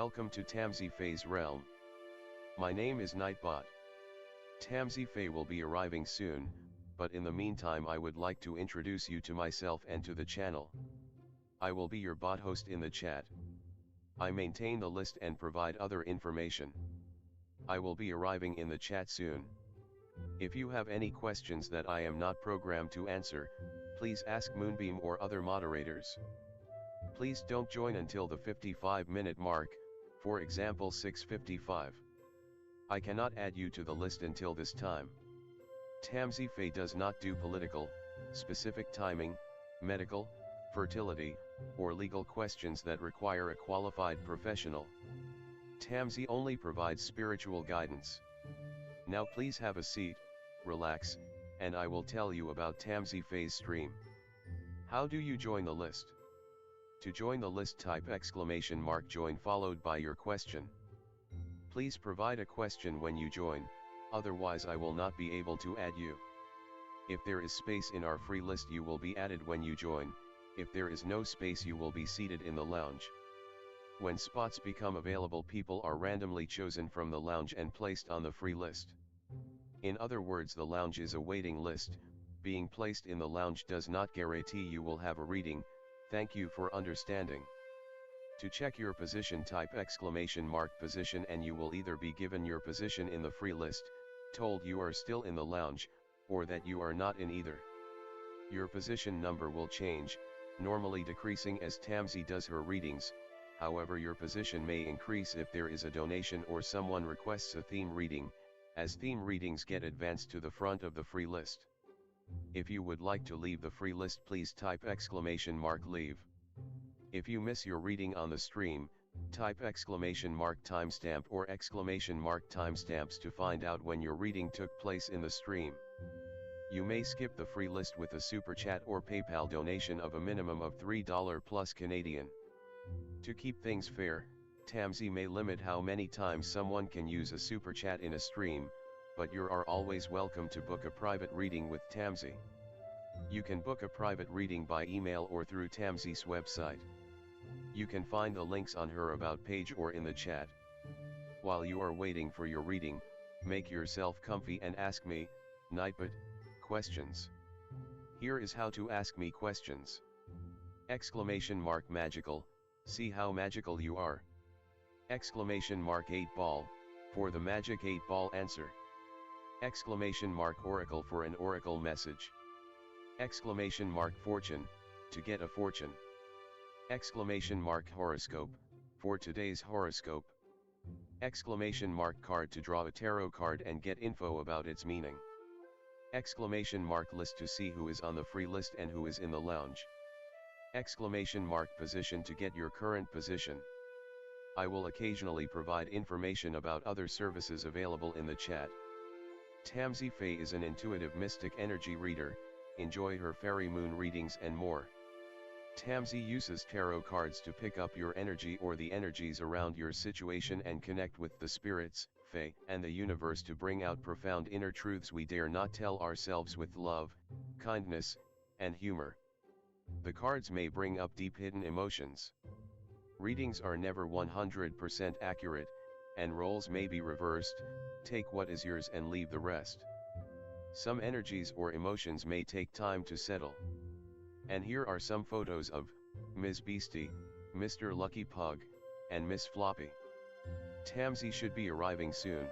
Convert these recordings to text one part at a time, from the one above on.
Welcome to Tamsyfae's realm. My name is Nightbot. Tamsyfae will be arriving soon, but in the meantime I would like to introduce you to myself and to the channel. I will be your bot host in the chat. I maintain the list and provide other information. I will be arriving in the chat soon. If you have any questions that I am not programmed to answer, please ask Moonbeam or other moderators. Please don't join until the 55-minute mark, for example 6:55. I cannot add you to the list until this time. Tamsyfae does not do political, specific timing, medical, fertility, or legal questions that require a qualified professional. Tamsy only provides spiritual guidance. Now please have a seat, relax, and I will tell you about Tamsyfae's stream. How do you join the list? To join the list, type !join followed by your question. Please provide a question when you join, otherwise I will not be able to add you. If there is space in our free list you will be added when you join, if there is no space you will be seated in the lounge. When spots become available, people are randomly chosen from the lounge and placed on the free list. In other words, the lounge is a waiting list. Being placed in the lounge does not guarantee you will have a reading. Thank you for understanding. To check your position, type !position and you will either be given your position in the free list, told you are still in the lounge, or that you are not in either. Your position number will change, normally decreasing as Tamsy does her readings. However, your position may increase if there is a donation or someone requests a theme reading, as theme readings get advanced to the front of the free list. If you would like to leave the free list, please type !leave. If you miss your reading on the stream, type !timestamp or !timestamps to find out when your reading took place in the stream. You may skip the free list with a super chat or PayPal donation of a minimum of $3 plus Canadian. To keep things fair, Tamsy may limit how many times someone can use a super chat in a stream, but you are always welcome to book a private reading with Tamsy. You can book a private reading by email or through Tamsy's website. You can find the links on her About page or in the chat. While you are waiting for your reading, make yourself comfy and ask me, Nightbot, questions. Here is how to ask me questions. !magical, see how magical you are. !8 ball, for the magic 8 ball answer. !oracle for an oracle message. !fortune, to get a fortune. !horoscope, for today's horoscope. !card to draw a tarot card and get info about its meaning. !list to see who is on the free list and who is in the lounge. !position to get your current position. I will occasionally provide information about other services available in the chat. Tamsyfae is an intuitive mystic energy reader. Enjoy her fairy moon readings and more. Tamsy uses tarot cards to pick up your energy or the energies around your situation and connect with the spirits, fae, and the universe to bring out profound inner truths we dare not tell ourselves with love, kindness, and humor. The cards may bring up deep hidden emotions. Readings are never 100% accurate, and roles may be reversed. Take what is yours and leave the rest. Some energies or emotions may take time to settle. And here are some photos of Ms. Beastie, Mr. Lucky Pug, and Miss Floppy. Tamsy should be arriving soon.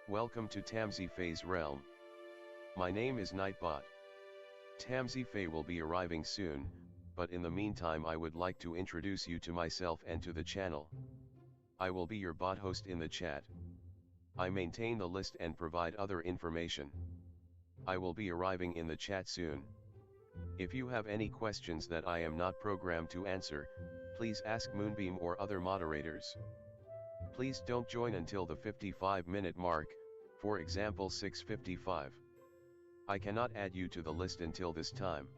Welcome to Tamsyfae's realm. My name is Nightbot. Tamsyfae will be arriving soon, but in the meantime I would like to introduce you to myself and to the channel. I will be your bot host in the chat. I maintain the list and provide other information. I will be arriving in the chat soon. If you have any questions that I am not programmed to answer, please ask Moonbeam or other moderators. Please don't join until the 55-minute mark, for example 6:55. I cannot add you to the list until this time.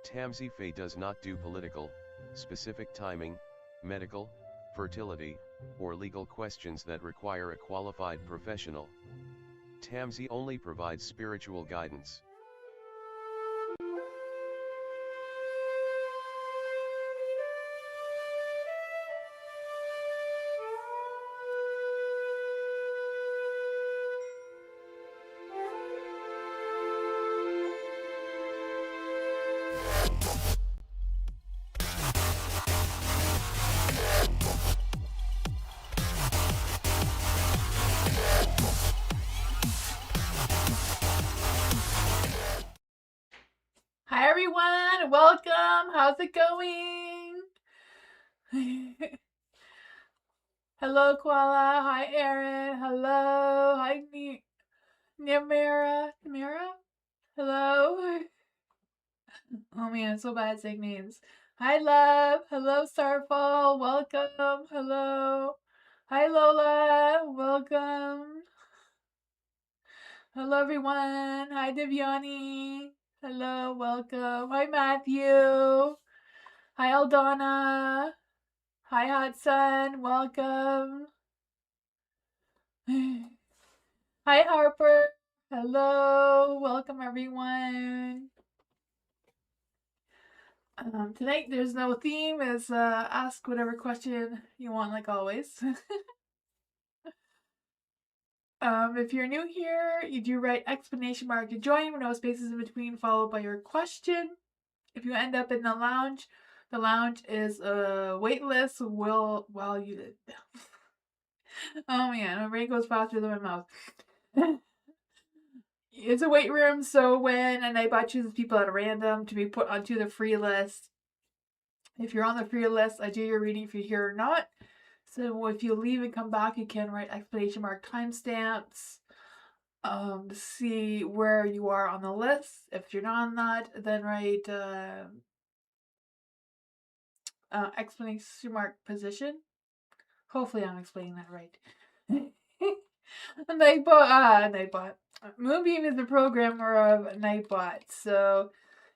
Tamsyfae does not do political, specific timing, medical, fertility, or legal questions that require a qualified professional. Tamsy only provides spiritual guidance. Hi everyone, welcome. How's it going? Hello Koala. Hi Aaron. Hello. Hi Namira. Hello. Oh man, it's so bad saying names. Hi Love. Hello Starfall. Welcome. Hello. Hi Lola. Welcome. Hello everyone. Hi Devyani. Hello. Welcome. Hi Matthew. Hi Aldana. Hi Hudson. Welcome. Hi Harper. Hello. Welcome everyone. Tonight there's no theme. It's ask whatever question you want, like always. If you're new here, you do write exclamation mark to join with no spaces in between, followed by your question. If you end up in the lounge is a wait list. Oh man, my brain goes faster than my mouth. It's a wait room, so when a Nightbot chooses people at random to be put onto the free list, if you're on the free list, I do your reading if you're here or not. So if you leave and come back, you can write exclamation mark timestamps to see where you are on the list. If you're not on that, then write exclamation mark position. Hopefully I'm explaining that right. Nightbot. Moonbeam is the programmer of Nightbot, so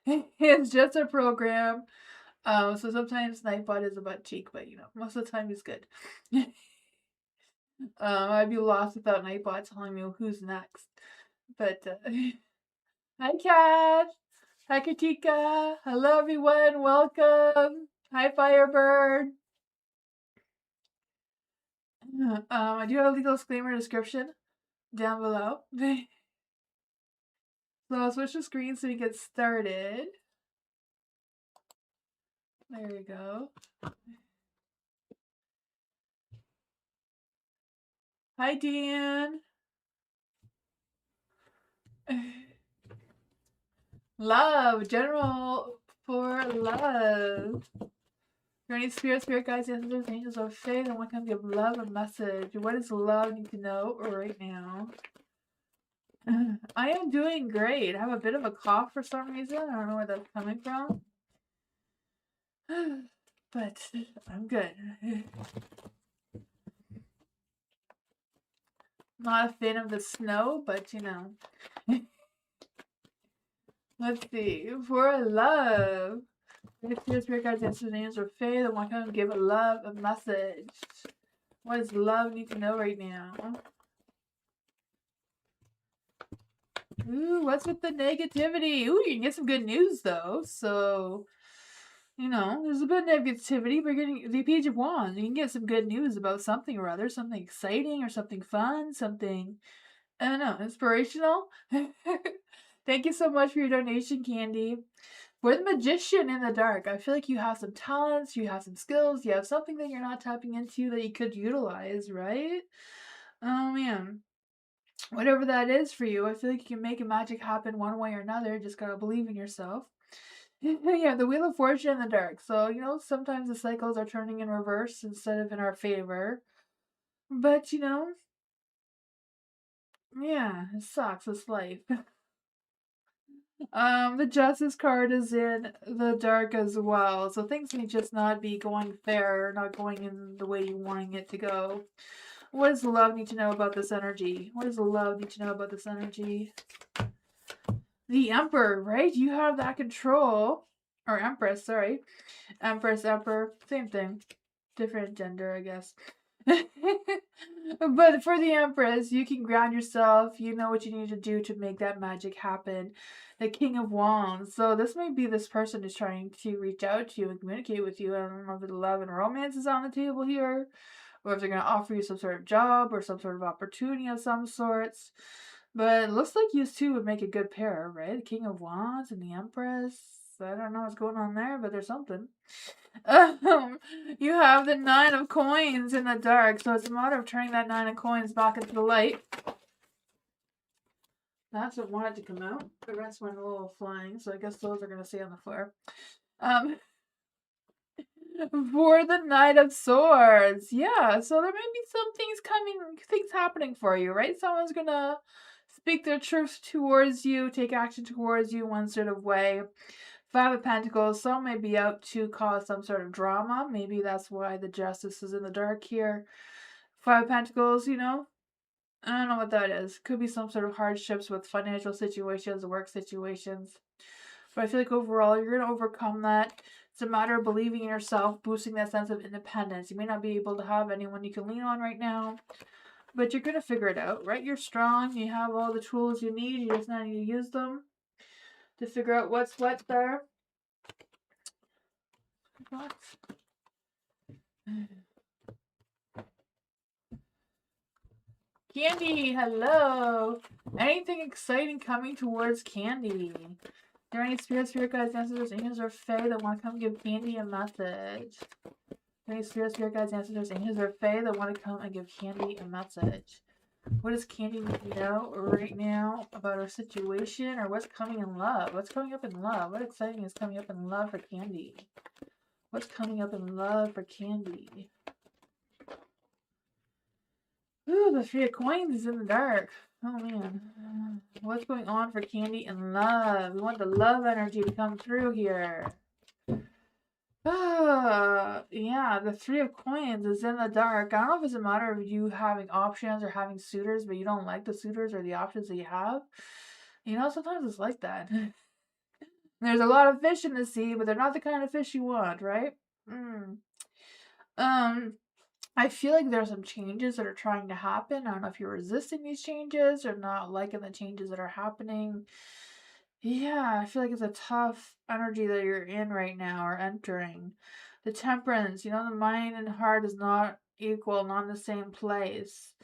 it's just a program. So sometimes Nightbot is a butt cheek, but most of the time he's good. I'd be lost without Nightbot telling me who's next. But hi Kat, hi Katika, hello everyone, welcome. Hi Firebird. I do have a legal disclaimer description down below. So I'll switch the screen so we get started. There we go. Hi Dan. Love, general for love. For any spirit guides, ancestors, angels of faith, and what can give love a message? What does love need to know right now? I am doing great. I have a bit of a cough for some reason. I don't know where that's coming from. But I'm good. Not a fan of the snow, but Let's see. For love. Spirit guides, ancestors, angels of faith, and what can give love a message? What does love need to know right now? Ooh, what's with the negativity? Ooh, you can get some good news though. So, there's a bit of negativity, but you're getting the Page of Wands. You can get some good news about something or other, something exciting or something fun, something, I don't know, inspirational. Thank you so much for your donation, Candy. We're the magician in the dark. I feel like you have some talents, you have some skills, you have something that you're not tapping into that you could utilize, right? Oh man. whatever that is for you, I feel like you can make a magic happen one way or another. You just gotta believe in yourself. Yeah, the Wheel of Fortune in the dark. So, sometimes the cycles are turning in reverse instead of in our favor. But, yeah, it sucks. It's life. The Justice card is in the dark as well. So things may just not be going fair, not going in the way you're wanting it to go. What does love need to know about this energy? What does love need to know about this energy? The Emperor, right? You have that control. Or Empress, sorry. Empress, Emperor, same thing. Different gender, I guess. But for the Empress, you can ground yourself. You know what you need to do to make that magic happen. The King of Wands. So this may be this person who's trying to reach out to you and communicate with you. I don't know if the love and romance is on the table here, or if they're going to offer you some sort of job or some sort of opportunity of some sorts. But it looks like you two would make a good pair, right? The King of Wands and the Empress. I don't know what's going on there, but there's something. Um, you have the 9 of coins in the dark, so it's a matter of turning that 9 of coins back into the light. That's what wanted to come out. The rest went a little flying, so I guess those are going to stay on the floor. For the Knight of Swords. Yeah, so there may be some things happening for you, right? Someone's going to speak their truth towards you, take action towards you one sort of way. 5 of Pentacles, some may be out to cause some sort of drama. Maybe that's why the Justice is in the dark here. 5 of Pentacles, I don't know what that is. Could be some sort of hardships with financial situations, work situations. But I feel like overall, you're going to overcome that. It's a matter of believing in yourself, boosting that sense of independence. You may not be able to have anyone you can lean on right now, but you're going to figure it out, right? You're strong. You have all the tools you need. You just need to use them to figure out what's what there. What? Candy, hello. Anything exciting coming towards Candy? Are there any spirit guides, ancestors, angels, or fae that want to come give Candy a message? Any spirit guides, ancestors, angels, or fae that want to come and give Candy a message? What does Candy need to know right now about her situation, or what's coming in love? What's coming up in love? What exciting is coming up in love for Candy? What's coming up in love for Candy? Ooh, the 3 of coins is in the dark. Oh man. What's going on for Candy and love? We want the love energy to come through here. Yeah, the 3 of coins is in the dark. I don't know if it's a matter of you having options or having suitors, but you don't like the suitors or the options that you have. Sometimes it's like that. There's a lot of fish in the sea, but they're not the kind of fish you want, right? I feel like there's some changes that are trying to happen. I don't know if you're resisting these changes or not liking the changes that are happening. Yeah, I feel like it's a tough energy that you're in right now or entering. The Temperance, the mind and heart is not equal, not in the same place.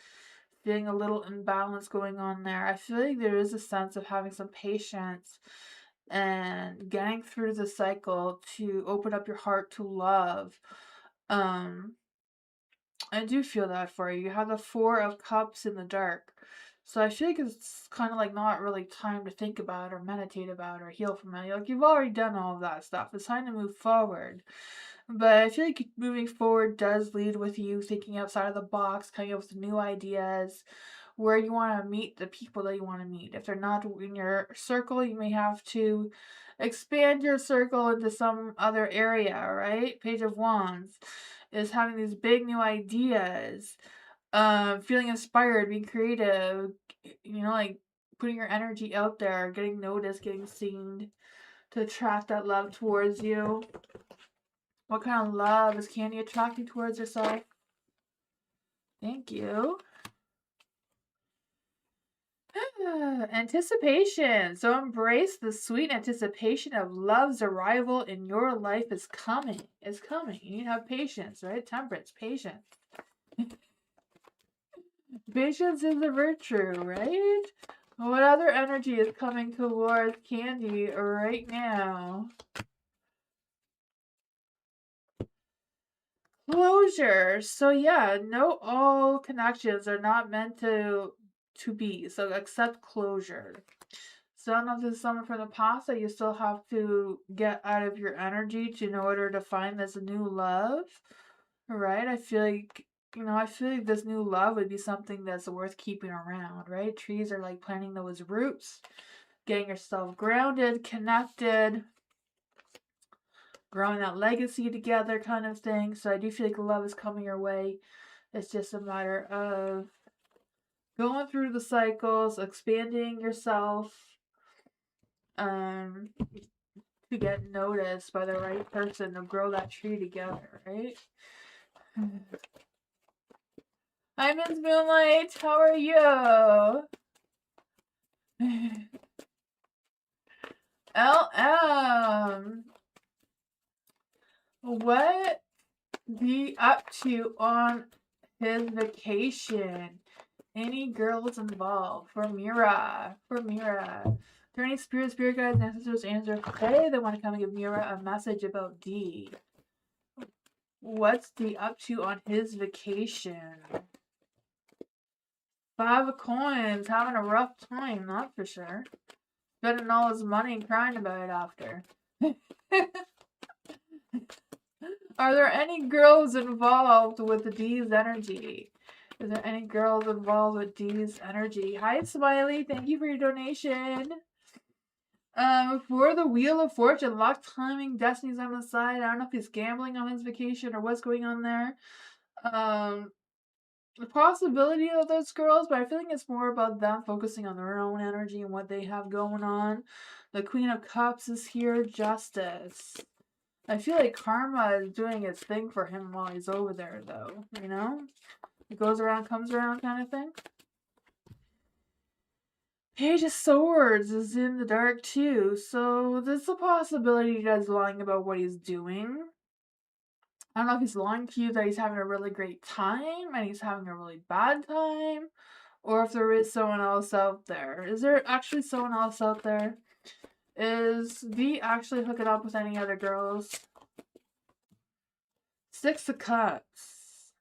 Feeling a little imbalance going on there. I feel like there is a sense of having some patience and getting through the cycle to open up your heart to love. I do feel that for you. You have the 4 of Cups in the dark. So I feel like it's kind of like not really time to think about or meditate about or heal from it. Like you've already done all of that stuff. It's time to move forward. But I feel like moving forward does lead with you thinking outside of the box, coming up with new ideas, where you want to meet the people that you want to meet. If they're not in your circle, you may have to expand your circle into some other area, right? Page of Wands is having these big new ideas, feeling inspired, being creative, like putting your energy out there, getting noticed, getting seen to attract that love towards you. What kind of love is Candy attracting towards herself? Thank you. Anticipation. So embrace the sweet anticipation of love's arrival in your life is coming. It's coming. You need to have patience, right? Temperance, patience. Patience is a virtue, right? What other energy is coming towards Candy right now? Closure. So yeah, no, all connections are not meant to to be. So accept closure. So I don't know if this is someone from the past that you still have to get out of your energy in order to find this new love. Right? I feel like, I feel like this new love would be something that's worth keeping around, right? Trees are like planting those roots, getting yourself grounded, connected, growing that legacy together kind of thing. So I do feel like love is coming your way. It's just a matter of going through the cycles, expanding yourself, to get noticed by the right person to grow that tree together, right? Hi, Miss Moonlight. How are you? LM. What be up to on his vacation? Any girls involved? For Mira. For Mira. Are there any spirit guides, ancestors, answer? Hey, they want to come and give Mira a message about D. What's D up to on his vacation? 5 of coins. Having a rough time, that's for sure. Spending all his money and crying about it after. Are there any girls involved with the D's energy? Is there any girls involved with D's energy? Hi, Smiley. Thank you for your donation. For the Wheel of Fortune, luck, timing, destiny's on the side. I don't know if he's gambling on his vacation or what's going on there. The possibility of those girls, but I feel like it's more about them focusing on their own energy and what they have going on. The Queen of Cups is here. Justice. I feel like karma is doing its thing for him while he's over there, though. You know? It goes around, comes around kind of thing. Page of Swords is in the dark, too. So there's a possibility that he's lying about what he's doing. I don't know if he's lying to you that he's having a really great time and he's having a really bad time, or if there is someone else out there. Is there actually someone else out there? Is V actually hooking up with any other girls? 6 of Cups.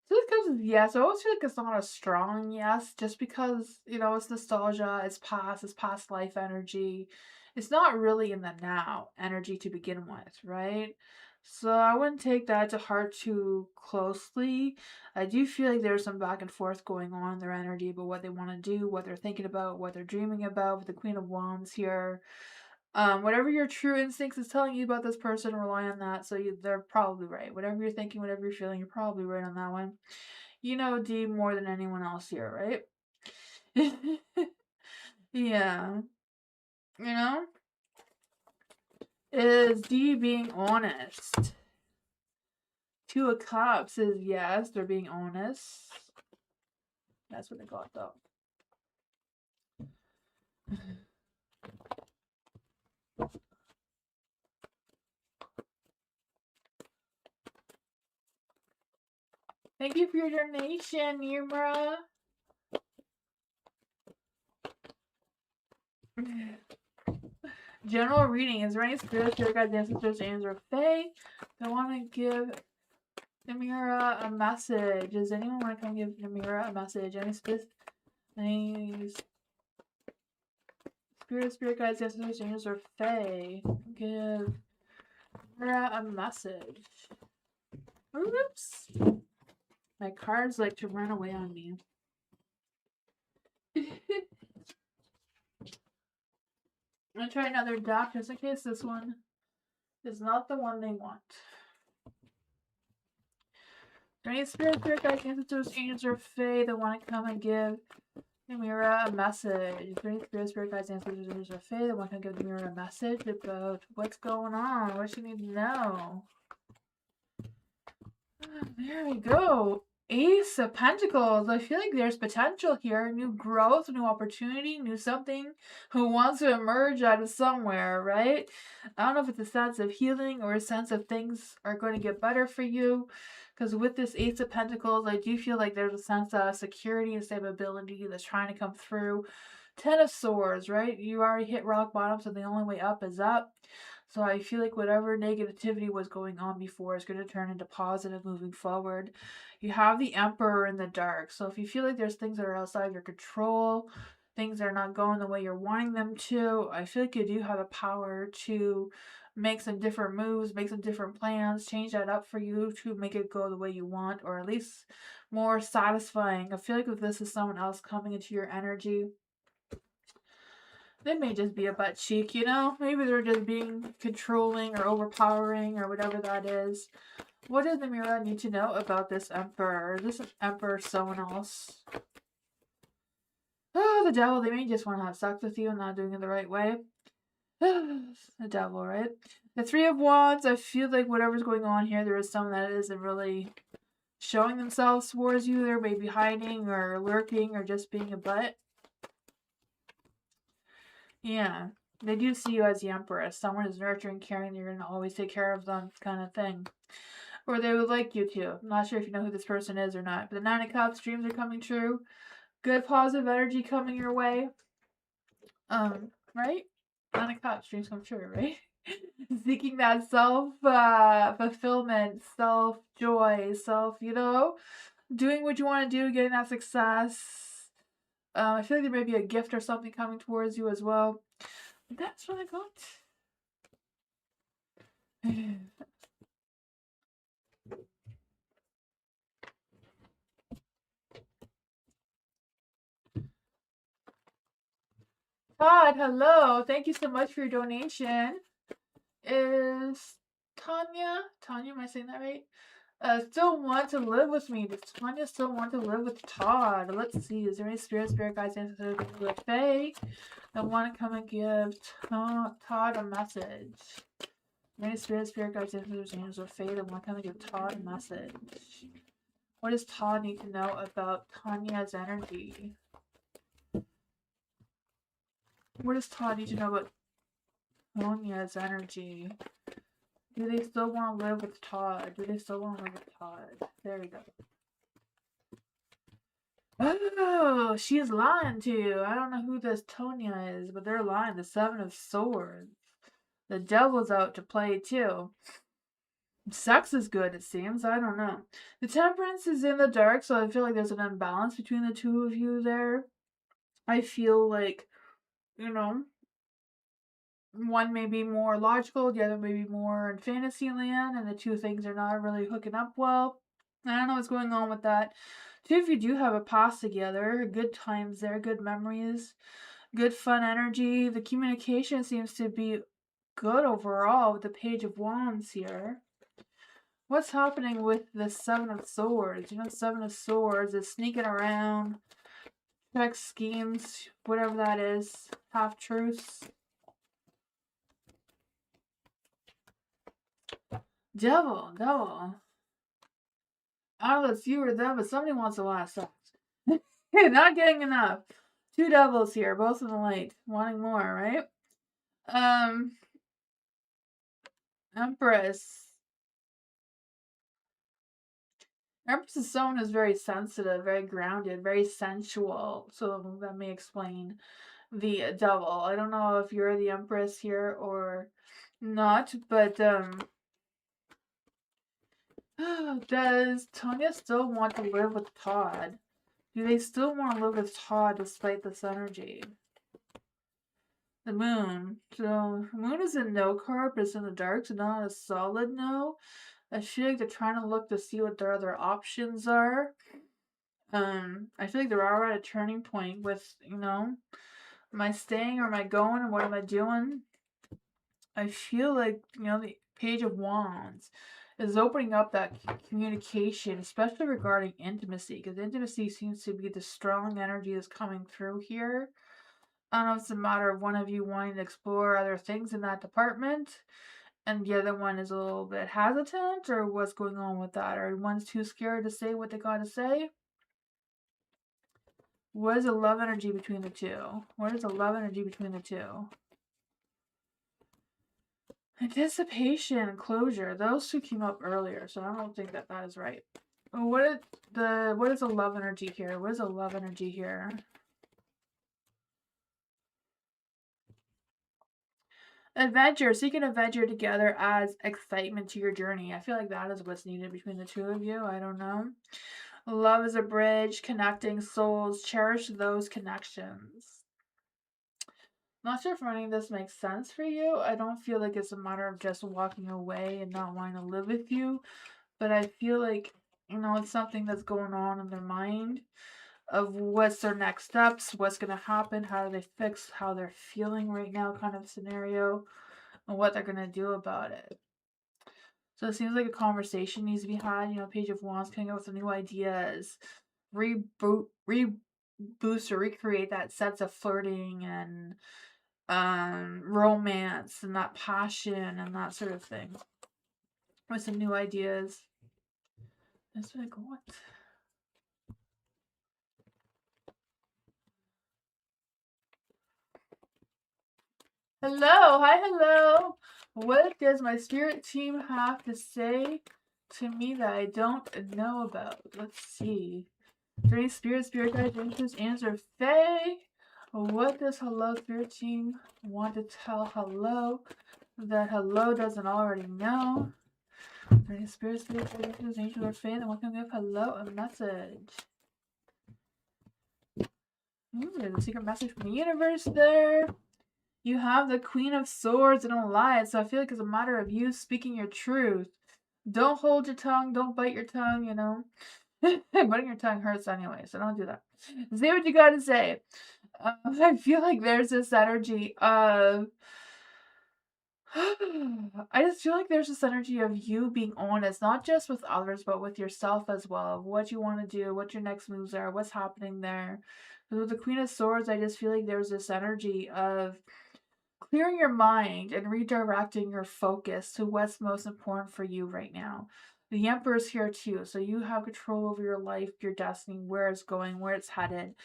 6 of Cups is yes. I always feel like it's not a strong yes, just because, it's nostalgia, it's past life energy. It's not really in the now energy to begin with, right? So I wouldn't take that to heart too closely. I do feel like there's some back and forth going on in their energy about what they want to do, what they're thinking about, what they're dreaming about with the Queen of Wands here. Whatever your true instincts is telling you about this person, rely on that. So they're probably right. Whatever you're thinking, whatever you're feeling, you're probably right on that one. You know D more than anyone else here, right? Yeah. Is D being honest? 2 of Cups is yes, they're being honest. That's what they got, though. Thank you for your donation, Yumra. General reading. Is there any spirits, your guides, ancestors, angels, or fae that want to give Namira a message? Does anyone want to come give Namira a message? Any spirit guides, ancestors, angels, or fae give Namira a message? Oops. My cards like to run away on me. I'm gonna try another deck just in case this one is not the one they want. Any spirit guides, ancestors, angels, or fae that want to come and give Namira a message? Any spirit guides, ancestors, angels, or fae that want to give Namira a message about what's going on, what she needs to know? There we go. Ace of Pentacles. I feel like there's potential here. New growth, new opportunity, new something. Who wants to emerge out of somewhere, right? I don't know if it's a sense of healing or a sense of things are going to get better for you. Because with this Ace of Pentacles, I do feel like there's a sense of security and stability that's trying to come through. 10 of Swords, right? You already hit rock bottom, so the only way up is up. So I feel like whatever negativity was going on before is going to turn into positive moving forward. You have the Emperor in the dark. So if you feel like there's things that are outside your control, things that are not going the way you're wanting them to, I feel like you do have the power to make some different moves, make some different plans, change that up for you to make it go the way you want, or at least more satisfying. I feel like if this is someone else coming into your energy, they may just be a butt cheek, you know? Maybe they're just being controlling or overpowering or whatever that is. What does the mirror need to know about this Emperor? Is this Emperor someone else? Oh, the devil. They may just want to have sex with you and not doing it the right way. The devil, right? The Three of Wands. I feel like whatever's going on here, there is someone that isn't really showing themselves towards you. They're maybe hiding or lurking or just being a butt. Yeah, they do see you as the Empress. Someone is nurturing, caring, you're going to always take care of them, kind of thing. Or they would like you to. I'm not sure if you know who this person is or not. But the Nine of Cups, dreams are coming true. Good positive energy coming your way. Right? Nine of Cups, dreams come true, right? Seeking that self-fulfillment, self-joy, doing what you want to do, getting that success. I feel like there may be a gift or something coming towards you as well. That's what I got. Todd, hello. Thank you so much for your donation. Is Tanya, am I saying that right? Still want to live with me? Does Tanya still want to live with Todd? Let's see. Is there any spirit guides, ancestors, with Faye that want to come and give Todd a message? Any spirit guides, ancestors, angels with Faye that want to come and give Todd a message? What does Todd need to know about Tanya's energy? What does Todd need to know about Tanya's energy? Do they still want to live with Todd? There we go. Oh, she's lying to you. I don't know who this Tonya is, but they're lying. The Seven of Swords. The devil's out to play too. Sex is good, it seems. I don't know. The Temperance is in the dark, so I feel like there's an imbalance between the two of you there. I feel like, one may be more logical, the other may be more in fantasy land, and the two things are not really hooking up well. I don't know what's going on with that. Two of you do have a past together, good times there, good memories, good fun energy. The communication seems to be good overall with the Page of Wands here. What's happening with the Seven of Swords? You know, Seven of Swords is sneaking around, check schemes, whatever that is, half-truths. Devil. I don't know if it's you or them, but somebody wants a lot of sex. Not getting enough. Two devils here, both in the light, wanting more, right? Empress. Empress is someone who's very sensitive, very grounded, very sensual. So that may explain the devil. I don't know if you're the Empress here or not, but does Tanya still want to live with Todd? Do they still want to live with Todd despite this energy? The moon. So, moon is a no card, but it's in the dark, so not a solid no. I feel like they're trying to look to see what their other options are. I feel like they're all at a turning point with, am I staying or am I going and what am I doing? I feel like, the Page of Wands is opening up that communication, especially regarding intimacy, because intimacy seems to be the strong energy that's coming through here. I don't know if it's a matter of one of you wanting to explore other things in that department, and the other one is a little bit hesitant, or what's going on with that? Or one's too scared to say what they gotta say? What is the love energy between the two? Anticipation and closure. Those two came up earlier, so I don't think that is right. What is the love energy here? What is the love energy here? Adventure. Seek an adventure together adds excitement to your journey. I feel like that is what's needed between the two of you. I don't know. Love is a bridge connecting souls. Cherish those connections. Not sure if any of this makes sense for you. I don't feel like it's a matter of just walking away and not wanting to live with you, but I feel like, it's something that's going on in their mind of what's their next steps, what's going to happen, how do they fix how they're feeling right now, kind of scenario, and what they're going to do about it. So it seems like a conversation needs to be had. Page of Wands coming up with some new ideas, reboost or recreate that sense of flirting and romance and that passion and that sort of thing with some new ideas. That's like what? Hello, hi, hello. What does my spirit team have to say to me that I don't know about? Let's see. Three spirit guides, angels, answer Faye. What does hello spirit team want to tell hello that hello doesn't already know? Three spirit guides, angels, or Faye. Then what can we give hello a message? There's a secret message from the universe there. You have the Queen of Swords and a Lion, so I feel like it's a matter of you speaking your truth. Don't hold your tongue. Don't bite your tongue, Biting your tongue hurts anyway, so don't do that. Say what you gotta say. I feel like there's this energy of... I just feel like there's this energy of you being honest, not just with others, but with yourself as well. Of what you want to do, what your next moves are, what's happening there. With the Queen of Swords, I just feel like there's this energy of clearing your mind and redirecting your focus to what's most important for you right now. The Emperor's here too, so you have control over your life, your destiny, where it's going, where it's headed.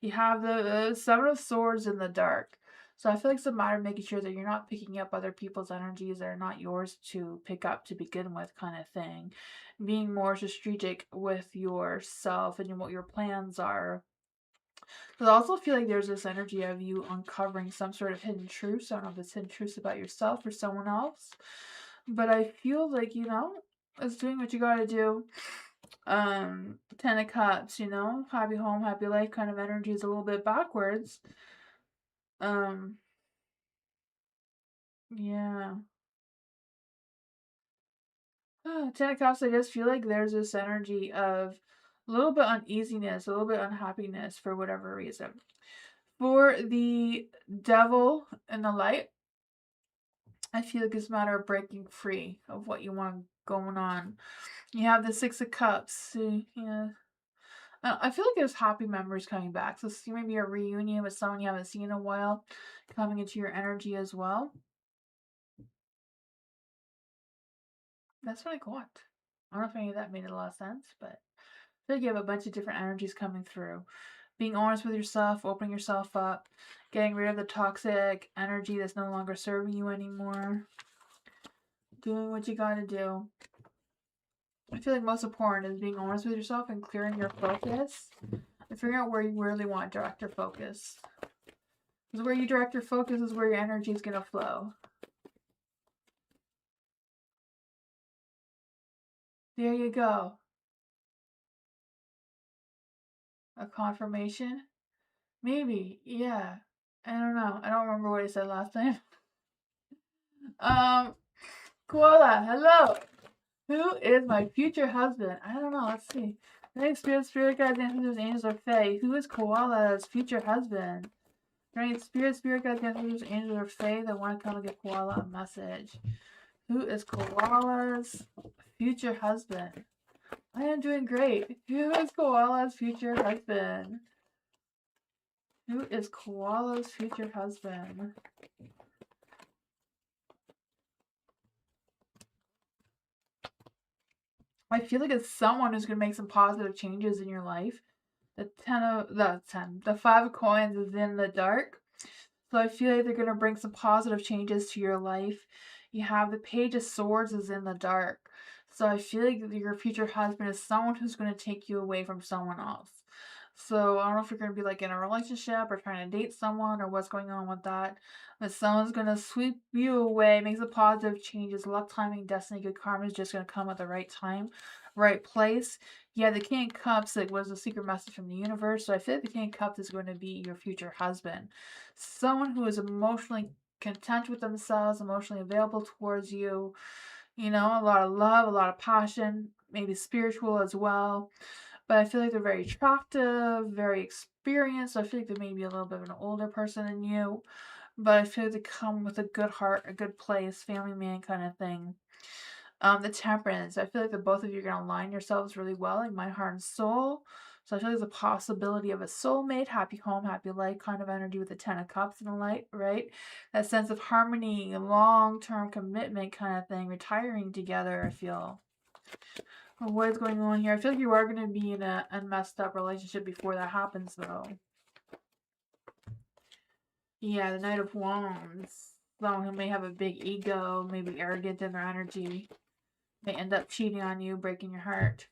You have the Seven of Swords in the dark. So I feel like it's a matter of making sure that you're not picking up other people's energies that are not yours to pick up to begin with, kind of thing. Being more strategic with yourself and what your plans are. But I also feel like there's this energy of you uncovering some sort of hidden truths. I don't know if it's hidden truths about yourself or someone else. But I feel like, it's doing what you gotta do. Ten of Cups, happy home, happy life kind of energy is a little bit backwards. Yeah. Ten of Cups, I just feel like there's this energy of a little bit uneasiness, a little bit unhappiness for whatever reason. For the Devil in the light, I feel like it's a matter of breaking free of what you want going on. You have the Six of Cups. Yeah. I feel like there's happy memories coming back. So maybe a reunion with someone you haven't seen in a while coming into your energy as well. That's what I got. I don't know if any of that made a lot of sense, but I feel like you have a bunch of different energies coming through. Being honest with yourself, opening yourself up, getting rid of the toxic energy that's no longer serving you anymore. Doing what you gotta do. I feel like most important is being honest with yourself and clearing your focus and figuring out where you really want to direct your focus. Because where you direct your focus is where your energy is going to flow. There you go. A confirmation? Maybe. Yeah. I don't know. I don't remember what I said last time. Koala, hello. Who is my future husband? I don't know. Let's see. Thanks, spirit guides, ancestors, angels, or fae. Who is Koala's future husband? Right, spirit guides, ancestors, angels, or fae that want to come and give Koala a message. Who is Koala's future husband? I am doing great. Who is Koala's future husband? Who is Koala's future husband? I feel like it's someone who's going to make some positive changes in your life. The 5 of coins is in the dark. So I feel like they're going to bring some positive changes to your life. You have the Page of Swords is in the dark. So I feel like your future husband is someone who's going to take you away from someone else. So I don't know if you're going to be like in a relationship or trying to date someone or what's going on with that. But someone's going to sweep you away, makes a positive changes. Luck, timing, destiny, good karma is just going to come at the right time, right place. Yeah, the King of Cups, it was a secret message from the universe. So I feel like the King of Cups is going to be your future husband. Someone who is emotionally content with themselves, emotionally available towards you. You know, a lot of love, a lot of passion, maybe spiritual as well. But I feel like they're very attractive, very experienced. I feel like they may be a little bit of an older person than you. But I feel like they come with a good heart, a good place, family man kind of thing. The Temperance. I feel like the both of you are going to align yourselves really well, like my heart and soul. So I feel like there's a possibility of a soulmate, happy home, happy life kind of energy with the Ten of Cups in the light, right? That sense of harmony, long-term commitment kind of thing, retiring together, I feel. What is going on here? I feel like you are going to be in a messed up relationship before that happens, though. Yeah, the Knight of Wands. Someone who may have a big ego, maybe arrogant in their energy, may end up cheating on you, breaking your heart.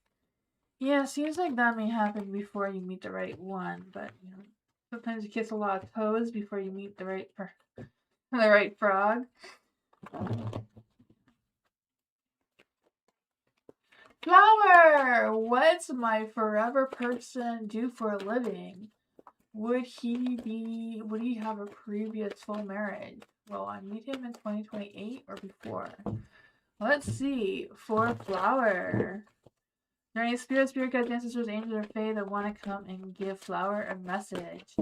Yeah, seems like that may happen before you meet the right one, but you know, sometimes you kiss a lot of toes before you meet the right frog. Flower! What's my forever person do for a living? Would he have a previous full marriage? Will I meet him in 2028 or before? Let's see. For Flower. Are there any spirit guides, ancestors, angels, or fae that want to come and give Flower a message?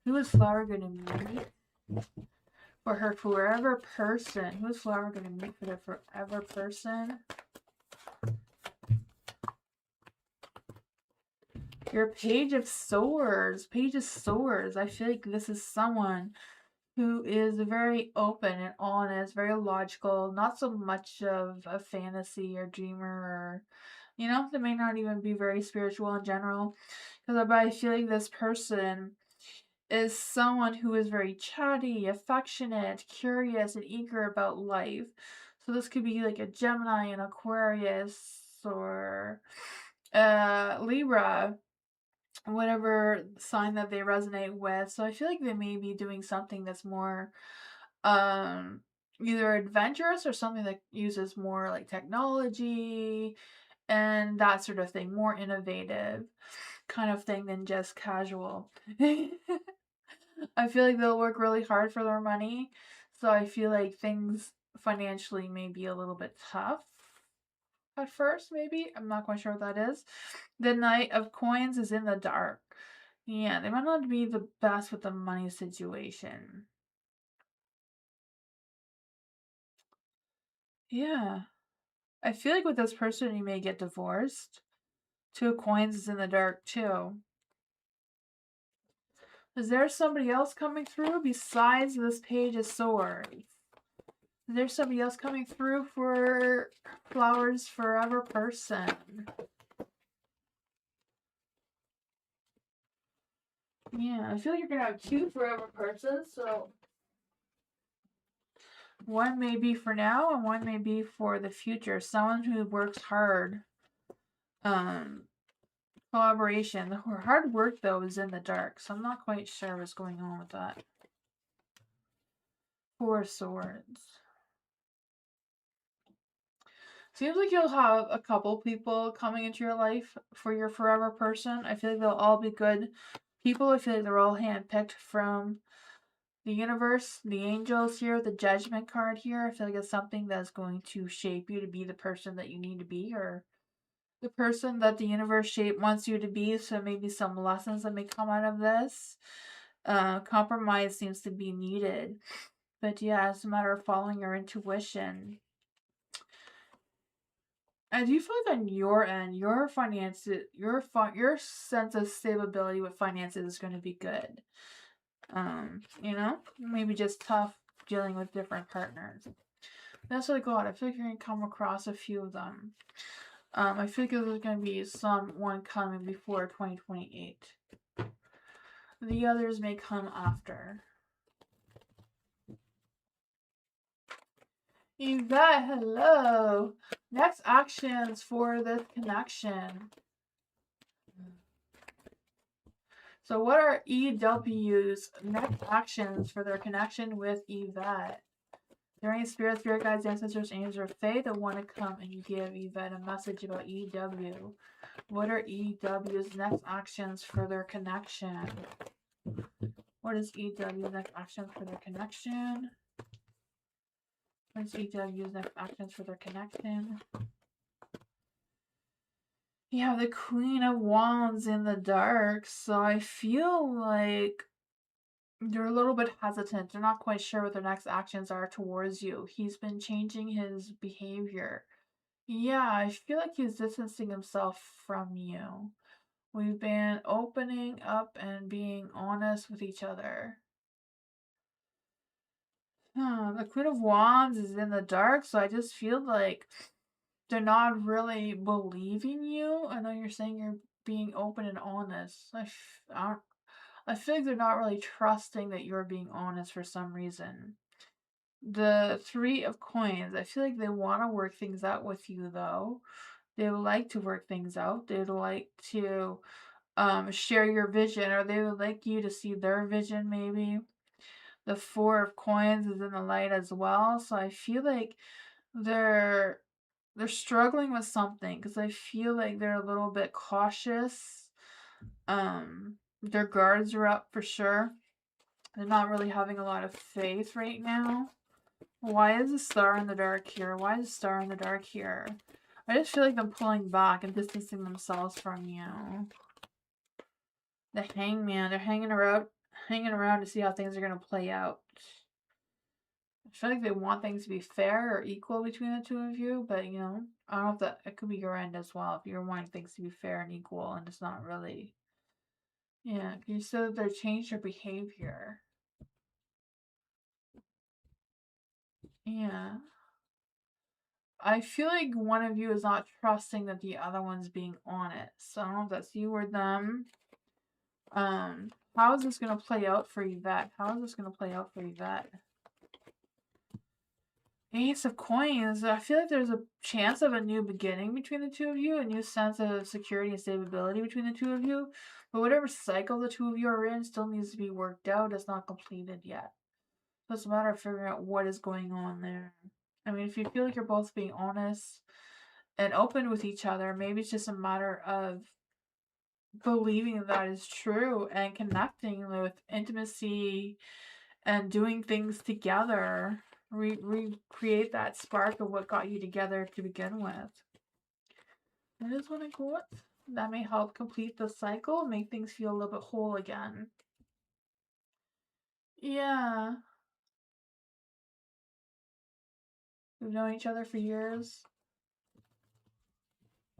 Who is Flower going to meet for her forever person? Who is Flower going to meet for their forever person? Your Page of Swords. Page of Swords. I feel like this is someone who is very open and honest, very logical, not so much of a fantasy or dreamer or, you know, they may not even be very spiritual in general. But I feel like this person is someone who is very chatty, affectionate, curious, and eager about life. So this could be like a Gemini, an Aquarius, or Libra, whatever sign that they resonate with. So I feel like they may be doing something that's more either adventurous or something that uses more like technology and that sort of thing, more innovative kind of thing than just casual. I feel like they'll work really hard for their money. So I feel like things financially may be a little bit tough at first, maybe. I'm not quite sure what that is. The Knight of Coins is in the dark. Yeah, they might not be the best with the money situation. Yeah. I feel like with this person, you may get divorced. Two of Coins is in the dark, too. Is there somebody else coming through besides this Page of Swords? Is there somebody else coming through for Flower's forever person? Yeah, I feel like you're going to have two forever persons, so one may be for now and one may be for the future. Someone who works hard. Collaboration. Her hard work, though, is in the dark, so I'm not quite sure what's going on with that. Four Swords. Seems like you'll have a couple people coming into your life for your forever person. I feel like they'll all be good people. I feel like they're all handpicked from the universe, the angels here, the Judgment card here. I feel like it's something that's going to shape you to be the person that you need to be, or the person that the universe shape wants you to be. So maybe some lessons that may come out of this. Compromise seems to be needed. But yeah, it's a matter of following your intuition. I do feel like on your end, your finances, your sense of stability with finances is going to be good. You know, maybe just tough dealing with different partners. That's really good. I feel like you're gonna come across a few of them. I feel like there's gonna be someone coming before 2028. The others may come after. Yvette, hello. Next actions for this connection. So what are EW's next actions for their connection with Yvette? There any spirits, spirit guides, ancestors, angels, or fae that want to come and give Yvette a message about EW? What are EW's next actions for their connection? What is EW's next actions for their connection? What is EW's next actions for their connection? You have the Queen of Wands in the dark, so I feel like they're a little bit hesitant. They're not quite sure what their next actions are towards you. He's been changing his behavior. Yeah, I feel like he's distancing himself from you. We've been opening up and being honest with each other. The Queen of Wands is in the dark, so I just feel like they're not really believing you. I know you're saying you're being open and honest. I feel like they're not really trusting that you're being honest for some reason. The Three of Coins, I feel like they want to work things out with you, though. They would like to work things out. They would like to share your vision, or they would like you to see their vision, maybe. The Four of Coins is in the light as well, so I feel like they're struggling with something because I feel like they're a little bit cautious. Their guards are up for sure. They're not really having a lot of faith right now. Why is the Star in the dark here? Why is the Star in the dark here? I just feel like them pulling back and distancing themselves from you. The Hangman, they're hanging around to see how things are going to play out. I feel like they want things to be fair or equal between the two of you, but you know, I don't know if that it could be your end as well. If you're wanting things to be fair and equal, and it's not really, yeah. You said they're changed their behavior. Yeah, I feel like one of you is not trusting that the other one's being honest. So I don't know if that's you or them. How is this gonna play out for Yvette? How is this gonna play out for Yvette? Ace of Coins. I feel like there's a chance of a new beginning between the two of you, a new sense of security and stability between the two of you. But whatever cycle the two of you are in still needs to be worked out. It's not completed yet. So it's a matter of figuring out what is going on there. I mean, if you feel like you're both being honest and open with each other, maybe it's just a matter of believing that is true and connecting with intimacy and doing things together. Recreate that spark of what got you together to begin with. That is what I got. That may help complete the cycle, make things feel a little bit whole again. Yeah. We've known each other for years.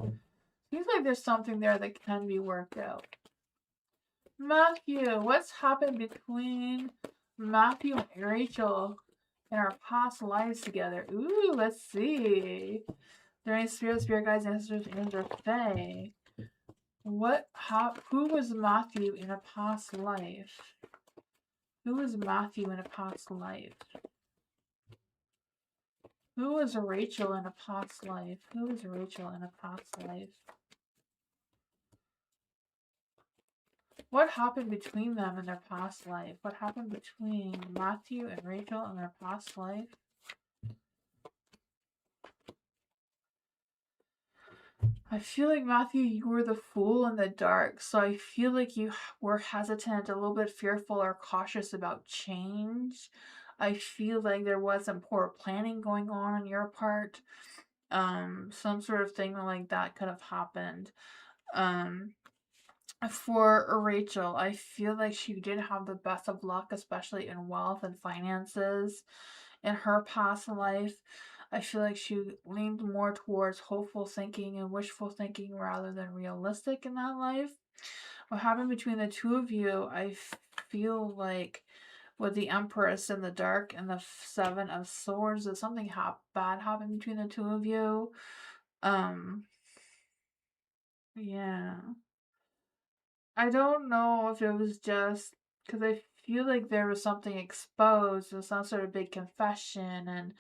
Seems like there's something there that can be worked out. Matthew, what's happened between Matthew and Rachel in our past lives together? Ooh, let's see. There any spirit guides, ancestors, and or fae? Who was Matthew in a past life? Who was Matthew in a past life? Who was Rachel in a past life? Who was Rachel in a past life? What happened between them in their past life? What happened between Matthew and Rachel in their past life? I feel like, Matthew, you were the fool in the dark, so I feel like you were hesitant, a little bit fearful or cautious about change. I feel like there was some poor planning going on your part. Some sort of thing like that could have happened. For Rachel, I feel like she did have the best of luck, especially in wealth and finances in her past life. I feel like she leaned more towards hopeful thinking and wishful thinking rather than realistic in that life. What happened between the two of you, I feel like with the Empress in the dark and the Seven of Swords, that something bad happened between the two of you. Yeah. I don't know if it was just because I feel like there was something exposed, or some sort of big confession and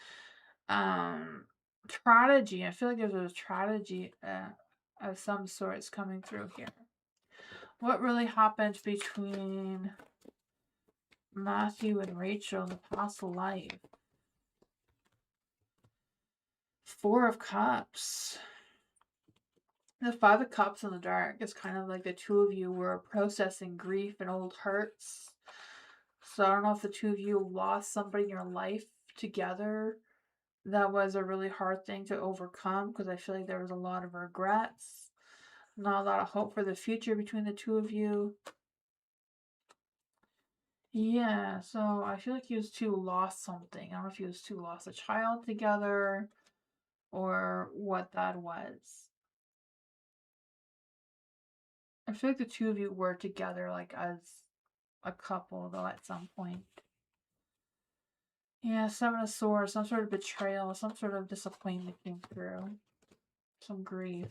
tragedy. I feel like there's a tragedy of some sorts coming through here. What really happened between Matthew and Rachel in the past life? Four of Cups. The Five of Cups in the dark is kind of like the two of you were processing grief and old hurts. So I don't know if the two of you lost somebody in your life together. That was a really hard thing to overcome because I feel like there was a lot of regrets. Not a lot of hope for the future between the two of you. Yeah, so I feel like you two lost something. I don't know if you two lost a child together or what that was. I feel like the two of you were together like as a couple though at some point. Yeah, Seven of Swords, some sort of betrayal, some sort of disappointment came through. Some grief.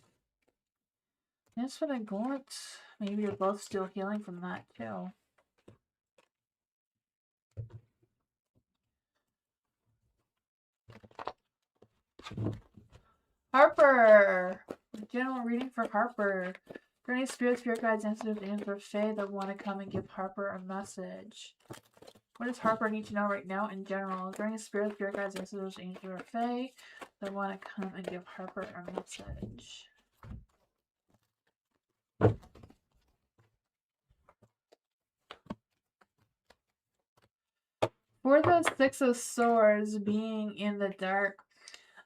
That's what I got. Maybe you're both still healing from that too. Harper! General reading for Harper. For any spirit guides, ancestors, and for Fae that want to come and give Harper a message. What does Harper need to know right now in general? Is there any spirit guides, ancestors, angels, or Fae that want to come and give Harper a message? For the Six of Swords being in the dark,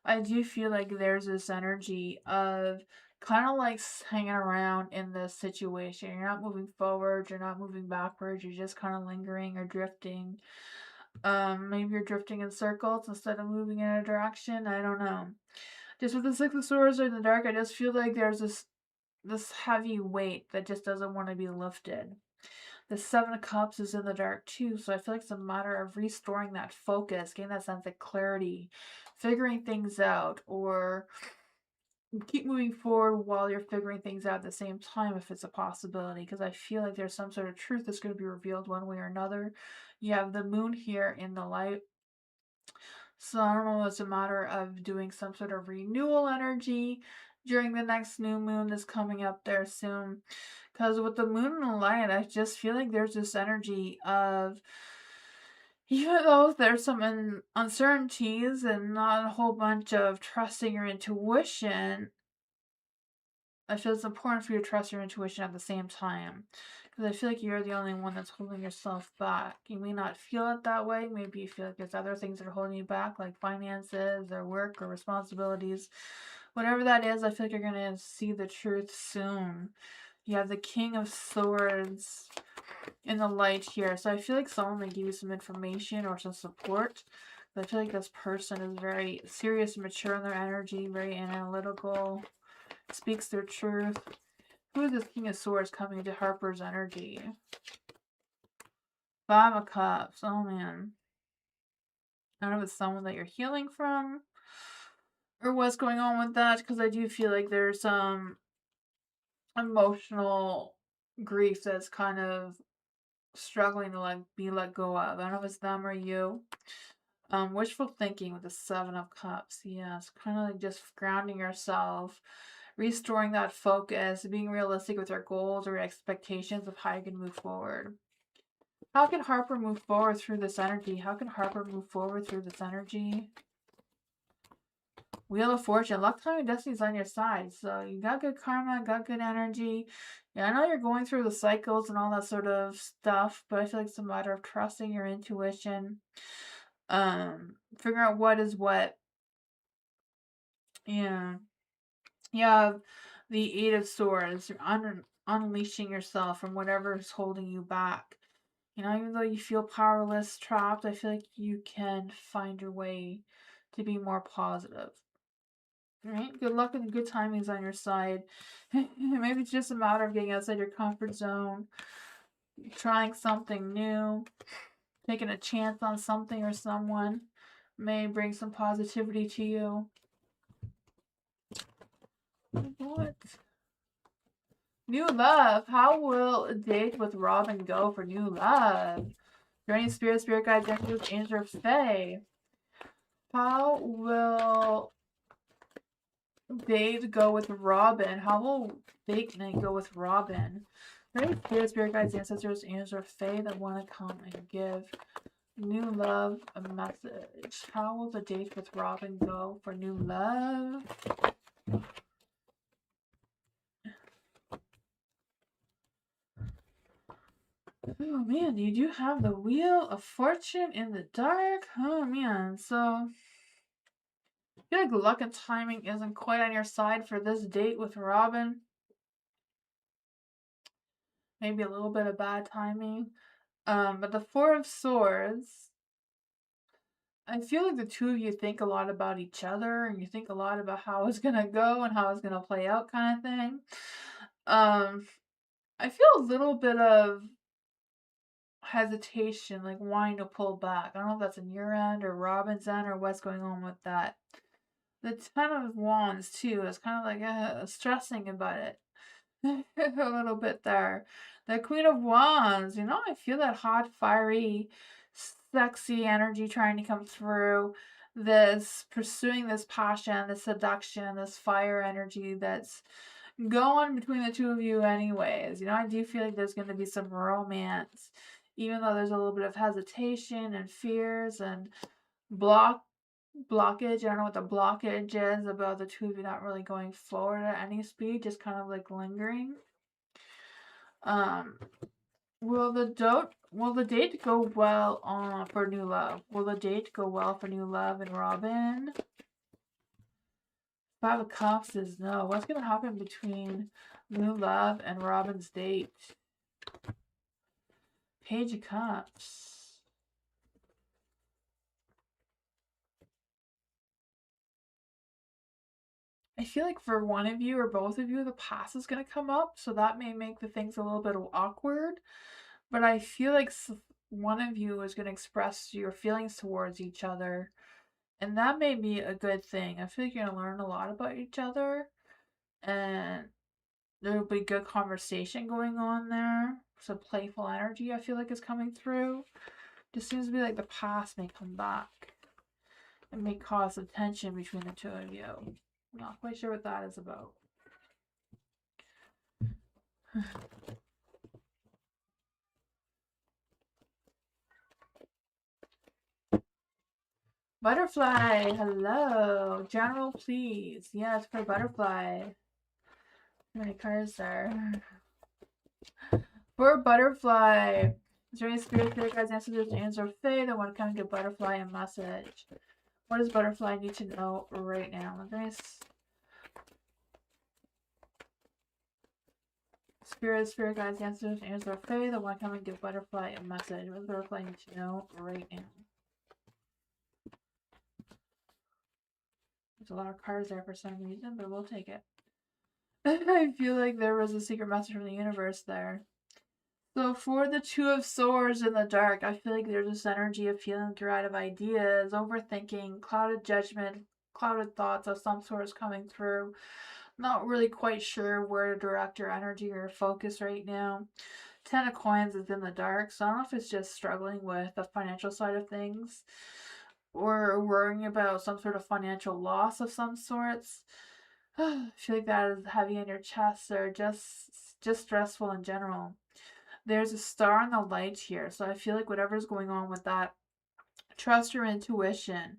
I do feel like there's this energy of kind of like hanging around in this situation. You're not moving forward, you're not moving backwards, you're just kind of lingering or drifting. Maybe you're drifting in circles instead of moving in a direction. I don't know. Just with the Six of Swords in the dark, I just feel like there's this heavy weight that just doesn't want to be lifted. The Seven of Cups is in the dark too, so I feel like it's a matter of restoring that focus, getting that sense of clarity, figuring things out, or keep moving forward while you're figuring things out at the same time if it's a possibility, because I feel like there's some sort of truth that's going to be revealed one way or another. You have the moon here in the light, so I don't know, it's a matter of doing some sort of renewal energy during the next new moon that's coming up there soon. Because with the moon and the light, I just feel like there's this energy of, even though there's some uncertainties and not a whole bunch of trusting your intuition, I feel it's important for you to trust your intuition at the same time. Because I feel like you're the only one that's holding yourself back. You may not feel it that way. Maybe you feel like there's other things that are holding you back, like finances or work or responsibilities. Whatever that is, I feel like you're going to see the truth soon. You have the King of Swords in the light here. So I feel like someone may give you some information or some support. But I feel like this person is very serious and mature in their energy, very analytical, speaks their truth. Who is this King of Swords coming into Harper's energy? Five of Cups. Oh man. I don't know if it's someone that you're healing from or what's going on with that, because I do feel like there's some emotional grief that's kind of struggling to be let go of. I don't know if it's them or you. Wishful thinking with the Seven of Cups. Yeah, it's kind of like just grounding yourself, restoring that focus, being realistic with your goals or expectations of how you can move forward. How can Harper move forward through this energy? How can Harper move forward through this energy? Wheel of Fortune. Luck, time, and destiny's on your side. So you got good karma, got good energy. Yeah, I know you're going through the cycles and all that sort of stuff, but I feel like it's a matter of trusting your intuition. Figuring out what is what. Yeah. You have the Eight of Swords. You're unleashing yourself from whatever is holding you back. You know, even though you feel powerless, trapped, I feel like you can find your way to be more positive. Right? Good luck and good timing's on your side. Maybe it's just a matter of getting outside your comfort zone, trying something new, taking a chance on something or someone may bring some positivity to you. What? New love. How will a date with Robin go for new love? Journey spirit guides, angels, or fae. How will date go with Robin? How will date night go with Robin? Right? Spirit guides, ancestors, angels, or fae that want to come and give new love a message. How will the date with Robin go for new love? Oh man, you do have the Wheel of Fortune in the dark. Oh man, so I feel like luck and timing isn't quite on your side for this date with Robin. Maybe a little bit of bad timing. But the Four of Swords, I feel like the two of you think a lot about each other and you think a lot about how it's gonna go and how it's gonna play out, kind of thing. I feel a little bit of hesitation, like wanting to pull back. I don't know if that's in your end or Robin's end or what's going on with that. The Ten of Wands too is kind of like stressing about it a little bit there. The Queen of Wands, you know, I feel that hot, fiery, sexy energy trying to come through. This pursuing this passion, this seduction, this fire energy that's going between the two of you, anyways. You know, I do feel like there's going to be some romance, even though there's a little bit of hesitation and fears and blockage. I don't know what the blockage is about the two of you not really going forward at any speed, just kind of like lingering. Will the date go well for new love? Will the date go well for new love and Robin? Five of Cups is no. What's gonna happen between new love and Robin's date? Page of Cups. I feel like for one of you or both of you, the past is going to come up, so that may make the things a little bit awkward. But I feel like one of you is going to express your feelings towards each other, and that may be a good thing. I feel like you're going to learn a lot about each other, and there will be good conversation going on there. Some playful energy, I feel like, is coming through. Just seems to be like the past may come back and may cause some tension between the two of you. I'm not quite sure what that is about. Butterfly, hello. General, please. Yes, for butterfly. How many cards there? For butterfly. Is there any spirit guys answer this answer fae that want to come and give butterfly a message? What does butterfly need to know right now? Spirit guys answer this answer fae that want to come and give butterfly a message. What does butterfly need to know right now? There's a lot of cards there for some reason, but we'll take it. I feel like there was a secret message from the universe there. So for the Two of Swords in the dark, I feel like there's this energy of feeling creative ideas, overthinking, clouded judgment, clouded thoughts of some sort is coming through. Not really quite sure where to direct your energy or focus right now. Ten of Coins is in the dark, so I don't know if it's just struggling with the financial side of things or worrying about some sort of financial loss of some sorts. I feel like that is heavy on your chest or just stressful in general. There's a star in the light here, so I feel like whatever's going on with that, trust your intuition.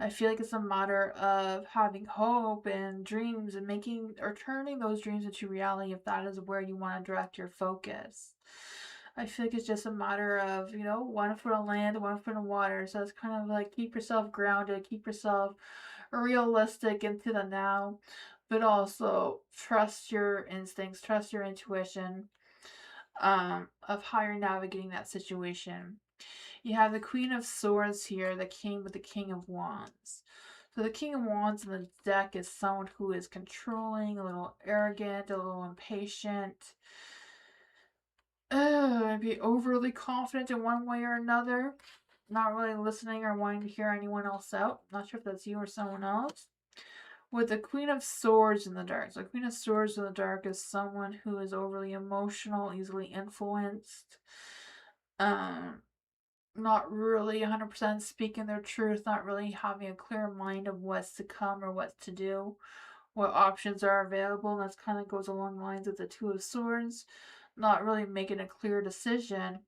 I feel like it's a matter of having hope and dreams and making or turning those dreams into reality if that is where you want to direct your focus. I feel like it's just a matter of, you know, one foot on land, one foot in water. So it's kind of like keep yourself grounded, keep yourself realistic into the now, but also trust your instincts, trust your intuition of how you're navigating that situation. You have the Queen of Swords here that came with the King of Wands. So the King of Wands in the deck is someone who is controlling, a little arrogant, a little impatient. Maybe overly confident in one way or another. Not really listening or wanting to hear anyone else out. Not sure if that's you or someone else. With the Queen of Swords in the dark. So Queen of Swords in the dark is someone who is overly emotional, easily influenced. Not really 100% speaking their truth, not really having a clear mind of what's to come or what to do, what options are available. And that kind of goes along the lines of the Two of Swords. not really making a clear decision,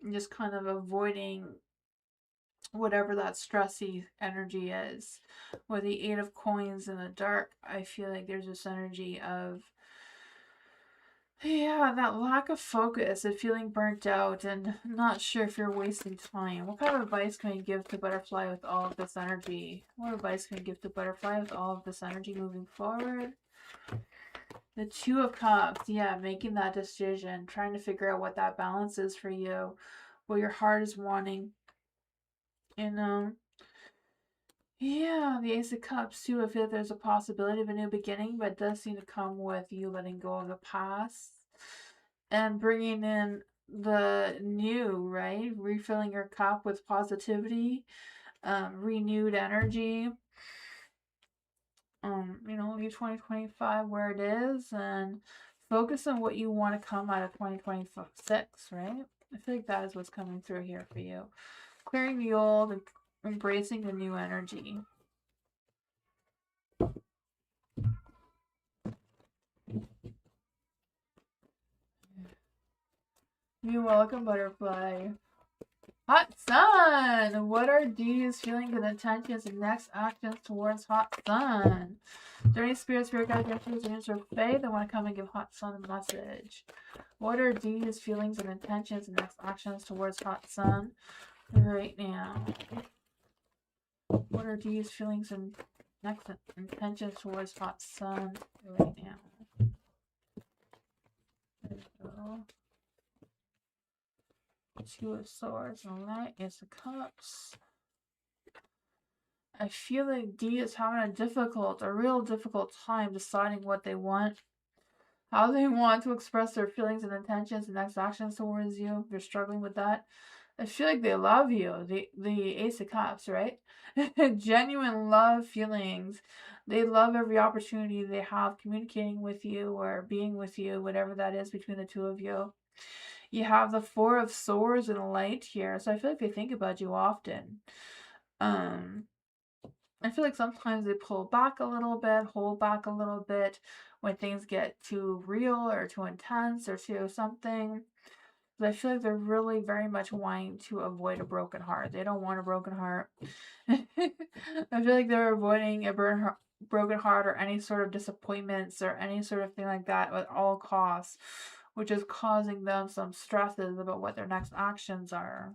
and just kind of avoiding whatever that stressy energy is. With the Eight of Coins in the dark, I feel like there's this energy of, yeah, that lack of focus and feeling burnt out and not sure if you're wasting time. What kind of advice can we give to Butterfly with all of this energy? What advice can we give to Butterfly with all of this energy moving forward? The Two of Cups, yeah, making that decision, trying to figure out what that balance is for you, what your heart is wanting. And yeah, the Ace of Cups too. I feel like there's a possibility of a new beginning, but it does seem to come with you letting go of the past and bringing in the new, right? Refilling your cup with positivity, renewed energy. Leave 2025 where it is and focus on what you want to come out of 2026, right? I feel like that is what's coming through here for you. Clearing the old and embracing the new energy. You're welcome, Butterfly. Hot Sun! What are Dee's feelings and intentions and next actions towards Hot Sun? Dirty Spirit Guides, Answers, and Answer Faith. They want to come and give Hot Sun a message. What are Dee's feelings and intentions and next actions towards Hot Sun right now? What are Dee's feelings and next intentions towards Hot Sun right now? There we go. Two of Swords and Light, Ace of Cups. I feel like D is having a real difficult time deciding what they want, how they want to express their feelings and intentions and next actions towards you. They're struggling with that. I feel like they love you. The Ace of Cups, right? Genuine love feelings. They love every opportunity they have communicating with you or being with you, whatever that is between the two of you. You have the Four of Swords and Light here, so I feel like they think about you often. I feel like sometimes they pull back a little bit, hold back a little bit when things get too real or too intense or too something. But I feel like they're really very much wanting to avoid a broken heart. They don't want a broken heart. I feel like they're avoiding a broken heart or any sort of disappointments or any sort of thing like that at all costs, which is causing them some stresses about what their next actions are.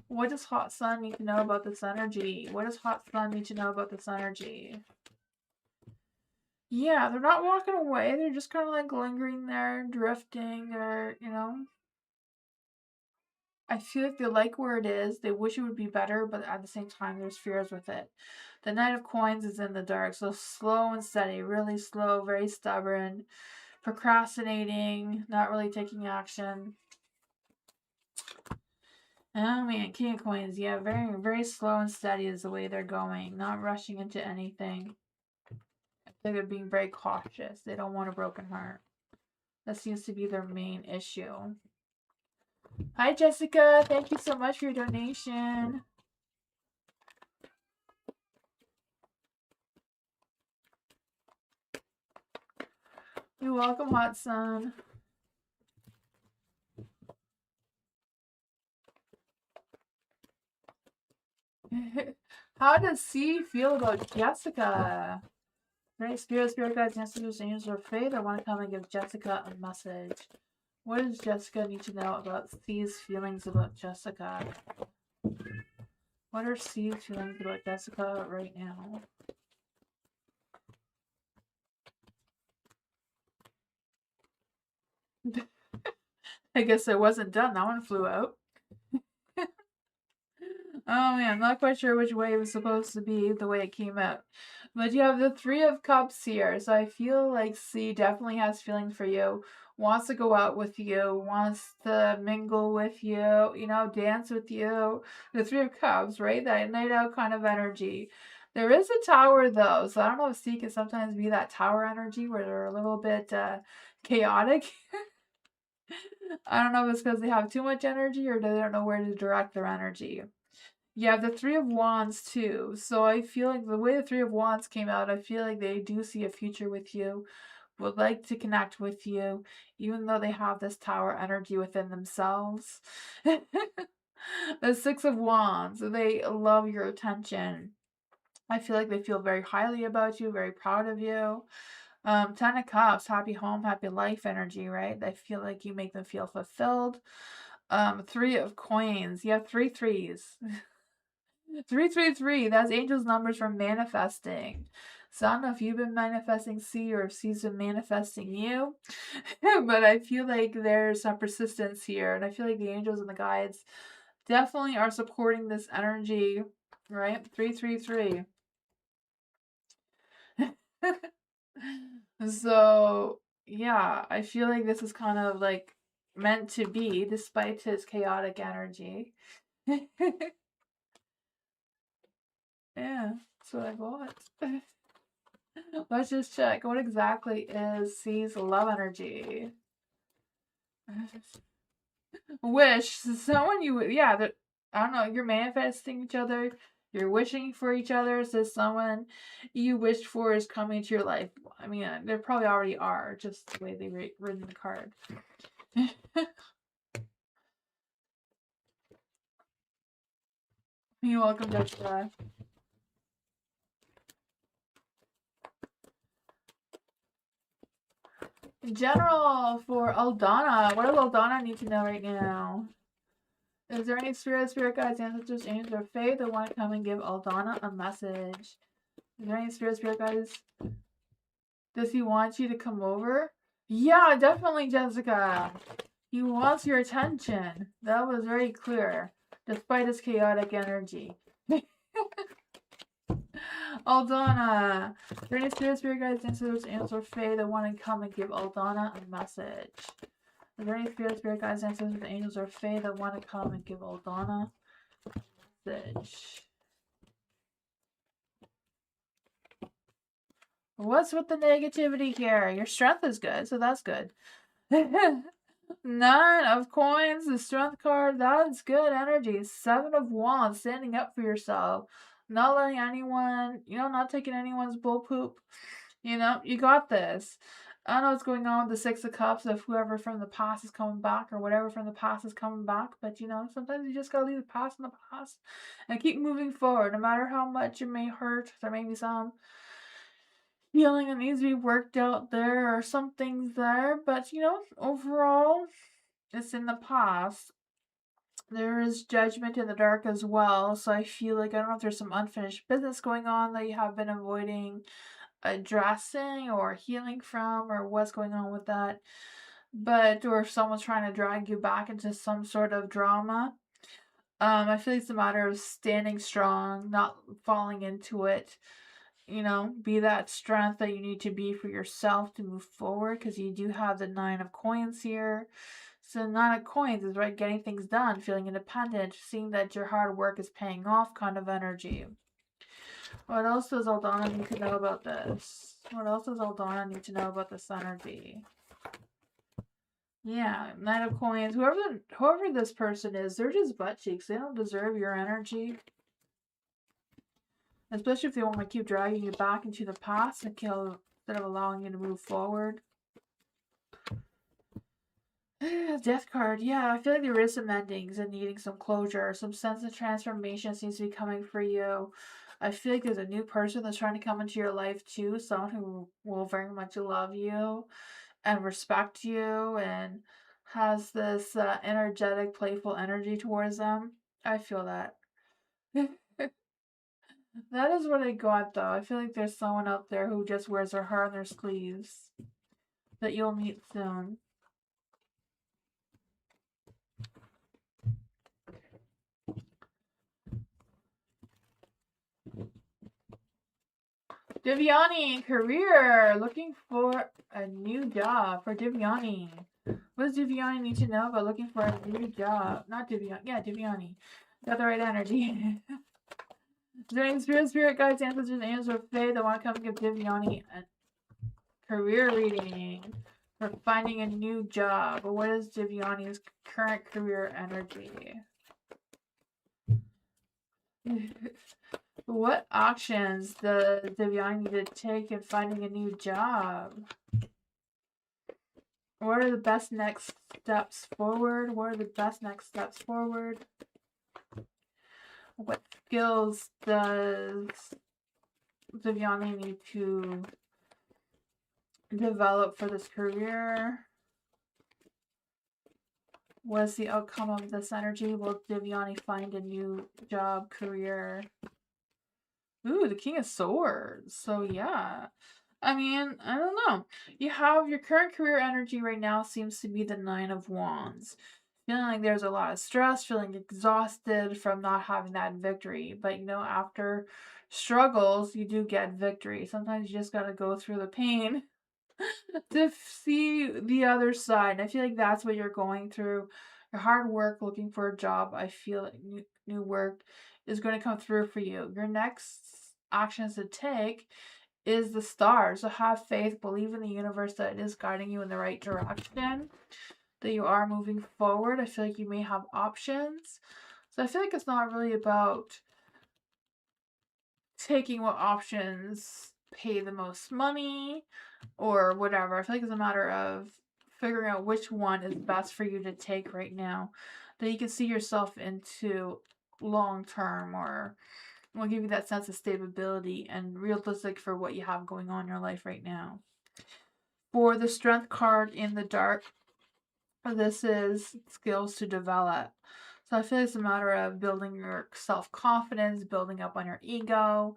What does Hot Sun need to know about this energy? What does Hot Sun need to know about this energy? Yeah, they're not walking away. They're just kind of like lingering there, drifting, or, I feel like they like where it is. They wish it would be better, but at the same time, there's fears with it. The Knight of Coins is in the dark, so slow and steady, really slow, very stubborn, procrastinating, not really taking action. Oh man, King of Coins, yeah, very, very slow and steady is the way they're going, not rushing into anything. I think they're being very cautious. They don't want a broken heart. That seems to be their main issue. Hi, Jessica. Thank you so much for your donation. You're welcome, Hot Sun. How does C feel about Jessica? Right, Spirit Guides, Messages, Angels, or Fate. I want to come and give Jessica a message. What does Jessica need to know about C's feelings about Jessica? What are C's feelings about Jessica right now? I guess it wasn't done. That one flew out. Oh man, I'm not quite sure which way it was supposed to be, the way it came out. But you have the Three of Cups here, so I feel like C definitely has feelings for you, wants to go out with you, wants to mingle with you, dance with you. The Three of Cups, right? That night out kind of energy. There is a tower though, so I don't know if C can sometimes be that tower energy where they're a little bit chaotic. I don't know if it's because they have too much energy or they don't know where to direct their energy. You have the Three of Wands too. So I feel like the way the Three of Wands came out, I feel like they do see a future with you, would like to connect with you, even though they have this Tower energy within themselves. The Six of Wands, they love your attention. I feel like they feel very highly about you, very proud of you. Ten of Cups, happy home, happy life energy, right? I feel like you make them feel fulfilled. Three of Coins. You have three threes. 333. That's angels' numbers for manifesting. So I don't know if you've been manifesting C or if C's been manifesting you, but I feel like there's some persistence here, and I feel like the angels and the guides definitely are supporting this energy, right? 333. So yeah, I feel like this is kind of like meant to be, despite his chaotic energy. Yeah, that's what I bought. Let's just check. What exactly is C's love energy? Wish. Someone you, yeah, that, I don't know, you're manifesting each other. You're wishing for each other. So someone you wished for is coming to your life. I mean, they probably already are, just the way they written the card. You're welcome, Jessica. In general, for Aldana, what does Aldana need to know right now? Is there any spirit guides, ancestors, angels, or fae that want to come and give Aldana a message? Is there any spirit guides? Does he want you to come over? Yeah, definitely, Jessica. He wants your attention. That was very clear, despite his chaotic energy. Aldana. Is there any spirit guides, ancestors, angels, or fae that want to come and give Aldana a message? Is there any spirit guides, ancestors, angels, or fae that want to come and give Aldana a message? What's with the negativity here? Your strength is good, so that's good. 9 of Coins, the strength card, that's good energy. 7 of Wands, standing up for yourself. Not letting anyone, not taking anyone's bull poop. You got this. I don't know what's going on with the 6 of Cups, if whoever from the past is coming back or whatever from the past is coming back. But, sometimes you just gotta leave the past in the past and keep moving forward. No matter how much it may hurt, there may be some feeling that needs to be worked out there or some things there. But, overall, it's in the past. There is judgment in the dark as well. So I feel like, I don't know if there's some unfinished business going on that you have been avoiding addressing or healing from, or what's going on with that. But, or if someone's trying to drag you back into some sort of drama. I feel like it's a matter of standing strong, not falling into it. Be that strength that you need to be for yourself to move forward, because you do have the 9 of Coins here. So 9 of Coins is right, getting things done, feeling independent, seeing that your hard work is paying off kind of energy. What else does Aldana need to know about this? What else does Aldana need to know about this energy? Yeah, 9 of Coins. Whoever this person is, they're just butt cheeks. They don't deserve your energy. Especially if they want to keep dragging you back into the past instead of allowing you to move forward. Death card. Yeah, I feel like there is some endings and needing some closure. Some sense of transformation seems to be coming for you. I feel like there's a new person that's trying to come into your life too. Someone who will very much love you and respect you and has this energetic, playful energy towards them. I feel that. That is what I got, though. I feel like there's someone out there who just wears their heart on their sleeves that you'll meet soon. Divyani, career. Looking for a new job for Divyani. What does Divyani need to know about looking for a new job? Not Divyani. Yeah, Divyani. Got the right energy. Doing spirit guides, ancestors, angels, or fae that want to come give Divyani a career reading for finding a new job. But what is Divyani's current career energy? What actions does Divyani need to take in finding a new job? What are the best next steps forward? What are the best next steps forward? What skills does Viviani need to develop for this career? What's the outcome of this energy? Will Viviani find a new job, career? Ooh, the King of Swords. So yeah. I mean, I don't know. You have your current career energy right now seems to be the Nine of Wands. Feeling like there's a lot of stress, feeling exhausted from not having that victory. But you know, after struggles, you do get victory. Sometimes you just gotta go through the pain to see the other side. I feel like that's what you're going through. Your hard work looking for a job, I feel like new work is going to come through for you. Your next actions to take is the stars. So have faith, believe in the universe that it is guiding you in the right direction, that you are moving forward. I feel like you may have options. So I feel like it's not really about taking what options pay the most money or whatever. I feel like it's a matter of figuring out which one is best for you to take right now that you can see yourself into long term, or will give you that sense of stability and realistic for what you have going on in your life right now. For the strength card in the dark, this is skills to develop. So I feel like it's a matter of building your self-confidence, building up on your ego,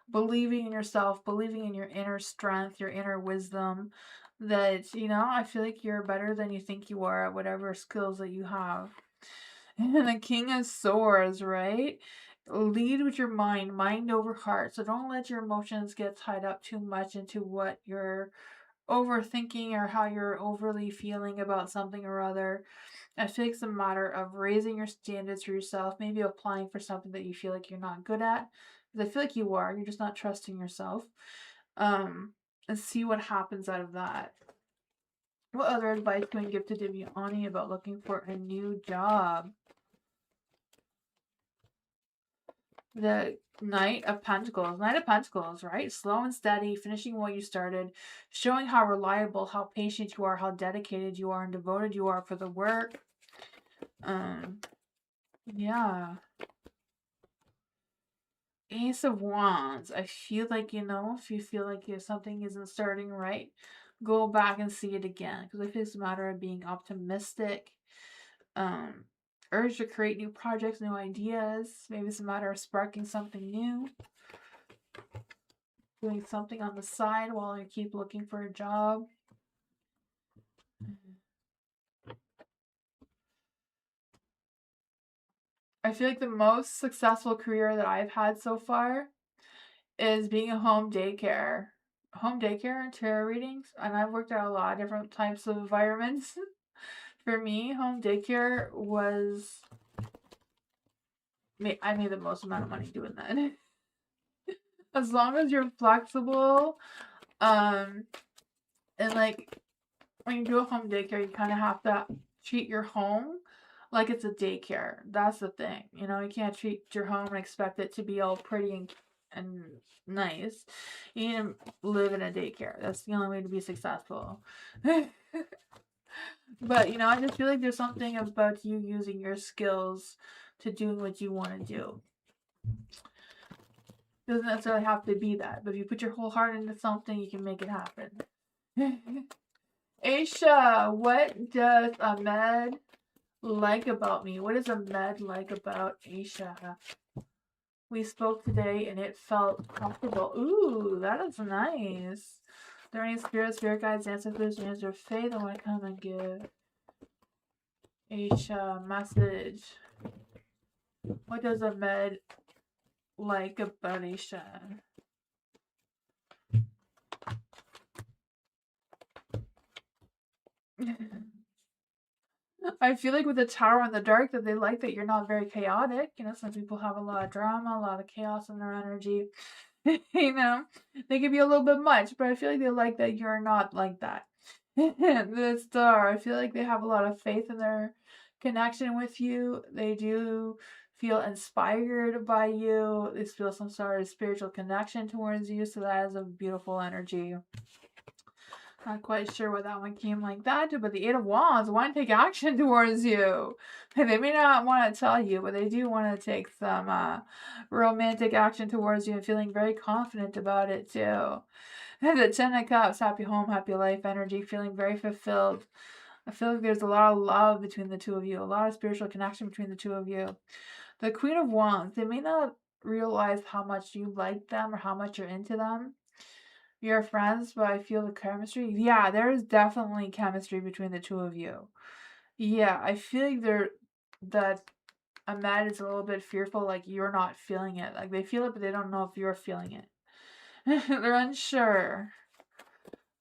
believing in yourself, believing in your inner strength, your inner wisdom, that, you know, I feel like you're better than you think you are at whatever skills that you have. And the King of Swords, right? Lead with your mind over heart. So don't let your emotions get tied up too much into what you're overthinking or how you're overly feeling about something or other. I feel like it's a matter of raising your standards for yourself, maybe applying for something that you feel like you're not good at. Because I feel like you are, you're just not trusting yourself. And see what happens out of that. What other advice can we give to Divyani about looking for a new job? The Knight of Pentacles. Knight of Pentacles, right? Slow and steady, finishing what you started, showing how reliable, how patient you are, how dedicated you are, and devoted you are for the work. Yeah. Ace of Wands. I feel like, you know, if you feel like something isn't starting right, go back and see it again. Because I feel it's a matter of being optimistic. Urge to create new projects, new ideas. Maybe it's a matter of sparking something new. Doing something on the side while you keep looking for a job. I feel like the most successful career that I've had so far is being a home daycare and tarot readings. And I've worked at a lot of different types of environments. For me, home daycare was... I made the most amount of money doing that. As long as you're flexible, and like when you do a home daycare, you kind of have to treat your home like it's a daycare. That's the thing. You know, you can't treat your home and expect it to be all pretty and nice. You need to live in a daycare. That's the only way to be successful. But, you know, I just feel like there's something about you using your skills to doing what you want to do. It doesn't necessarily have to be that, but if you put your whole heart into something, you can make it happen. Aisha, what does Ahmed like about me? What does Ahmed like about Aisha? We spoke today and it felt comfortable. Ooh, that is nice. Are there any spirit guides, ancestors, and your faith that want to come and give Aisha message? What does Ahmed like about Aisha? I feel like with the Tower in the Dark that they like that you're not very chaotic. You know, some people have a lot of drama, a lot of chaos in their energy. You know, they can be a little bit much, but I feel like they like that you're not like that. The Star, I feel like they have a lot of faith in their connection with you. They do feel inspired by you. They feel some sort of spiritual connection towards you, so that is a beautiful energy. Not quite sure why that one came like that, but the Eight of Wands want to take action towards you. They may not want to tell you, but they do want to take some romantic action towards you and feeling very confident about it too. The Ten of Cups, happy home, happy life energy, feeling very fulfilled. I feel like there's a lot of love between the two of you, a lot of spiritual connection between the two of you. The Queen of Wands, they may not realize how much you like them or how much you're into them. You're friends, but I feel the chemistry. Yeah, there is definitely chemistry between the two of you. Yeah, I feel like that Ahmed is a little bit fearful, like you're not feeling it. Like they feel it, but they don't know if you're feeling it. They're unsure.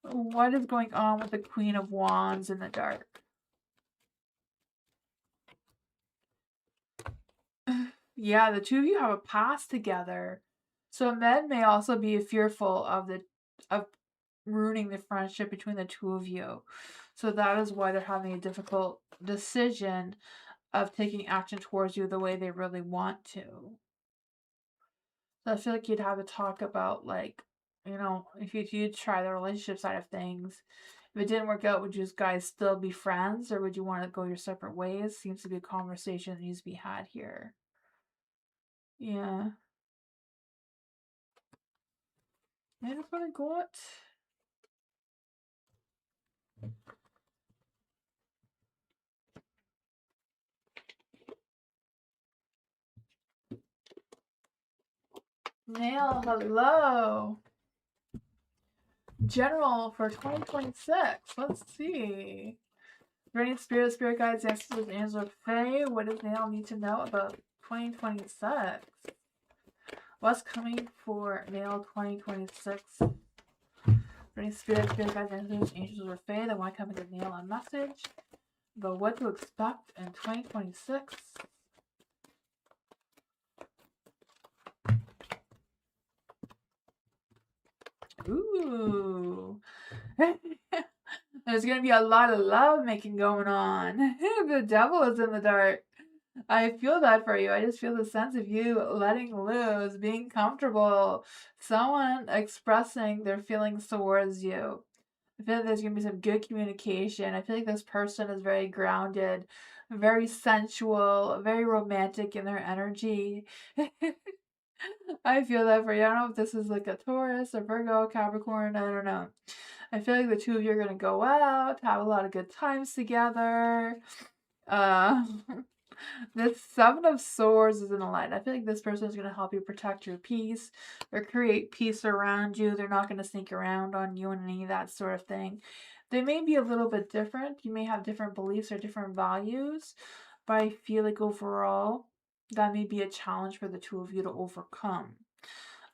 What is going on with the Queen of Wands in the dark? Yeah, the two of you have a past together. So men may also be fearful of ruining the friendship between the two of you. So that is why they're having a difficult decision of taking action towards you the way they really want to. So I feel like you'd have a talk about like, if you try the relationship side of things. If it didn't work out, would you guys still be friends or would you want to go your separate ways? Seems to be a conversation that needs to be had here. Yeah. I just want to go it. Nail, hello. General for 2026. Let's see. Running spirit guides, ancestors, angels, fae. What does Nail need to know about 2026? What's coming for Nail 2026? Running spirit guides, ancestors, angels, or fae. They want to come and give Nail a message about what to expect in 2026. Ooh. There's going to be a lot of love making going on. The devil is in the dark. I feel that for you. I just feel the sense of you letting loose, being comfortable, someone expressing their feelings towards you. I feel like there's going to be some good communication. I feel like this person is very grounded, very sensual, very romantic in their energy. I feel that for you. I don't know if this is like a Taurus, a Virgo, Capricorn. I don't know. I feel like the two of you are going to go out, have a lot of good times together. This Seven of Swords is in the light. I feel like this person is going to help you protect your peace or create peace around you. They're not going to sneak around on you and any of that sort of thing. They may be a little bit different. You may have different beliefs or different values, but I feel like overall that may be a challenge for the two of you to overcome.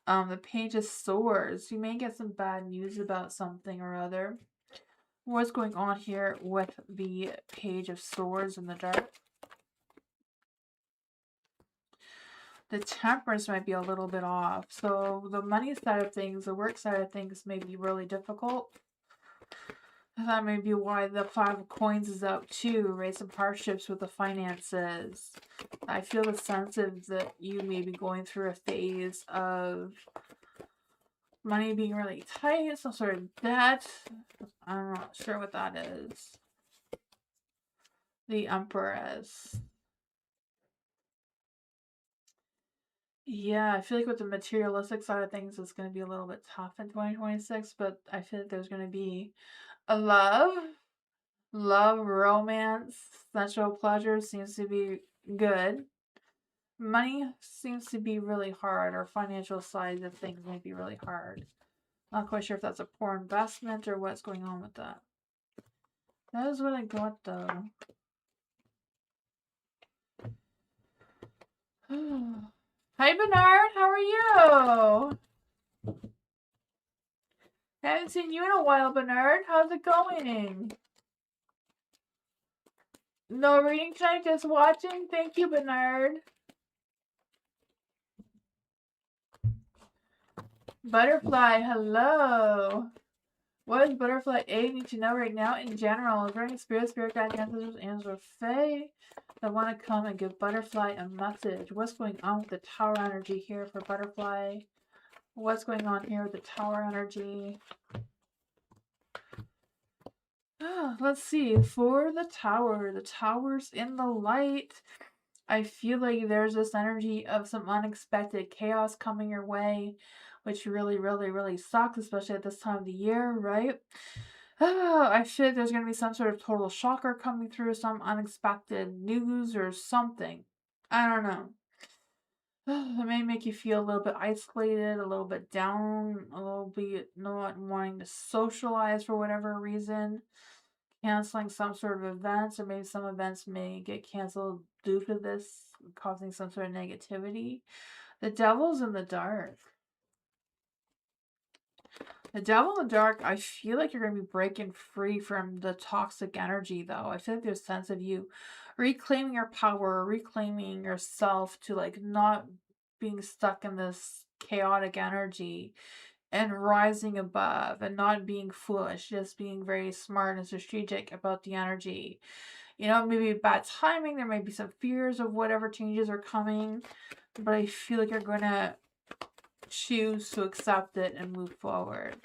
The Page of Swords. You may get some bad news about something or other. What's going on here with the Page of Swords in the dark? The Temperance might be a little bit off. So the money side of things, the work side of things may be really difficult. That may be why the Five of Coins is out too. Raise some hardships with the finances. I feel the sense of that you may be going through a phase of money being really tight, some sort of debt. I'm not sure what that is. The Empress. Yeah, I feel like with the materialistic side of things, it's going to be a little bit tough in 2026, but I feel like there's going to be a love, romance, sensual pleasure seems to be good. Money seems to be really hard, or financial side of things may be really hard. Not quite sure if that's a poor investment or what's going on with that. That is what I got though. Hi Bernard, how are you? Haven't seen you in a while, Bernard. How's it going? No reading tonight, just watching. Thank you, Bernard. Butterfly, hello. What does Butterfly A need to know right now in general? Is there any spirit guides, ancestors, angels, or fae that want to come and give Butterfly a message? What's going on with the Tower energy here for Butterfly? What's going on here with the Tower energy? Let's see. For the tower, the tower's in the light. I feel like there's this energy of some unexpected chaos coming your way, which really, really, really sucks, especially at this time of the year, right? I feel like there's going to be some sort of total shocker coming through, some unexpected news or something. I don't know. It may make you feel a little bit isolated, a little bit down, a little bit not wanting to socialize for whatever reason, canceling some sort of events, or maybe some events may get canceled due to this, causing some sort of negativity. The devil's in the dark. The devil in the dark, I feel like you're going to be breaking free from the toxic energy, though. I feel like there's a sense of you reclaiming your power, reclaiming yourself to, like, not being stuck in this chaotic energy and rising above and not being foolish, just being very smart and strategic about the energy. You know, maybe bad timing, there may be some fears of whatever changes are coming, but I feel like you're going to choose to accept it and move forward.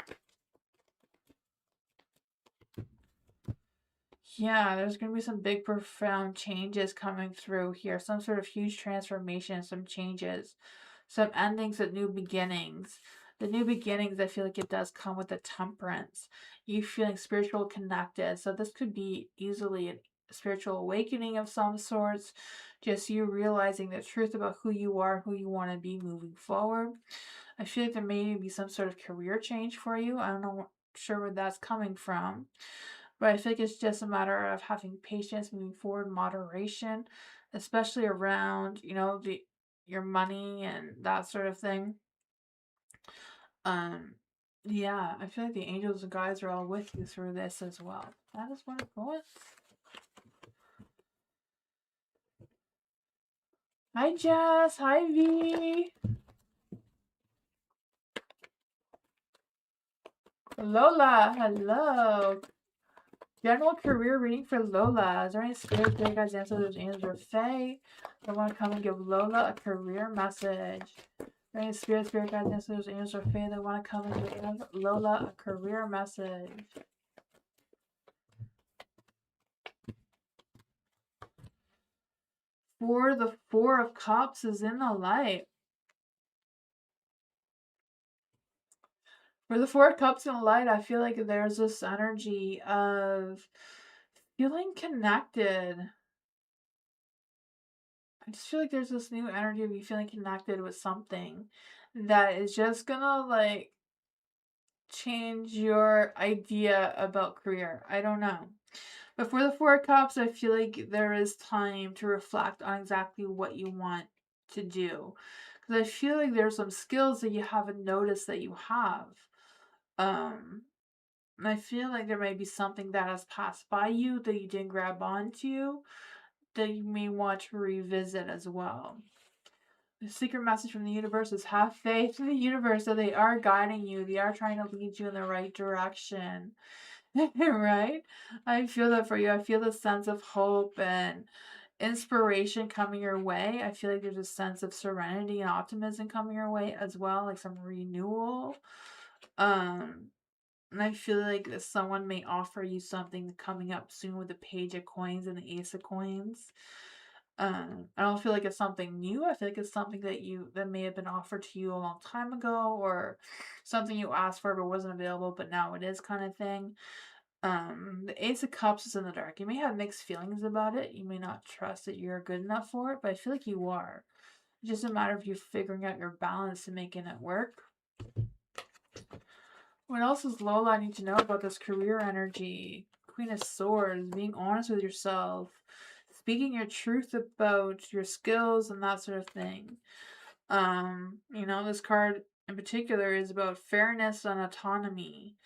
Yeah, there's going to be some big, profound changes coming through here. Some sort of huge transformation, some changes, some endings and new beginnings. The new beginnings, I feel like it does come with a temperance. You feeling spiritual connected. So this could be easily a spiritual awakening of some sorts. Just you realizing the truth about who you are, who you want to be moving forward. I feel like there may be some sort of career change for you. I don't know, sure where that's coming from. But I think it's just a matter of having patience, moving forward, moderation, especially around, you know, your money and that sort of thing. Um, yeah, I feel like the angels and guides are all with you through this as well. That is wonderful. Hi Jess, hi V. Lola, hello. General career reading for Lola. Is there any spirit, big guys, ancestors, angels, or fae that want to come and give Lola a career message? Is there any spirit, guides, ancestors, angels, or fae that want to come and give Lola a career message? For the Four of Cups is in the light. For the Four of Cups in the light, I feel like there's this energy of feeling connected. I just feel like there's this new energy of you feeling connected with something that is just gonna, like, change your idea about career. I don't know. But for the Four of Cups, I feel like there is time to reflect on exactly what you want to do. Because I feel like there's some skills that you haven't noticed that you have. And I feel like there may be something that has passed by you that you didn't grab onto that you may want to revisit as well. The secret message from the universe is have faith in the universe that they are guiding you. They are trying to lead you in the right direction. Right? I feel that for you. I feel the sense of hope and inspiration coming your way. I feel like there's a sense of serenity and optimism coming your way as well, like some renewal. And I feel like someone may offer you something coming up soon with the Page of Coins and the Ace of Coins. I don't feel like it's something new. I feel like it's something that may have been offered to you a long time ago, or something you asked for but wasn't available, but now it is, kind of thing. The Ace of Cups is in the dark. You may have mixed feelings about it. You may not trust that you're good enough for it, but I feel like you are. It's just a matter of you figuring out your balance and making it work. What else does Lola need to know about this career energy? Queen of Swords, being honest with yourself, speaking your truth about your skills and that sort of thing. You know, this card in particular is about fairness and autonomy.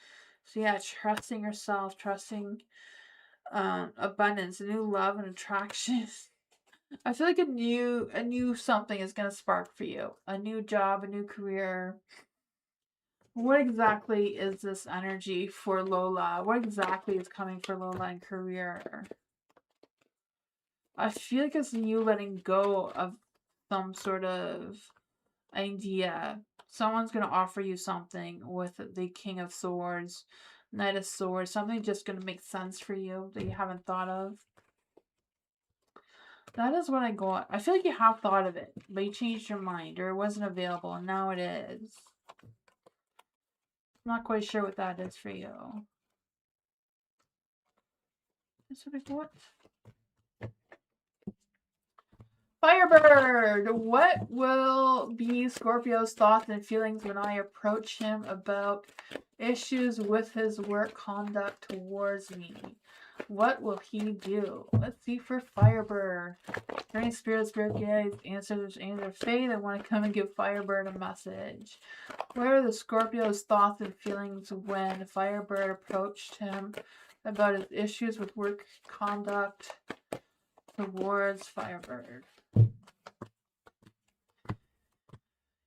So yeah, trusting yourself, trusting abundance, new love and attraction. I feel like a new something is gonna spark for you. A new job, a new career. What exactly is this energy for Lola? What exactly is coming for Lola in career? I feel like it's you letting go of some sort of idea. Someone's going to offer you something with the King of Swords. Knight of Swords. Something just going to make sense for you that you haven't thought of. That is what I got. I feel like you have thought of it, but you changed your mind, or it wasn't available, and now it is. I'm not quite sure what that is for you. That's what I got. Firebird! What will be Scorpio's thoughts and feelings when I approach him about issues with his work conduct towards me? What will he do? Let's see for Firebird. Any spirit guides, answers, fae that want to come and give Firebird a message. What are the Scorpio's thoughts and feelings when Firebird approached him about his issues with work conduct towards Firebird?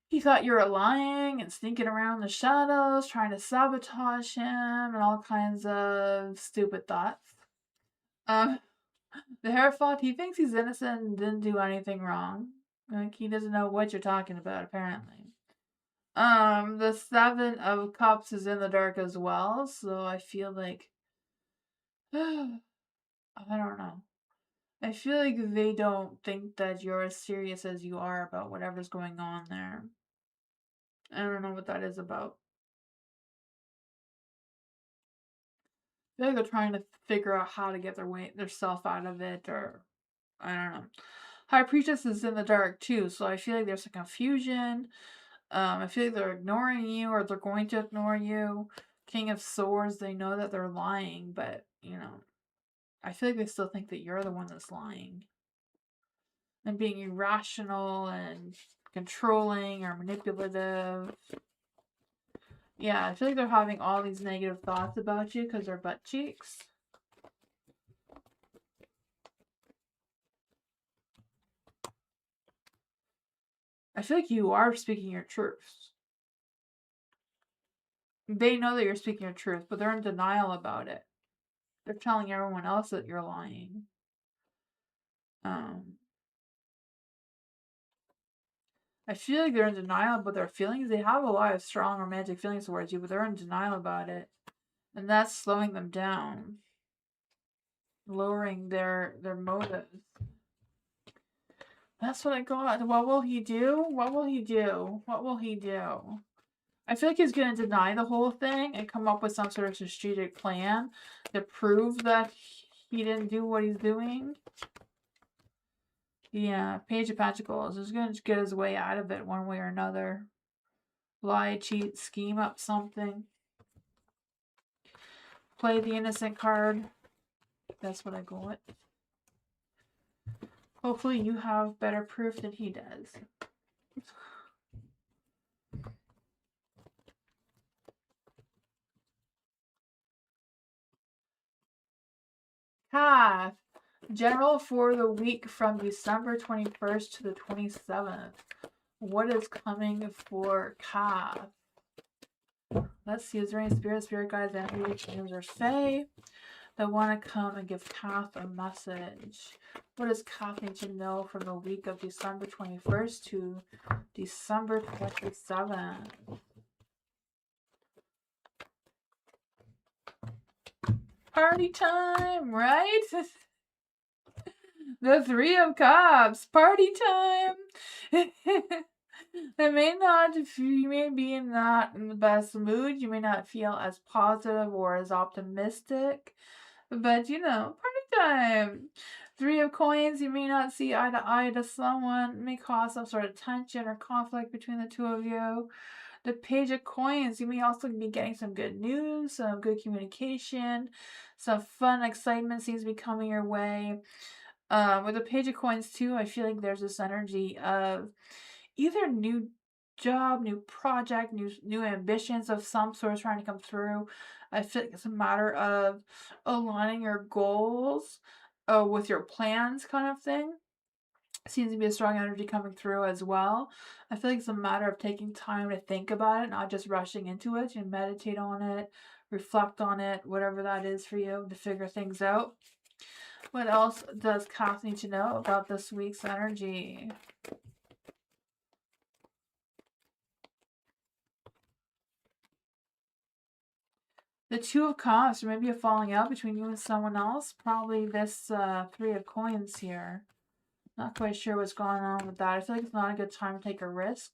He thought you were lying and sneaking around the shadows, trying to sabotage him, and all kinds of stupid thoughts. The Hierophant, he thinks he's innocent and didn't do anything wrong. Like, he doesn't know what you're talking about, apparently. The Seven of Cups is in the dark as well, so I feel like... I don't know. I feel like they don't think that you're as serious as you are about whatever's going on there. I don't know what that is about. I feel like they're trying to figure out how to get their self out of it, or I don't know. High Priestess is in the dark too, so I feel like there's a confusion. I feel like they're ignoring you, or they're going to ignore you. King of Swords, they know that they're lying, but, you know, I feel like they still think that you're the one that's lying. And being irrational and controlling or manipulative. Yeah, I feel like they're having all these negative thoughts about you because they're butt cheeks. I feel like you are speaking your truth. They know that you're speaking your truth, but they're in denial about it. They're telling everyone else that you're lying. I feel like they're in denial about their feelings. They have a lot of strong romantic feelings towards you, but they're in denial about it. And that's slowing them down. Lowering their motives. That's what I got. What will he do? What will he do? What will he do? I feel like he's going to deny the whole thing and come up with some sort of strategic plan to prove that he didn't do what he's doing. Yeah, Page of Pentacles. He's going to get his way out of it one way or another. Lie, cheat, scheme up something. Play the innocent card. That's what I go with. Hopefully you have better proof than he does. Cath. General for the week from December 21st to the 27th. What is coming for Cath? Let's see. Is there any spirit guides, angels, or fae that want to come and give Cath a message? What does Cath need to know from the week of December 21st to December 27th? Party time, right? The Three of Cups, party time. You may be not in the best mood. You may not feel as positive or as optimistic. But, you know, party time. Three of Coins, you may not see eye to eye to someone. It may cause some sort of tension or conflict between the two of you. The Page of Coins, you may also be getting some good news, some good communication, some fun excitement seems to be coming your way. With the Page of Coins too, I feel like there's this energy of either new job, new project, new ambitions of some sort trying to come through. I feel like it's a matter of aligning your goals with your plans, kind of thing. Seems to be a strong energy coming through as well. I feel like it's a matter of taking time to think about it, not just rushing into it. You meditate on it, reflect on it, whatever that is for you to figure things out. What else does Cath need to know about this week's energy? The Two of Cups, or maybe a falling out between you and someone else. Probably this Three of Coins here. Not quite sure what's going on with that. I feel like it's not a good time to take a risk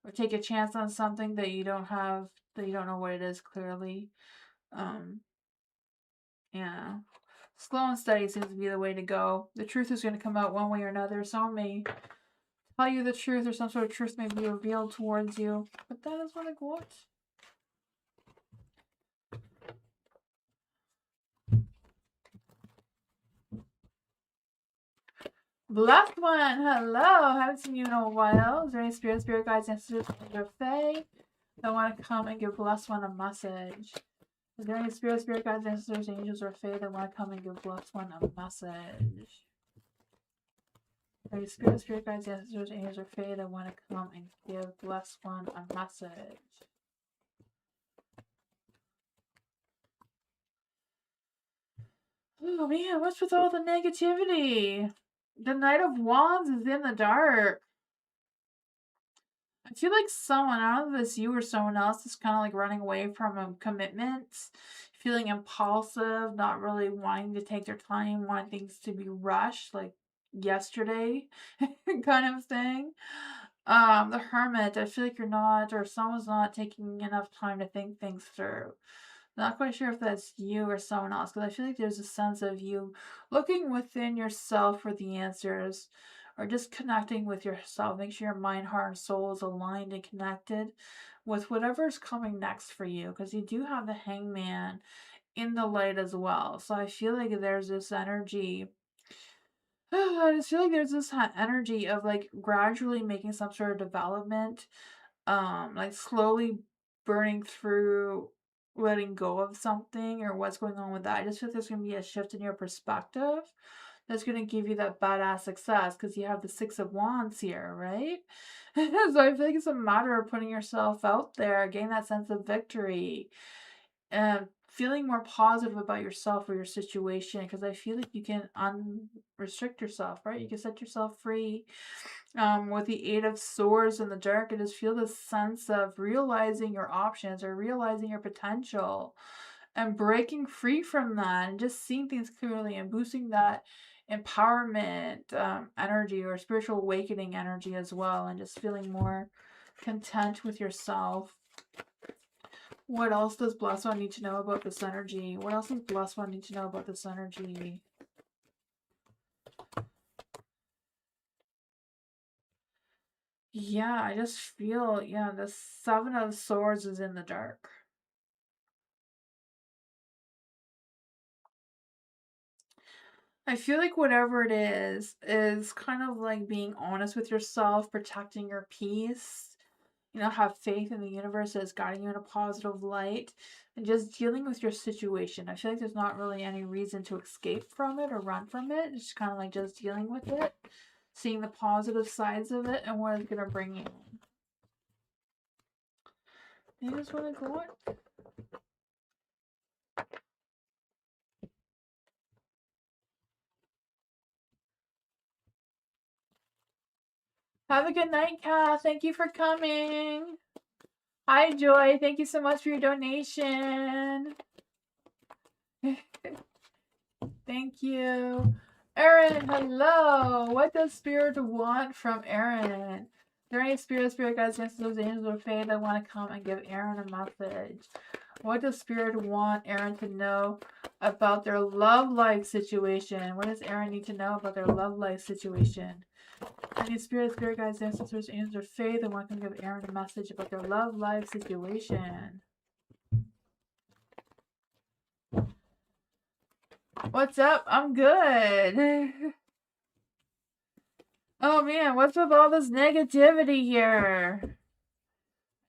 or take a chance on something that you don't have, that you don't know what it is clearly. Yeah. Slow and steady seems to be the way to go. The truth is going to come out one way or another. Someone may tell you the truth, or some sort of truth may be revealed towards you. But that is what I got. Blessed one, hello. Haven't seen you in a while. Is there any spirit guides, ancestors, or fae that want to come and give blessed one a message? Is there any spirit guides, ancestors, angels, or fae that want to come and give blessed one a message? Are you spirit guides, ancestors, angels, or fae that want to come and give blessed one a message? Oh man, what's with all the negativity? The Knight of Wands is in the dark. I feel like someone, I don't know if it's you or someone else, is kind of like running away from commitments, feeling impulsive, not really wanting to take their time, wanting things to be rushed, like yesterday kind of thing. The Hermit, I feel like you're not, or someone's not taking enough time to think things through. Not quite sure if that's you or someone else, because I feel like there's a sense of you looking within yourself for the answers, or just connecting with yourself. Make sure your mind, heart, and soul is aligned and connected with whatever's coming next for you, because you do have the Hangman in the light as well. So I feel like there's this energy. I just feel like there's this energy of like gradually making some sort of development, like slowly burning through letting go of something or what's going on with that. I just feel like there's gonna be a shift in your perspective that's gonna give you that badass success, because you have the Six of Wands here, right? So I feel like it's a matter of putting yourself out there, getting that sense of victory, and feeling more positive about yourself or your situation, because I feel like you can unrestrict yourself, right? You can set yourself free. With the Eight of Swords in the dark, I just feel this sense of realizing your options or realizing your potential and breaking free from that and just seeing things clearly and boosting that empowerment energy or spiritual awakening energy as well, and just feeling more content with yourself. What else does Blessed One need to know about this energy? What else does Blessed One need to know about this energy? Yeah, I just feel, yeah, the Seven of Swords is in the dark. I feel like whatever it is kind of like being honest with yourself, protecting your peace, have faith in the universe as guiding you in a positive light, and just dealing with your situation. I feel like there's not really any reason to escape from it or run from it. It's kind of like just dealing with it, seeing the positive sides of it and what it's going to bring you. You just want to go on. Have a good night, Kat. Thank you for coming. Hi, Joy. Thank you so much for your donation. Thank you. Erin, hello. What does Spirit want from Erin? Is there any spirit guides, ancestors, angels, or fae that want to come and give Erin a message? What does Spirit want Erin to know about their love life situation? What does Erin need to know about their love life situation? Any spirit guides, ancestors, angels, or fae that want to give Erin a message about their love life situation? What's up? I'm good. Oh man, what's with all this negativity here?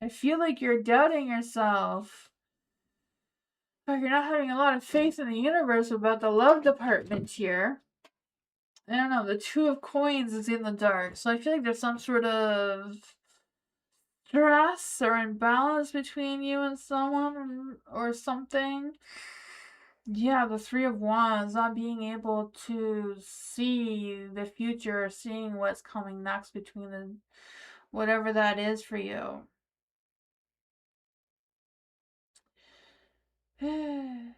I feel like you're doubting yourself. Like you're not having a lot of faith in the universe about the love department here. I don't know, the Two of Coins is in the dark, so I feel like there's some sort of stress or imbalance between you and someone or something. Yeah, the Three of Wands, not being able to see the future, seeing what's coming next between the whatever that is for you. I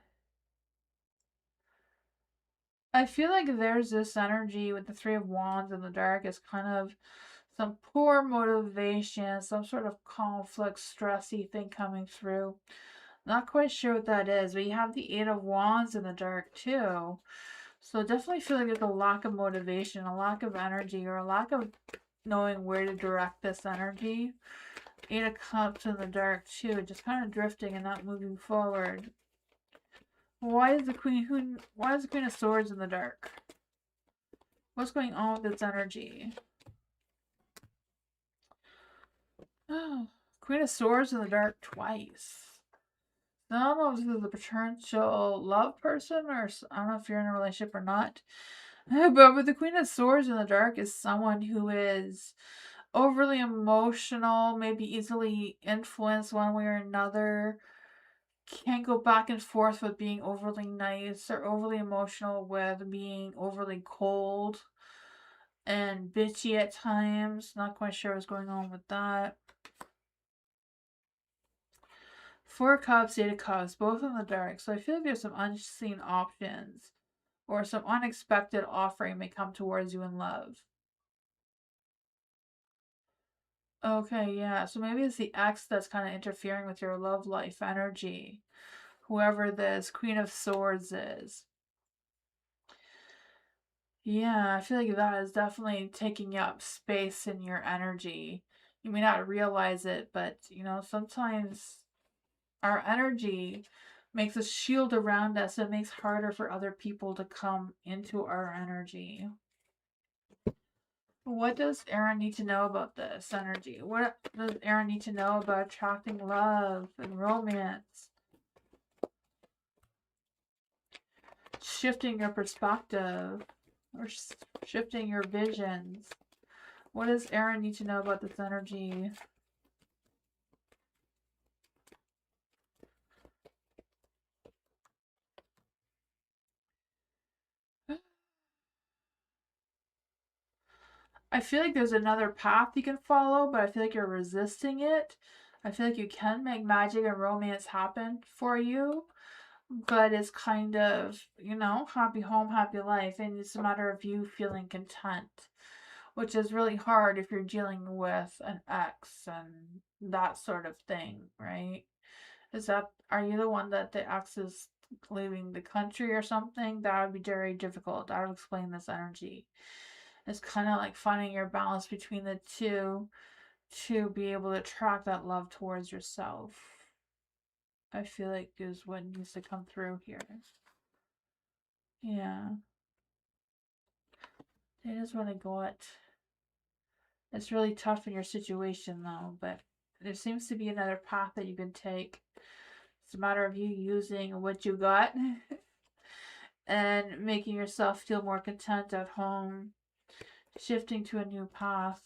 feel like there's this energy with the Three of Wands in the dark is kind of some poor motivation, some sort of conflict, stressy thing coming through. Not quite sure what that is, but you have the Eight of Wands in the dark too. So definitely feel like there's a lack of motivation, a lack of energy, or a lack of knowing where to direct this energy. Eight of Cups in the dark too, just kind of drifting and not moving forward. Why is the Queen of Swords in the dark? What's going on with its energy? Oh, Queen of Swords in the dark twice. I don't know if this is a potential love person or I don't know if you're in a relationship or not. But with the Queen of Swords in the dark is someone who is overly emotional, maybe easily influenced one way or another, can't go back and forth with being overly nice or overly emotional with being overly cold and bitchy at times. Not quite sure what's going on with that. Four of Cups, Eight of Cups, both in the dark. So I feel like there's some unseen options or some unexpected offering may come towards you in love. Okay, yeah. So maybe it's the ex that's kind of interfering with your love life energy. Whoever this Queen of Swords is. Yeah, I feel like that is definitely taking up space in your energy. You may not realize it, but sometimes our energy makes a shield around us. So it makes it harder for other people to come into our energy. What does Aaron need to know about this energy? What does Aaron need to know about attracting love and romance? Shifting your perspective or shifting your visions. What does Aaron need to know about this energy? I feel like there's another path you can follow, but I feel like you're resisting it. I feel like you can make magic and romance happen for you, but it's kind of, happy home, happy life, and it's a matter of you feeling content, which is really hard if you're dealing with an ex and that sort of thing, right? Are you the one that the ex is leaving the country or something? That would be very difficult. That would explain this energy. It's kind of like finding your balance between the two to be able to attract that love towards yourself. I feel like is what needs to come through here. Yeah. That is what I got. It's really tough in your situation though, but there seems to be another path that you can take. It's a matter of you using what you got and making yourself feel more content at home, shifting to a new path.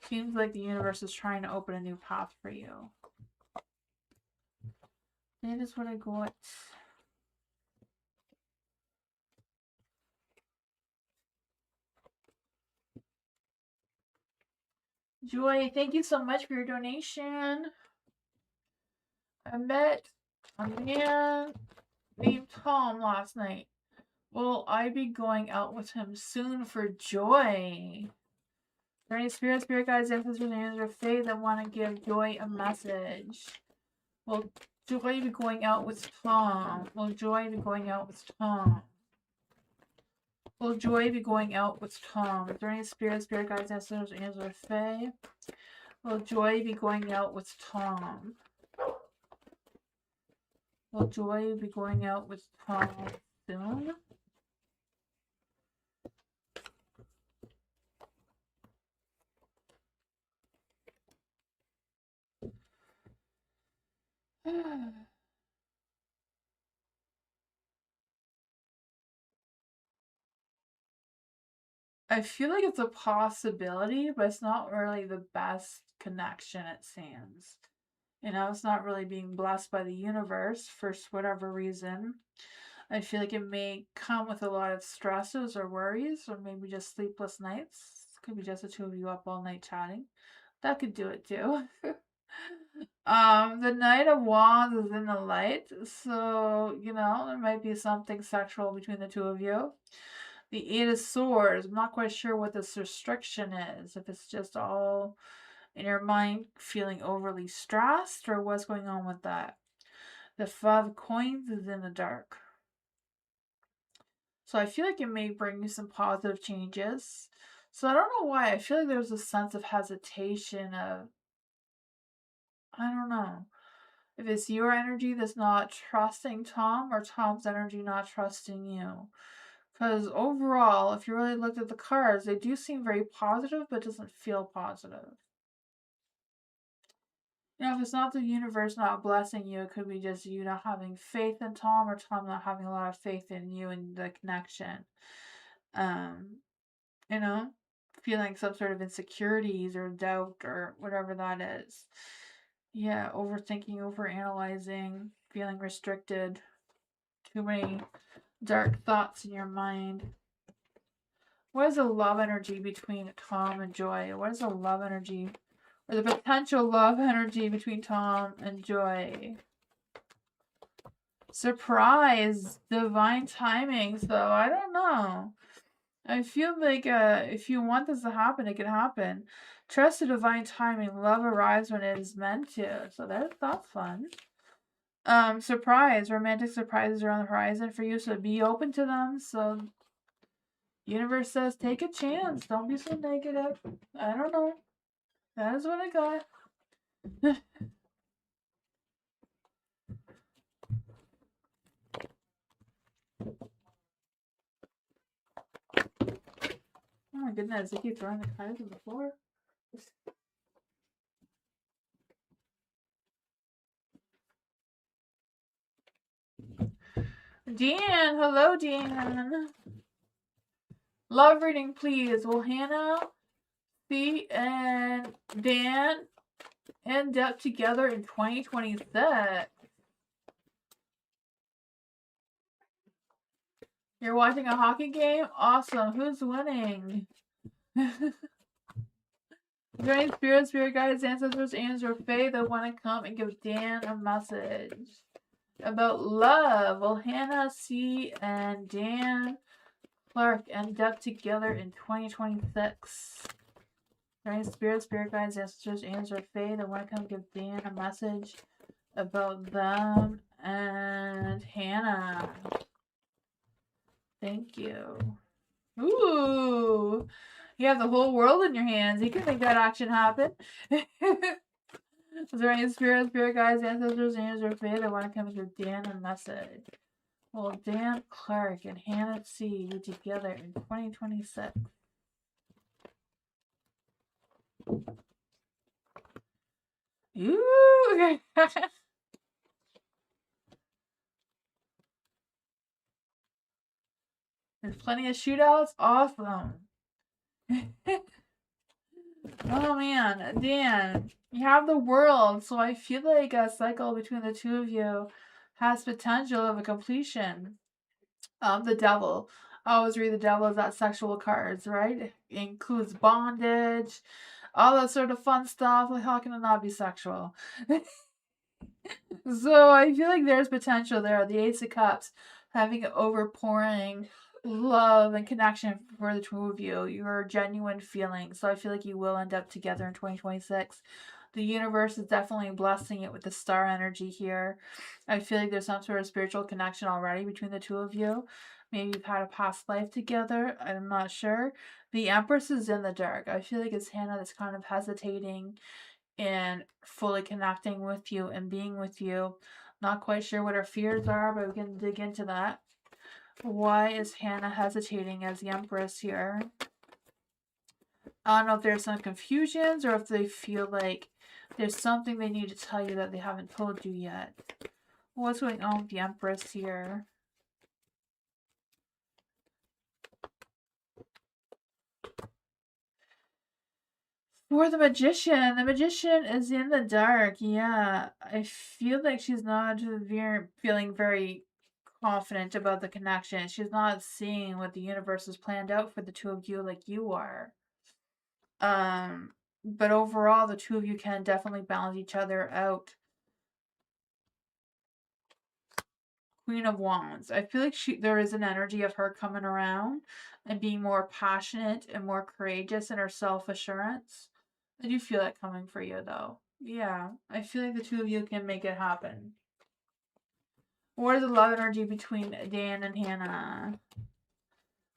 Seems like the universe is trying to open a new path for you. That is what I got. Joy, thank you so much for your donation. I met a man named Tom last night. Will I be going out with him soon for Joy? Are there any spirit guides, ancestors, and or faith that want to give Joy a message? Will Joy be going out with Tom? Will Joy be going out with Tom? Will Joy be going out with Tom? Is there any spirit guides, ancestors, and or faith? Will Joy be going out with Tom? Will Joy be going out with Tom soon? I feel like it's a possibility, but it's not really the best connection, it seems. It's not really being blessed by the universe for whatever reason. I feel like it may come with a lot of stresses or worries, or maybe just sleepless nights. Could be just the two of you up all night chatting. That could do it too. The Knight of Wands is in the light, so, there might be something sexual between the two of you. The Eight of Swords, I'm not quite sure what this restriction is, if it's just all in your mind feeling overly stressed, or what's going on with that. The Five of Coins is in the dark. So I feel like it may bring you some positive changes. So I don't know why. I feel like there's a sense of hesitation of, I don't know, if it's your energy that's not trusting Tom or Tom's energy not trusting you. Because overall, if you really looked at the cards, they do seem very positive, but doesn't feel positive. If it's not the universe not blessing you, it could be just you not having faith in Tom or Tom not having a lot of faith in you and the connection. Um, you know, feeling some sort of insecurities or doubt or whatever that is. Yeah, overthinking, overanalyzing, feeling restricted, too many dark thoughts in your mind. What is the love energy between Tom and Joy? What is the love energy or the potential love energy between Tom and Joy? Surprise! Divine timing. So I don't know. I feel like if you want this to happen, it can happen. Trust the divine timing. Love arrives when it is meant to. So that's fun. Surprise. Romantic surprises are on the horizon for you, so be open to them. So universe says take a chance. Don't be so negative. I don't know. That is what I got. Oh my goodness, I keep throwing the cards on the floor. Dan, hello Dan. Love reading, please. Will Hannah, C, and Dan end up together in 2026? You're watching a hockey game? Awesome. Who's winning? Join spirit guides, ancestors, angels, or fae that want to come and give Dan a message about love. Will Hannah, C, and Dan Clark end up together in 2026? Join spirit guides, ancestors, angels, or fae that want to come give Dan a message about them and Hannah. Thank you. Ooh. You have the whole world in your hands. You can make that action happen. Is there any spirit guides, ancestors, angels, or fate that want to come and give Dan a message? Well, Dan Clark and Hannah C be together in 2026. Ooh. There's plenty of shootouts. Awesome. Oh man, Dan, you have the world, so I feel like a cycle between the two of you has potential of a completion. The devil. I always read the devil as that sexual cards, right? It includes bondage, all that sort of fun stuff. Like, how can it not be sexual? So I feel like there's potential there. The Ace of Cups having an overpouring love and connection for the two of you. Your genuine feelings. So I feel like you will end up together in 2026. The universe is definitely blessing it with the star energy here. I feel like there's some sort of spiritual connection already between the two of you. Maybe you've had a past life together. I'm not sure. The Empress is in the dark. I feel like it's Hannah that's kind of hesitating and fully connecting with you and being with you. Not quite sure what her fears are, but we can dig into that. Why is Hannah hesitating as the Empress here? I don't know if there's some confusions or if they feel like there's something they need to tell you that they haven't told you yet. What's going on with the Empress here? For the Magician is in the dark. Yeah, I feel like she's not feeling very confident about the connection. She's not seeing what the universe has planned out for the two of you like you are. Um, But overall, the two of you can definitely balance each other out. Queen of Wands. I feel like there is an energy of her coming around and being more passionate and more courageous in her self-assurance. I do feel that coming for you, though. Yeah, I feel like the two of you can make it happen. What is the love energy between Dan and Hannah?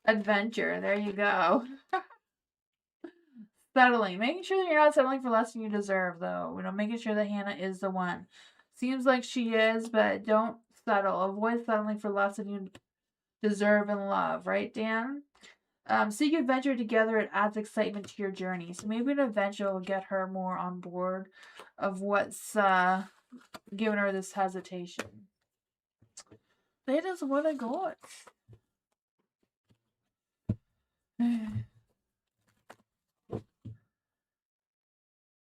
Adventure. There you go. Settling. Making sure that you're not settling for less than you deserve, though. You know, making sure that Hannah is the one. Seems like she is, but don't settle. Avoid settling for less than you deserve and love, right, Dan? Seek adventure together. It adds excitement to your journey. So maybe an adventure will get her more on board of what's giving her this hesitation. That is what I got.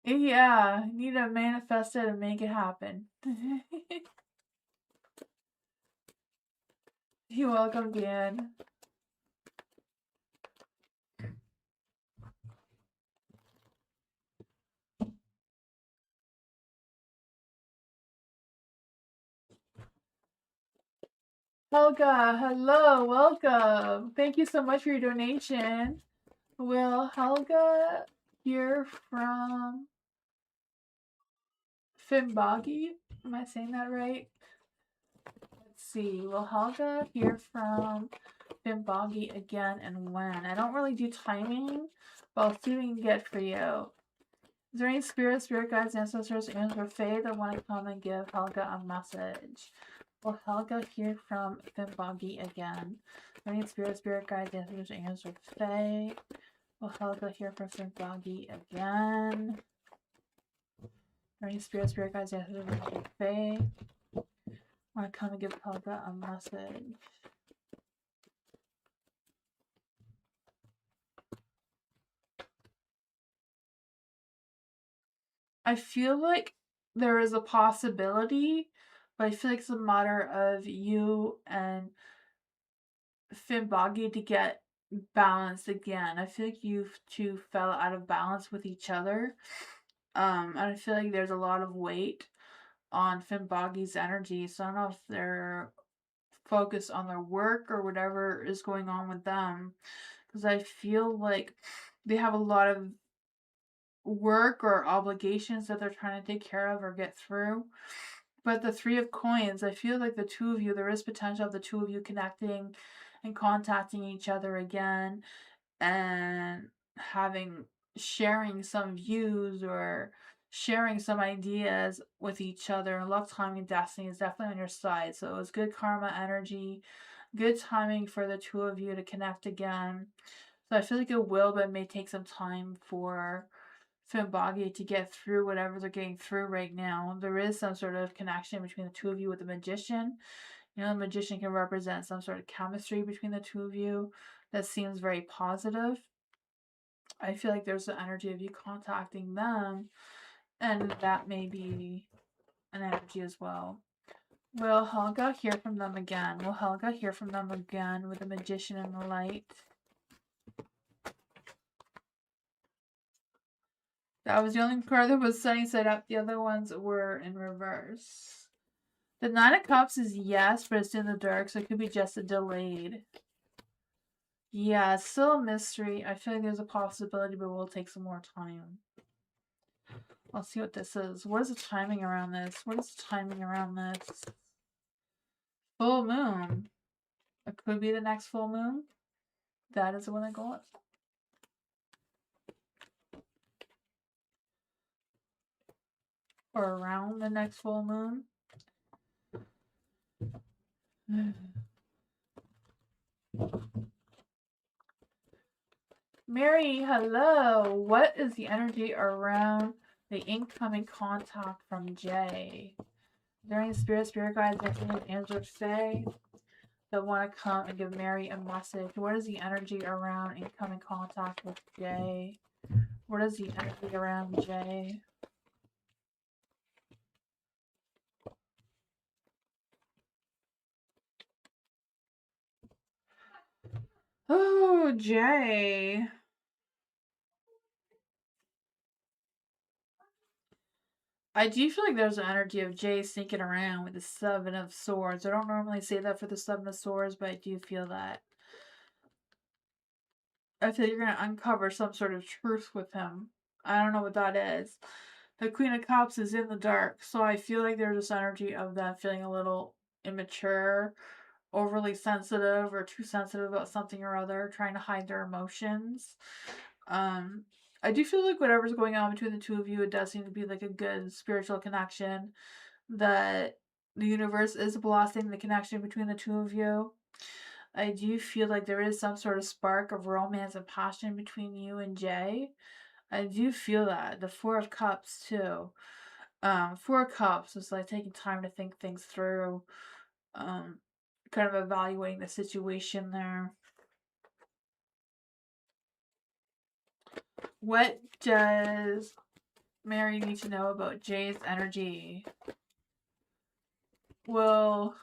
Yeah, need to manifest it and make it happen. You're welcome, Dan. Helga, hello, welcome. Thank you so much for your donation. Will Helga hear from Fimbagi? Am I saying that right? Let's see. Will Helga hear from Fimbagi again and when? I don't really do timing, but I'll see what we can get for you. Is there any spirit guides, ancestors, and or fae that want to come and give Helga a message? Will Helga hear from Fimbagi again? Is there any spirit guides, ancestors, and or fae? Will Helga hear from Fimbagi again? Is there any spirit guides, ancestors, and or fae want to come and give Helga a message? I feel like there is a possibility, but I feel like it's a matter of you and Fimbagi to get balanced again. I feel like you two fell out of balance with each other. And I feel like there's a lot of weight on Fimbagi's energy. So I don't know if they're focused on their work or whatever is going on with them. Because I feel like they have a lot of work or obligations that they're trying to take care of or get through. But the Three of Coins, I feel like the two of you, there is potential of the two of you connecting and contacting each other again and sharing some views or sharing some ideas with each other. And luck, timing, and destiny is definitely on your side. So it was good karma energy, good timing for the two of you to connect again. So I feel like it will, but it may take some time for Fimbagi to get through whatever they're getting through right now. There is some sort of connection between the two of you with the magician. You know, the magician can represent some sort of chemistry between the two of you that seems very positive. I feel like there's the energy of you contacting them, and that may be an energy as well. Will Helga hear from them again? Will Helga hear from them again with the magician and the light? That was the only card that was sunny side up. The other ones were in reverse. The Nine of Cups is yes, but it's in the dark, so it could be just a delayed. Yeah, it's still a mystery. I feel like there's a possibility, but we'll take some more time. Let's see what this is. What is the timing around this? What is the timing around this? Full moon. It could be the next full moon. That is the one I got. Or around the next full moon. Mary, hello. What is the energy around the incoming contact from Jay? Is there any spirit guides, angels say that want to come and give Mary a message? What is the energy around incoming contact with Jay? What is the energy around Jay? Oh, Jay. I do feel like there's an energy of Jay sneaking around with the Seven of Swords. I don't normally say that for the Seven of Swords, but I do feel that. I feel you're going to uncover some sort of truth with him. I don't know what that is. The Queen of Cups is in the dark, so I feel like there's this energy of them feeling a little immature, overly sensitive, or too sensitive about something or other, trying to hide their emotions. Um, I do feel like whatever's going on between the two of you, it does seem to be like a good spiritual connection. That the universe is blessing the connection between the two of you. I do feel like there is some sort of spark of romance and passion between you and Jay. I do feel that. The Four of Cups too. Four of Cups is like taking time to think things through. Um, kind of evaluating the situation there. What does Mary need to know about Jay's energy? Will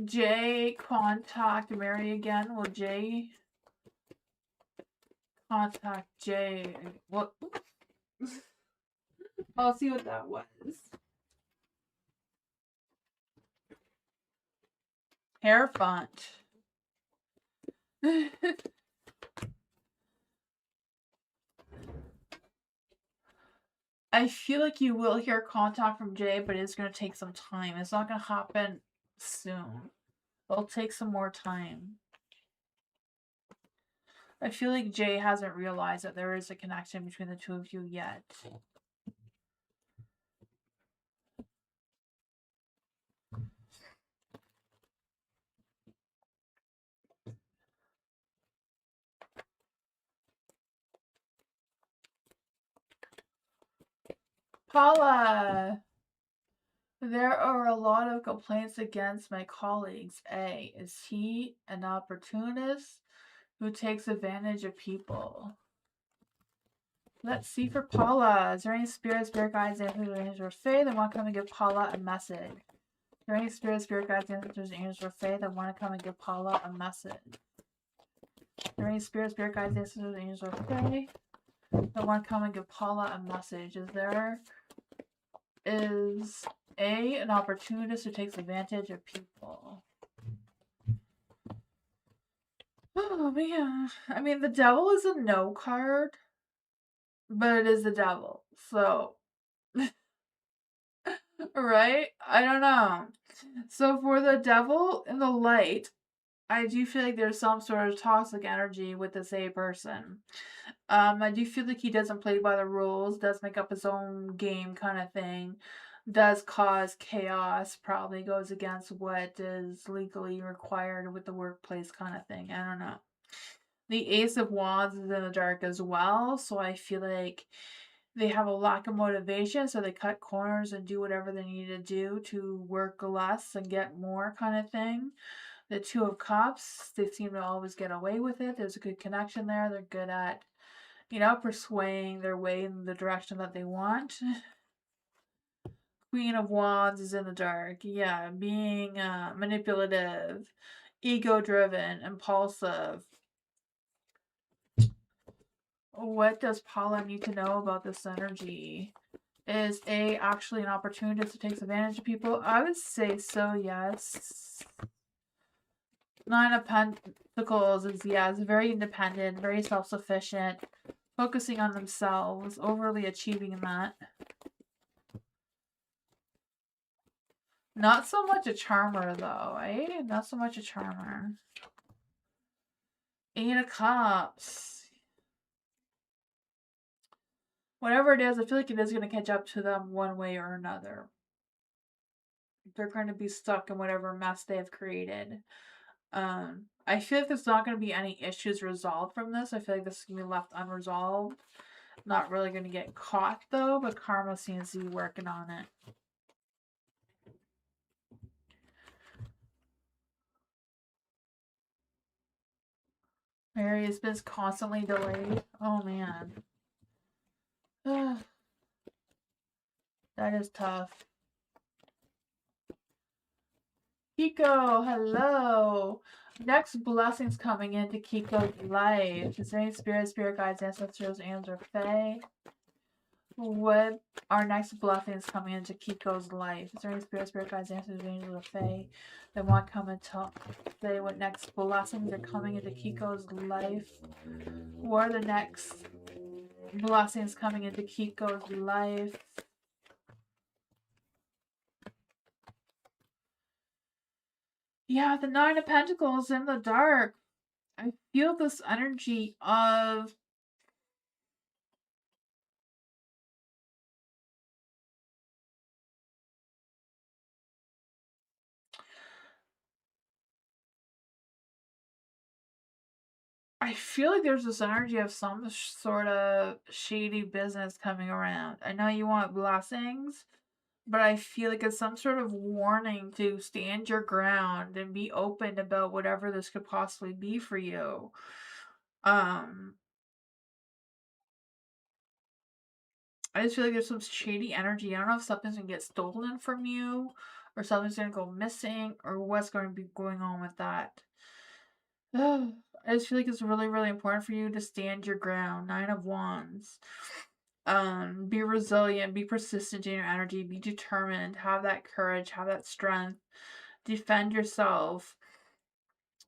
Jay contact Mary again? Will Jay contact Jay? What? I'll see what that was. Hair font. I feel like you will hear contact from Jay, but it's going to take some time. It's not going to happen soon. It'll take some more time. I feel like Jay hasn't realized that there is a connection between the two of you yet. Paula! There are a lot of complaints against my colleagues. A. Is he an opportunist who takes advantage of people? Let's see for Paula. Is there any spirit guides, angels, or fae that want to come and give Paula a message? Is there any spirit guides, angels, or fae that want to come and give Paula a message? Is there any spirit guides, angels, or fae that want to come and give Paula a message? Is A, an opportunist who takes advantage of people? Oh man. I mean, the devil is a no card, but it is the devil. So, right? I don't know. So, for the devil in the light, I do feel like there's some sort of toxic energy with this A person. I do feel like he doesn't play by the rules, does make up his own game kind of thing, does cause chaos, probably goes against what is legally required with the workplace kind of thing. I don't know. The Ace of Wands is in the dark as well, so I feel like they have a lack of motivation, so they cut corners and do whatever they need to do to work less and get more kind of thing. The Two of Cups, they seem to always get away with it. There's a good connection there. They're good at, persuading their way in the direction that they want. Queen of Wands is in the dark. Yeah, being manipulative, ego-driven, impulsive. What does Paula need to know about this energy? Is A actually an opportunist who takes advantage of people? I would say so, yes. Nine of Pentacles is, yes, very independent, very self-sufficient, focusing on themselves, overly achieving in that. Not so much a charmer, though, eh? Not so much a charmer. Eight of Cups. Whatever it is, I feel like it is going to catch up to them one way or another. They're going to be stuck in whatever mess they have created. I feel like there's not going to be any issues resolved from this. I feel like this is going to be left unresolved. Not really going to get caught, though, but karma seems to be working on it. Mary has been constantly delayed. Oh, man. That is tough. Pico, hello. Next blessings coming into Kiko's life. Is there any spirit guides, ancestors, angels, or fae? What our next blessings coming into Kiko's life? Is there any spirit guides, ancestors, angels, or fae that want to come and say what next blessings are coming into Kiko's life? What are the next blessings coming into Kiko's life? Yeah, the Nine of Pentacles in the dark. I feel this energy of I feel like there's this energy of some sort of shady business coming around. I know you want blessings, but I feel like it's some sort of warning to stand your ground and be open about whatever this could possibly be for you. I just feel like there's some shady energy. I don't know if something's gonna get stolen from you, or something's gonna go missing, or what's going to be going on with that. I just feel like it's really, really important for you to stand your ground. Nine of Wands. Be resilient, be persistent in your energy, be determined, have that courage, have that strength, defend yourself.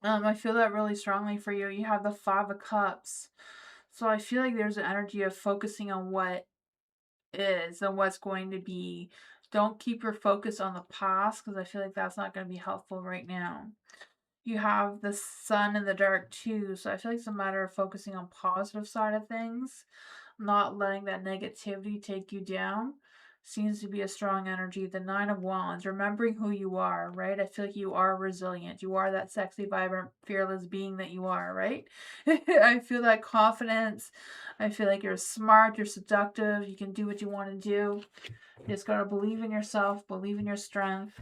I feel that really strongly for you. You have the Five of Cups. So I feel like there's an energy of focusing on what is and what's going to be. Don't keep your focus on the past because I feel like that's not going to be helpful right now. You have the sun in the dark too, so I feel like it's a matter of focusing on positive side of things, not letting that negativity take you down. Seems to be a strong energy. The Nine of Wands, remembering who you are, right? I feel like you are resilient. You are that sexy, vibrant, fearless being that you are, right? I feel that confidence. I feel like you're smart, you're seductive, you can do what you want to do. You just gotta believe in yourself, believe in your strength.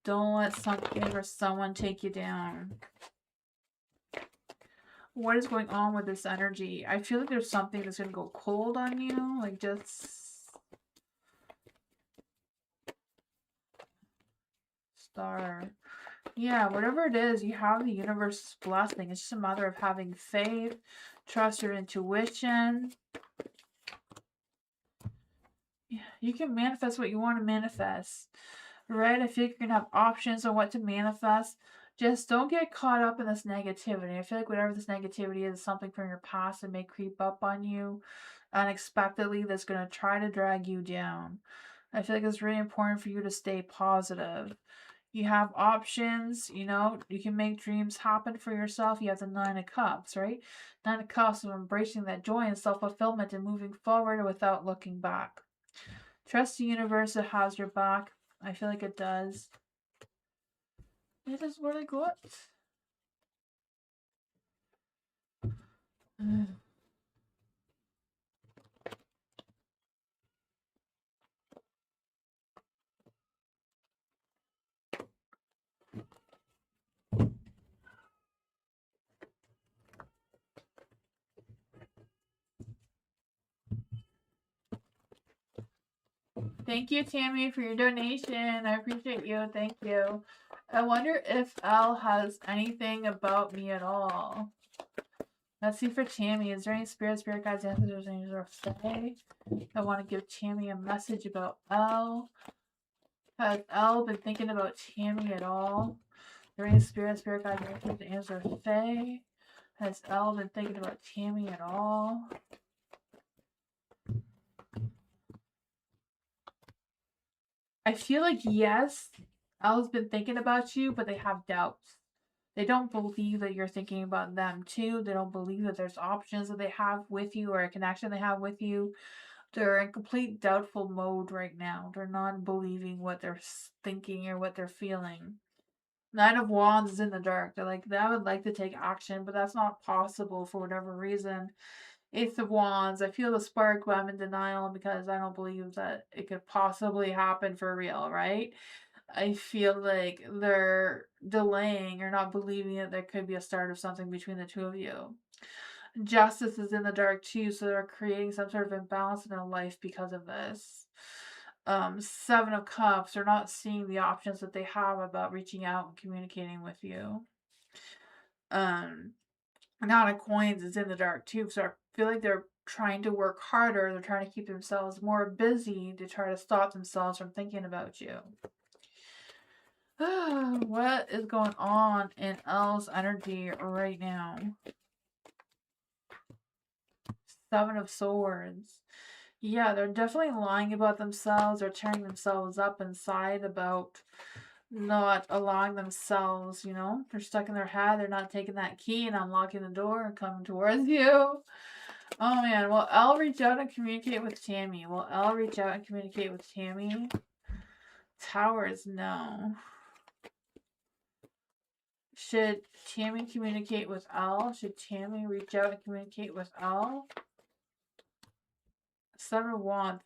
Don't let something or someone take you down. What is going on with this energy? I feel like there's something that's going to go cold on you. Like just... Star. Yeah, whatever it is, you have the universe's blessing. It's just a matter of having faith, trust your intuition. Yeah, you can manifest what you want to manifest. Right? I feel like you're going to have options on what to manifest. Just don't get caught up in this negativity. I feel like whatever this negativity is something from your past that may creep up on you unexpectedly that's going to try to drag you down. I feel like it's really important for you to stay positive. You have options, you know, you can make dreams happen for yourself. You have the Nine of Cups, right? Nine of Cups of embracing that joy and self-fulfillment and moving forward without looking back. Trust the universe, it has your back. I feel like it does. It is what I got. Thank you, Tammy, for your donation. I appreciate you. Thank you. I wonder if Elle has anything about me at all. Let's see for Tammy. Is there any spirit guides, ancestors, angels, or fae? I want to give Tammy a message about Elle. Has Elle been thinking about Tammy at all? Is there any spirit guides, ancestors, angels, or fae? Has Elle been thinking about Tammy at all? I feel like yes, Elle's been thinking about you, but they have doubts. They don't believe that you're thinking about them too. They don't believe that there's options that they have with you or a connection they have with you. They're in complete doubtful mode right now. They're not believing what they're thinking or what they're feeling. Nine of Wands is in the dark. They're like, I would like to take action, but that's not possible for whatever reason. Eighth of Wands, I feel the spark, but I'm in denial because I don't believe that it could possibly happen for real, right? I feel like they're delaying or not believing that there could be a start of something between the two of you. Justice is in the dark too, so they're creating some sort of imbalance in their life because of this. Seven of Cups, they're not seeing the options that they have about reaching out and communicating with you. Nine of Coins is in the dark too, so I feel like they're trying to work harder. They're trying to keep themselves more busy to try to stop themselves from thinking about you. What is going on in L's energy right now? Seven of Swords. Yeah, they're definitely lying about themselves. They're tearing themselves up inside about not allowing themselves, you know, they're stuck in their head. They're not taking that key and unlocking the door and coming towards you. Oh man, will Elle reach out and communicate with Tammy? Will Elle reach out and communicate with Tammy? Towers, no. Should Tammy communicate with Elle? Should Tammy reach out and communicate with Elle? Seven of Wands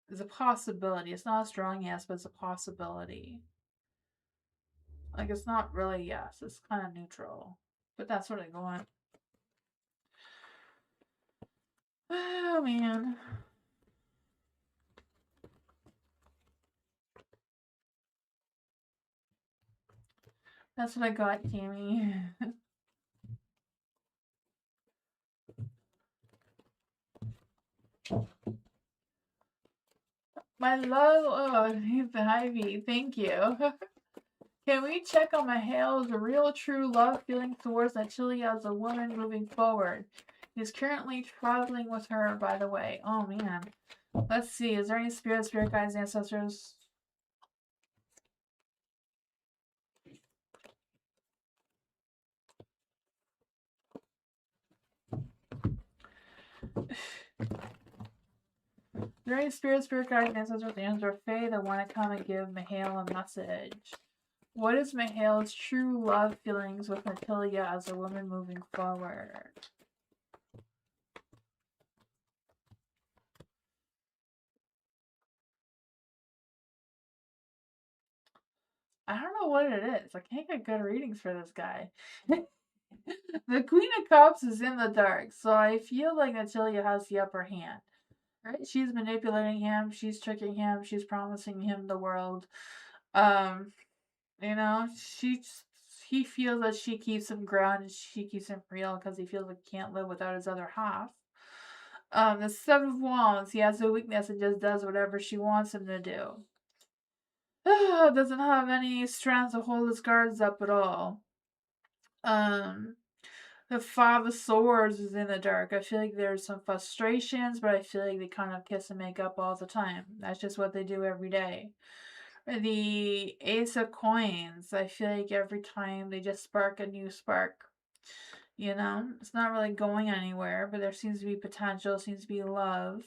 is a possibility. It's not a strong yes, but it's a possibility. Like, it's not really yes. It's kind of neutral. But that's what I want. Oh, man. That's what I got, Tammy. My love, oh, Ivy, thank you. Can we check on Mahale's real true love feeling towards Natalia as a woman moving forward? He's currently traveling with her, by the way. Oh, man. Let's see. Is there any spirit guides, ancestors? Is there any spirit guides, ancestors, and or fae that want to come and give Mahale a message? What is Mahale's true love feelings with Natalia as a woman moving forward? I don't know what it is. I can't get good readings for this guy. The Queen of Cups is in the dark, so I feel like Natalia has the upper hand. Right? She's manipulating him, she's tricking him, she's promising him the world. You know, he feels that she keeps him grounded, she keeps him real because he feels like he can't live without his other half. The Seven of Wands, he has a weakness and just does whatever she wants him to do. Doesn't have any strength to hold his guards up at all. The Five of Swords is in the dark. I feel like there's some frustrations, but I feel like they kind of kiss and make up all the time. That's just what they do every day. The Ace of Coins, I feel like every time they just spark a new spark. You know, it's not really going anywhere, but there seems to be potential, seems to be love.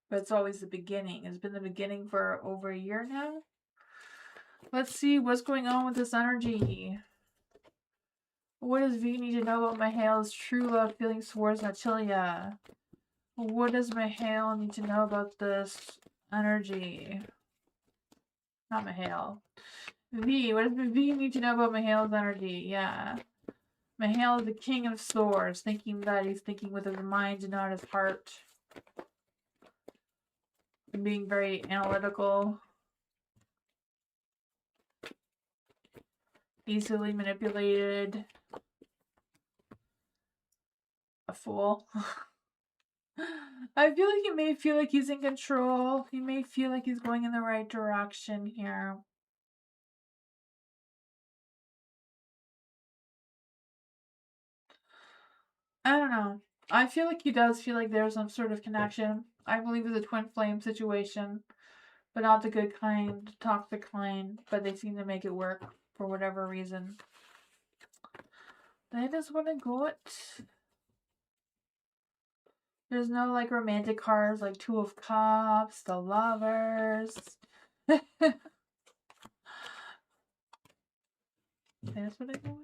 But it's always the beginning. It's been the beginning for over a year now. Let's see what's going on with this energy. What does V need to know about Mahale's true love feelings towards Natalia? What does Mahale need to know about this energy? Not Mahale. V, what does V need to know about Mahale's energy? Yeah. Mahale is the King of Swords, thinking that he's thinking with his mind and not his heart. And being very analytical. Easily manipulated. A fool. I feel like he may feel like he's in control. He may feel like he's going in the right direction here. I don't know. I feel like he does feel like there's some sort of connection. I believe it's a twin flame situation, but not the good kind, toxic kind, but they seem to make it work for whatever reason. That is what I got. There's no like romantic cards like Two of Cups, the Lovers. That's what I got.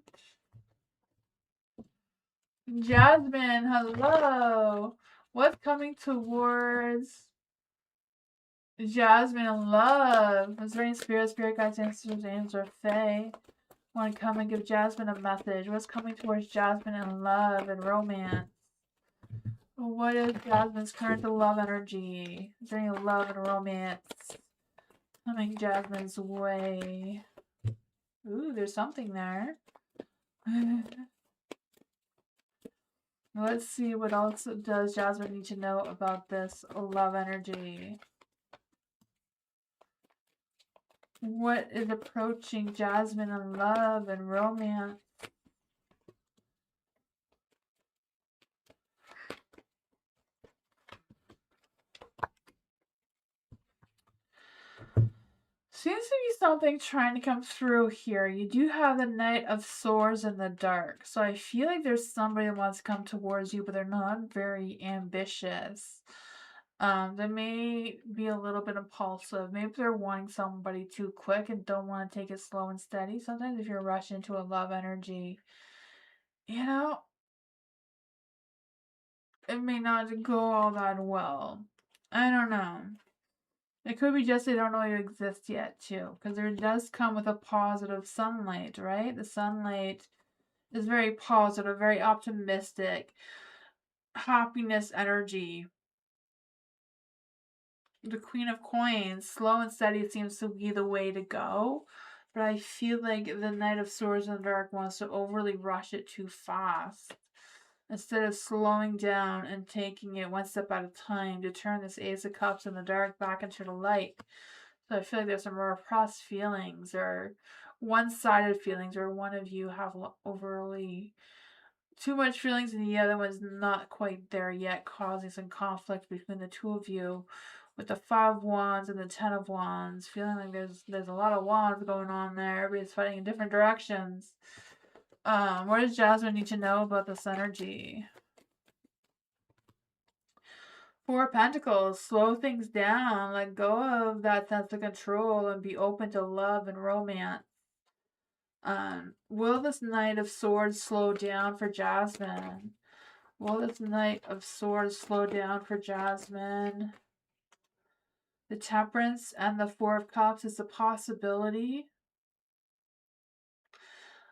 Jasmine, hello. What's coming towards Jasmine in love? Is there any spirit guides, ancestors, or fae want to come and give Jasmine a message? What's coming towards Jasmine in love and romance? What is Jasmine's current love energy? Is there any love and romance coming Jasmine's way? Ooh, there's something there. Let's see what else does Jasmine need to know about this love energy. What is approaching Jasmine in love and romance? Seems to be something trying to come through here. You do have the Knight of Swords in the dark. So I feel like there's somebody that wants to come towards you, but they're not very ambitious. They may be a little bit impulsive. Maybe they're wanting somebody too quick and don't want to take it slow and steady. Sometimes if you're rushed into a love energy, you know, it may not go all that well. I don't know. It could be just they don't know you exist yet, too. Because there does come with a positive sunlight, right? The sunlight is very positive, very optimistic, happiness energy. The Queen of Coins, slow and steady seems to be the way to go. But I feel like the Knight of Swords in the Dark wants to overly rush it too fast. Instead of slowing down and taking it one step at a time to turn this Ace of Cups in the dark back into the light. So I feel like there's some repressed feelings or one-sided feelings, or one of you have overly too much feelings and the other one's not quite there yet, causing some conflict between the two of you. With the 5 of Wands and the 10 of Wands, feeling like there's a lot of wands going on there. Everybody's fighting in different directions. What does Jasmine need to know about this energy? 4 of Pentacles, slow things down, let go of that sense of control and be open to love and romance. Will this Knight of Swords slow down for Jasmine? Will this Knight of Swords slow down for Jasmine? The Temperance and the 4 of Cups is a possibility.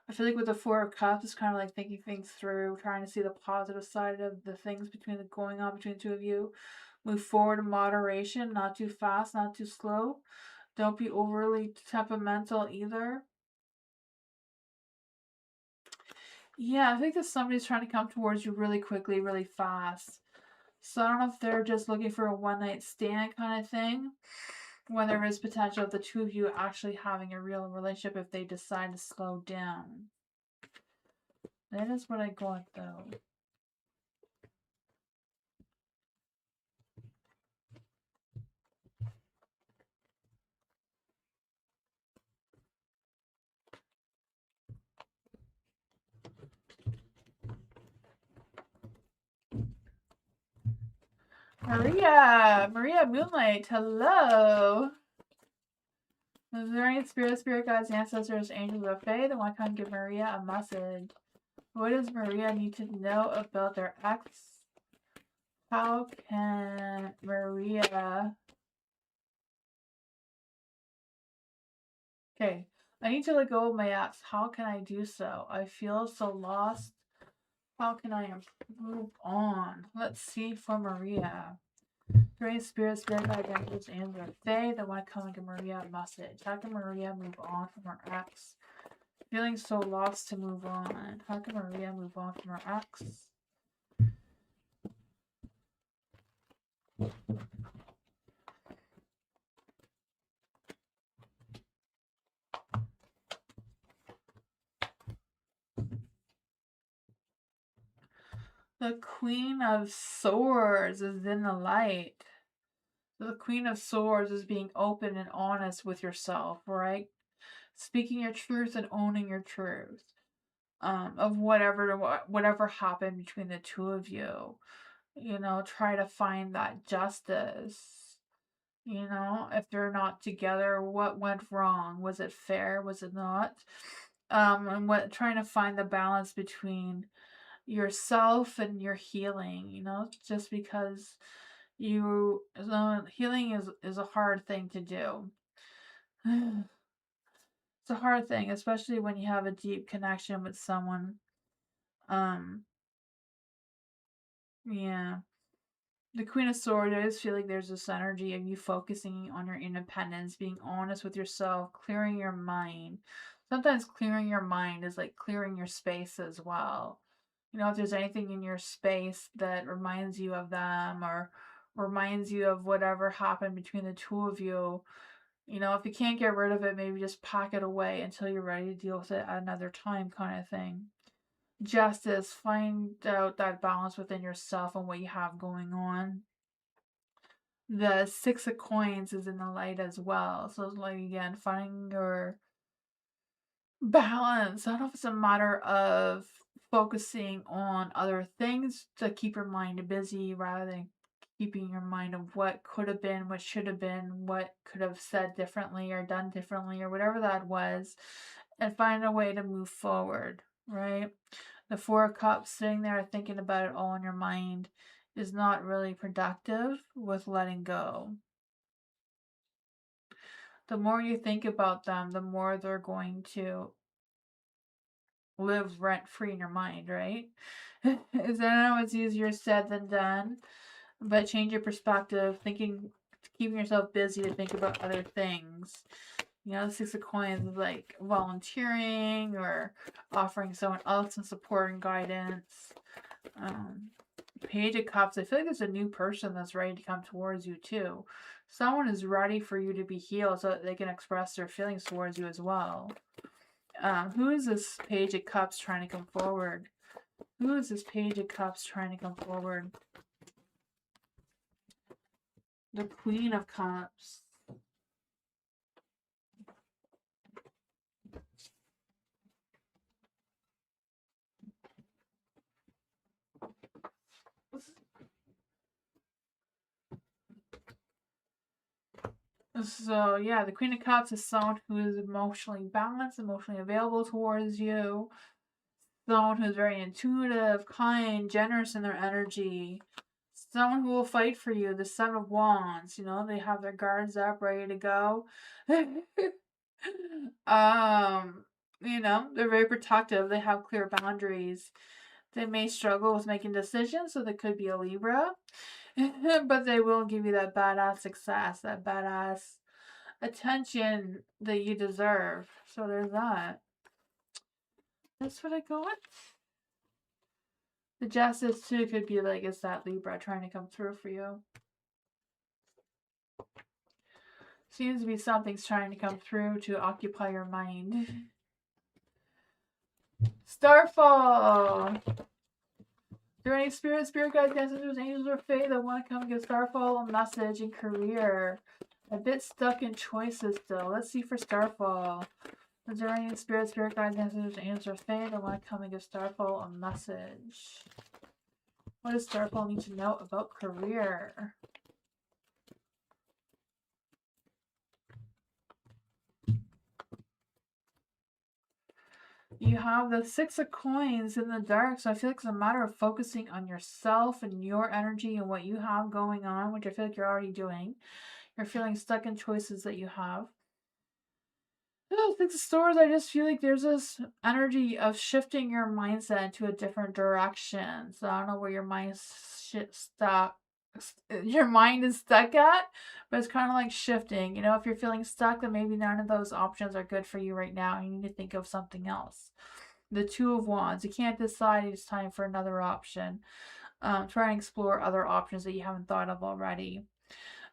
I feel like with the 4 of Cups, it's kind of like thinking things through, trying to see the positive side of the things going on between the two of you. Move forward in moderation, not too fast, not too slow. Don't be overly temperamental either. Yeah, I think that somebody's trying to come towards you really quickly, really fast. So I don't know if they're just looking for a one-night stand kind of thing, when there is potential of the two of you actually having a real relationship if they decide to slow down. That is what I got, though. Maria Moonlight, hello. Is there any spirit guides, ancestors, angels, or fae that want to come give Maria a message? What does Maria need to know about their ex? How can Maria... Okay, I need to let go of my ex. How can I do so? I feel so lost. How can I move on? Let's see for Maria. Great spirit guide, angels, and their fae that want to come and give Maria a message. How can Maria move on from her ex? Feeling so lost to move on. How can Maria move on from her ex? The Queen of Swords is in the light. The Queen of Swords is being open and honest with yourself, right? Speaking your truth and owning your truth. Of whatever happened between the two of you. You know, try to find that justice. You know, if they're not together, what went wrong? Was it fair? Was it not? And trying to find the balance between yourself and your healing, you know, just because healing is a hard thing to do. It's a hard thing, especially when you have a deep connection with someone. Yeah. The Queen of Swords, I just feel like there's this energy of you focusing on your independence, being honest with yourself, clearing your mind. Sometimes clearing your mind is like clearing your space as well. You know, if there's anything in your space that reminds you of them or reminds you of whatever happened between the two of you, you know, if you can't get rid of it, maybe just pack it away until you're ready to deal with it at another time, kind of thing. Justice, find out that balance within yourself and what you have going on. The Six of Coins is in the light as well. So it's like, again, finding your balance. I don't know if it's a matter of focusing on other things to keep your mind busy rather than keeping your mind of what could have been, what should have been, what could have said differently or done differently or whatever that was, and find a way to move forward, right? The Four of Cups sitting there thinking about it all in your mind is not really productive with letting go. The more you think about them, the more they're going to live rent free in your mind, right? I know it's easier said than done, but change your perspective, keeping yourself busy to think about other things. You know, the Six of Coins is like volunteering or offering someone else some support and guidance. Page of Cups, I feel like there's a new person that's ready to come towards you too. Someone is ready for you to be healed so that they can express their feelings towards you as well. Who is this Page of Cups trying to come forward? Who is this Page of Cups trying to come forward? The Queen of Cups. So, yeah, the Queen of Cups is someone who is emotionally balanced, emotionally available towards you. Someone who's very intuitive, kind, generous in their energy. Someone who will fight for you. The Seven of Wands, you know, they have their guards up, ready to go. You know, they're very protective. They have clear boundaries. They may struggle with making decisions, so they could be a Libra. But they will give you that badass success, that badass attention that you deserve. So there's that. That's what I got. The Justice too could be like, it's that Libra trying to come through for you. Seems to be something's trying to come through to occupy your mind. Starfall! Is there any spirit guides, ancestors, angels, or fae that want to come and give Starfall a message in career? A bit stuck in choices still. Let's see for Starfall. Is there any spirit guides, ancestors, angels, or fae that want to come and give Starfall a message? What does Starfall need to know about career? You have the Six of Coins in the dark, so I feel like it's a matter of focusing on yourself and your energy and what you have going on, which I feel like you're already doing. You're feeling stuck in choices that you have. Six of Swords, I just feel like there's this energy of shifting your mindset into a different direction. So I don't know where your mind your mind is stuck at, but it's kind of like shifting. You know, if you're feeling stuck, then maybe none of those options are good for you right now. You need to think of something else. The Two of Wands, you can't decide, it's time for another option. Try and explore other options that you haven't thought of already.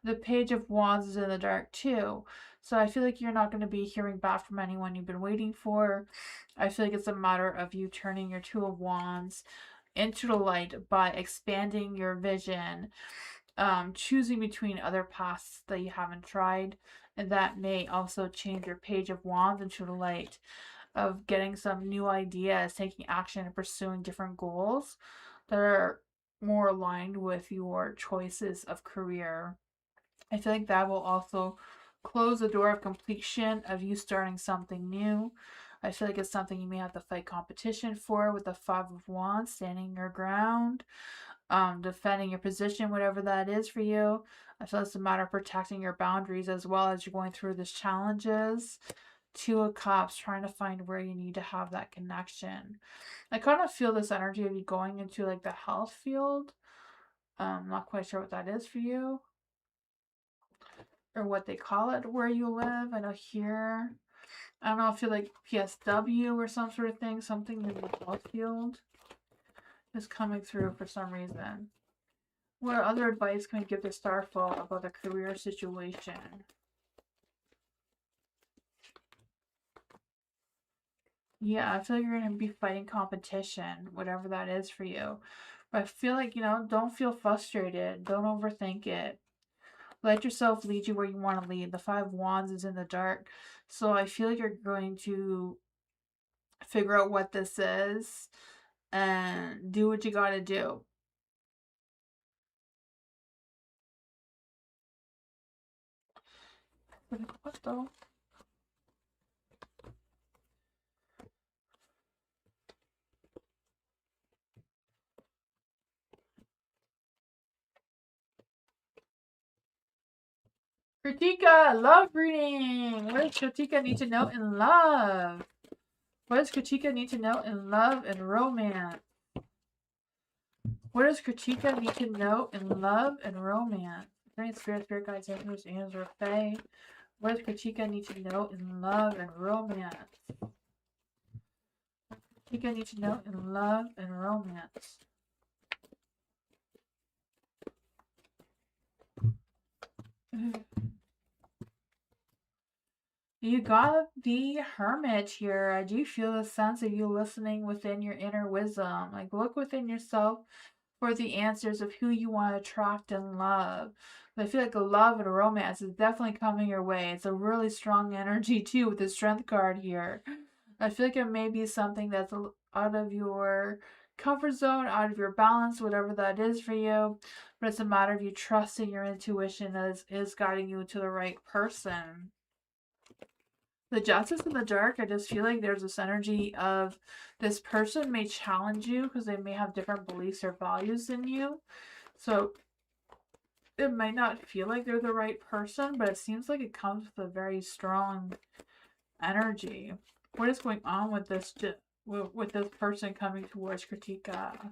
The Page of Wands is in the dark too. So I feel like you're not going to be hearing back from anyone you've been waiting for. I feel like it's a matter of you turning your Two of Wands into the light by expanding your vision, choosing between other paths that you haven't tried. And that may also change your Page of Wands into the light of getting some new ideas, taking action, and pursuing different goals that are more aligned with your choices of career. I feel like that will also close the door of completion of you starting something new. I feel like it's something you may have to fight competition for with the Five of Wands, standing your ground, defending your position, whatever that is for you. I feel it's a matter of protecting your boundaries as well as you're going through these challenges. Two of Cups, trying to find where you need to have that connection. I kind of feel this energy of you going into like the health field. Not quite sure what that is for you. Or what they call it where you live. I know here. I don't know if you're like PSW or some sort of thing. Something in the outfield is coming through for some reason. What other advice can we give the Starfall about the career situation? Yeah, I feel like you're going to be fighting competition, whatever that is for you. But I feel like, don't feel frustrated. Don't overthink it. Let yourself lead you where you want to lead. The Five Wands is in the dark. So I feel like you're going to figure out what this is and do what you got to do. What though? Kritika, love reading. What does Kritika need to know in love? What does Kritika need to know in love and romance? What does Kritika need to know in love and romance? Great spirit guides, angels, or fae. What does Kritika need to know in love and romance? Kritika need to know in love and romance. You got the Hermit here. I do feel a sense of you listening within your inner wisdom. Like, look within yourself for the answers of who you want to attract and love. But I feel like a love and a romance is definitely coming your way. It's a really strong energy, too, with the Strength card here. I feel like it may be something that's out of your comfort zone, out of your balance, whatever that is for you. But it's a matter of you trusting your intuition as is guiding you to the right person. The Justice in the Dark, I just feel like there's this energy of this person may challenge you because they may have different beliefs or values than you. So it might not feel like they're the right person, but it seems like it comes with a very strong energy. What is going on with this person coming towards Kritika?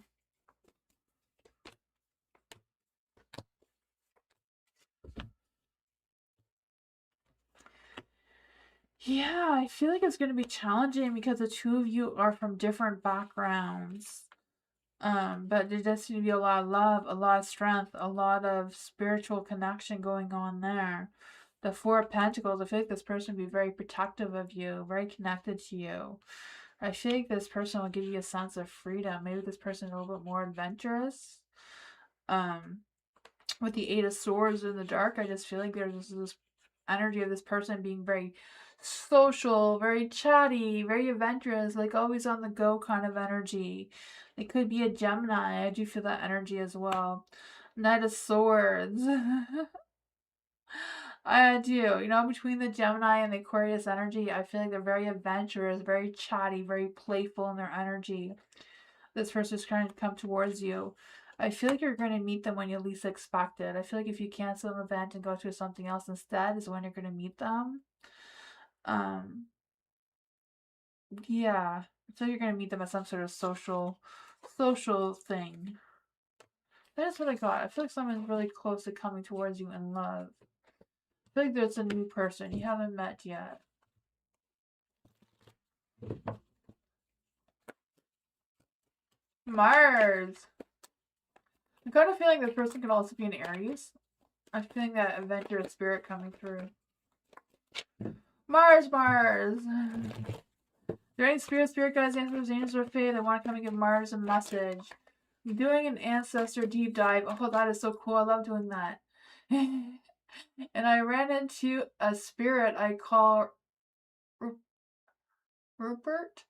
Yeah, I feel like it's going to be challenging because the two of you are from different backgrounds. But there does seem to be a lot of love, a lot of strength, a lot of spiritual connection going on there. The Four of Pentacles, I feel like this person will be very protective of you, very connected to you. I feel like this person will give you a sense of freedom. Maybe this person is a little bit more adventurous. With the Eight of Swords in the dark, I just feel like there's this energy of this person being very social, very chatty, very adventurous, like always on the go kind of energy. It could be a Gemini. I do feel that energy as well. Knight of Swords. I do. Between the Gemini and the Aquarius energy, I feel like they're very adventurous, very chatty, very playful in their energy. This person's trying to come towards you. I feel like you're going to meet them when you least expect it. I feel like if you cancel an event and go to something else instead is when you're going to meet them. Yeah. So you're going to meet them at some sort of social thing. That is what I got. I feel like someone's really close to coming towards you in love. I feel like there's a new person you haven't met yet. Mars. I kind of feel like this person could also be an Aries. I'm feeling that adventurous spirit coming through. Mars. There any spirit guides, ancestors, angels, or fae that want to come and give Mars a message? I'm doing an ancestor deep dive. Oh, that is so cool. I love doing that. And I ran into a spirit I call Rupert,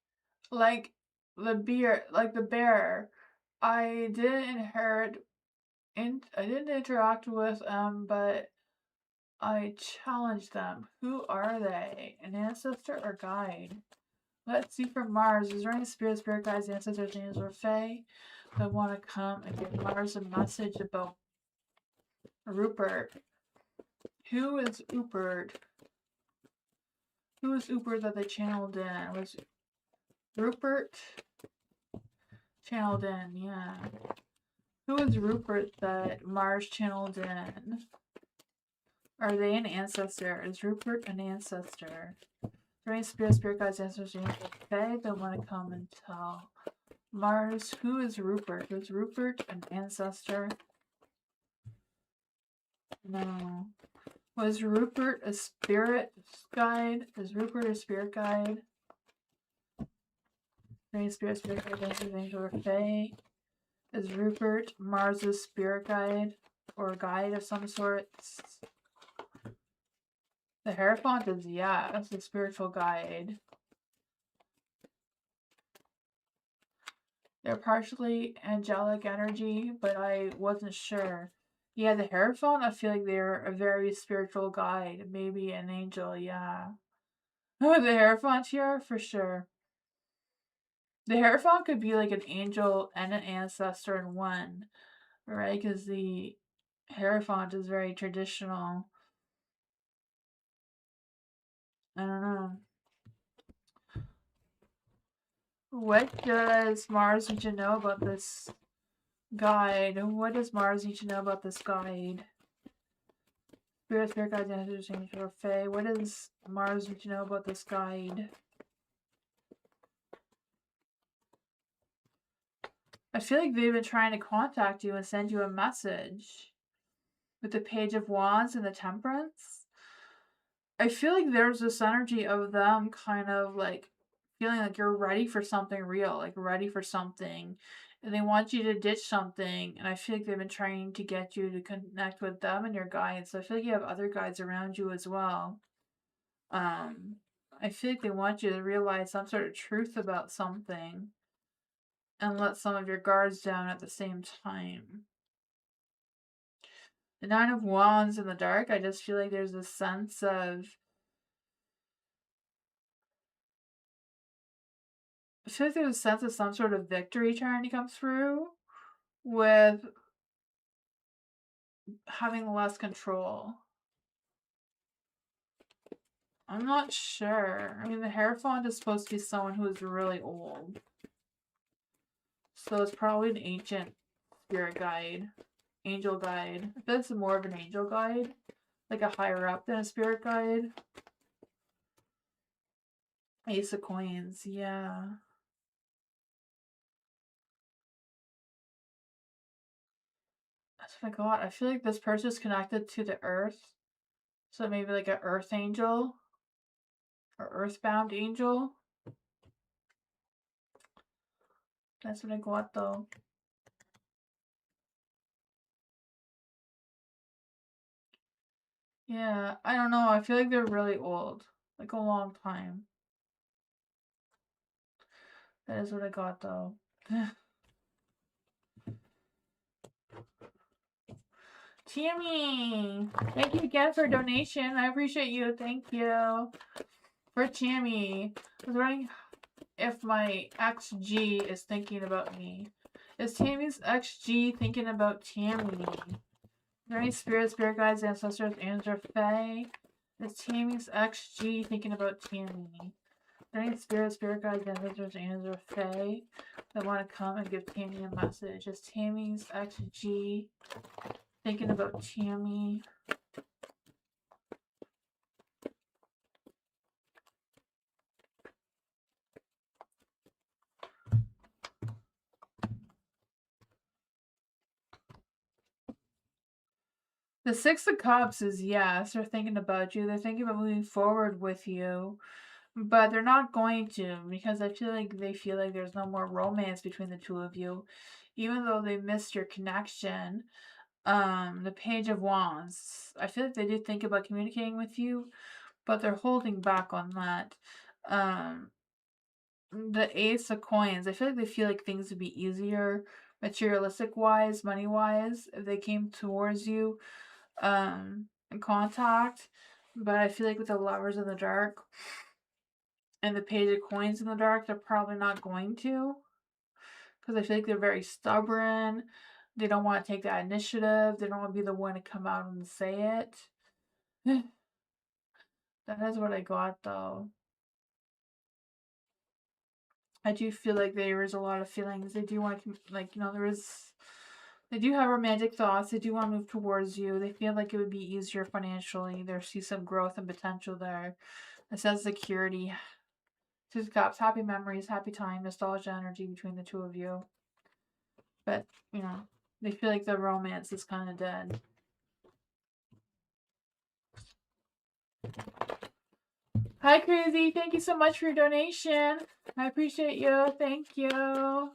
like the bear. I didn't interact with but I challenged them. Who are they? An ancestor or guide? Let's see from Mars. Is there any spirit guides, ancestors, angels, or fae that want to come and give Mars a message about Rupert? Who is Rupert? Who is Rupert that they channeled in? Was Rupert channeled in? Yeah. Who is Rupert that Mars channeled in? Are they an ancestor? Is Rupert an ancestor? Rain spirit guides, ancestors, okay, they want to come and tell. Mars, who is Rupert? Was Rupert an ancestor? No. Was Rupert a spirit guide? Is Rupert a spirit guide? Rain spirit guide, ancestors, angel, or fae? Is Rupert Mars's spirit guide or guide of some sort? The Hierophant is, yeah, it's a spiritual guide. They're partially angelic energy, but I wasn't sure. Yeah, the Hierophant, I feel like they're a very spiritual guide. Maybe an angel, yeah. Oh, the Hierophant here, for sure. The Hierophant could be like an angel and an ancestor in one, right? Because the Hierophant is very traditional. I don't know. What does Mars need to know about this guide? What does Mars need to know about this guide? Spirit guides, ancestors, angel, or fae. What does Mars need to know about this guide? I feel like they've been trying to contact you and send you a message. With the Page of Wands and the Temperance. I feel like there's this energy of them kind of like feeling like you're ready for something real, like ready for something. And they want you to ditch something. And I feel like they've been trying to get you to connect with them and your guides. So I feel like you have other guides around you as well. I feel like they want you to realize some sort of truth about something and let some of your guards down at the same time. The Nine of Wands in the dark, I just feel like there's a sense of, I feel like there's a sense of some sort of victory trying to come through with having less control. I'm not sure. I mean, the Hierophant is supposed to be someone who is really old. So it's probably an ancient spirit guide. Angel guide. I feel like it's more of an angel guide. Like a higher up than a spirit guide. Ace of Coins, yeah. That's what I got. I feel like this person is connected to the earth. So maybe like an earth angel. Or earthbound angel. That's what I got though. Yeah, I don't know. I feel like they're really old. Like a long time. That is what I got though. Tammy! Thank you again for a donation. I appreciate you. Thank you. For Tammy. I was wondering if my XG is thinking about me. Is Tammy's XG thinking about Tammy? Are any spirit guides, ancestors, angels, or fae? Is Tammy's XG thinking about Tammy? Are any spirit guides, ancestors, angels, or fae that want to come and give Tammy a message? Is Tammy's XG thinking about Tammy? The Six of Cups is yes, they're thinking about you. They're thinking about moving forward with you. But they're not going to, because I feel like they feel like there's no more romance between the two of you. Even though they missed your connection. The Page of Wands. I feel like they do think about communicating with you, but they're holding back on that. The Ace of Coins. I feel like they feel like things would be easier, materialistic wise, money wise, if they came towards you in contact. But I feel like with the Lovers in the Dark and the Page of Coins in the dark, they're probably not going to. Because I feel like they're very stubborn. They don't want to take that initiative. They don't want to be the one to come out and say it. That is what I got, though. I do feel like there is a lot of feelings. They do want to, like, there is They do have romantic thoughts. They do want to move towards you. They feel like it would be easier financially. They see some growth and potential there. It says security. Two of Cups, happy memories, happy time, nostalgia energy between the two of you. But, you know, they feel like the romance is kind of dead. Hi, Crazy. Thank you so much for your donation. I appreciate you. Thank you.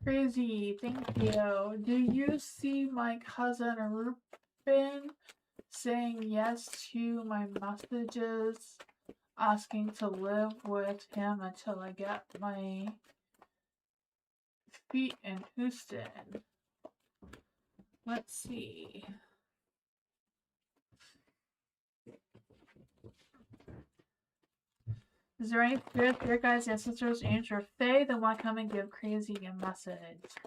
Crazy, thank you. Do you see my cousin Ruben saying yes to my messages, asking to live with him until I get my feet in Houston? Let's see. Is there any spirit guides, ancestors, angels, or fae that want to come and give Crazy a message? Is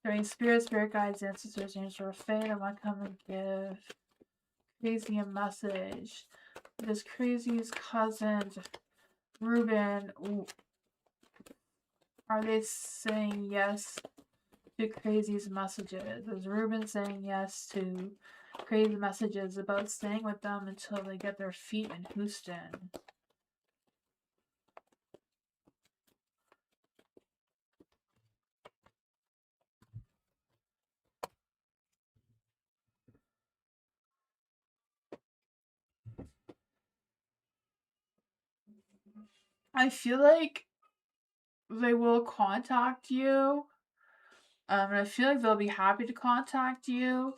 there any spirit guides, ancestors, angels, or fae that want to come and give Crazy a message? This Crazy's cousins, Ruben, are they saying yes to Crazy's messages? Is Ruben saying yes to Crazy messages about staying with them until they get their feet in Houston? I feel like they will contact you. And I feel like they'll be happy to contact you.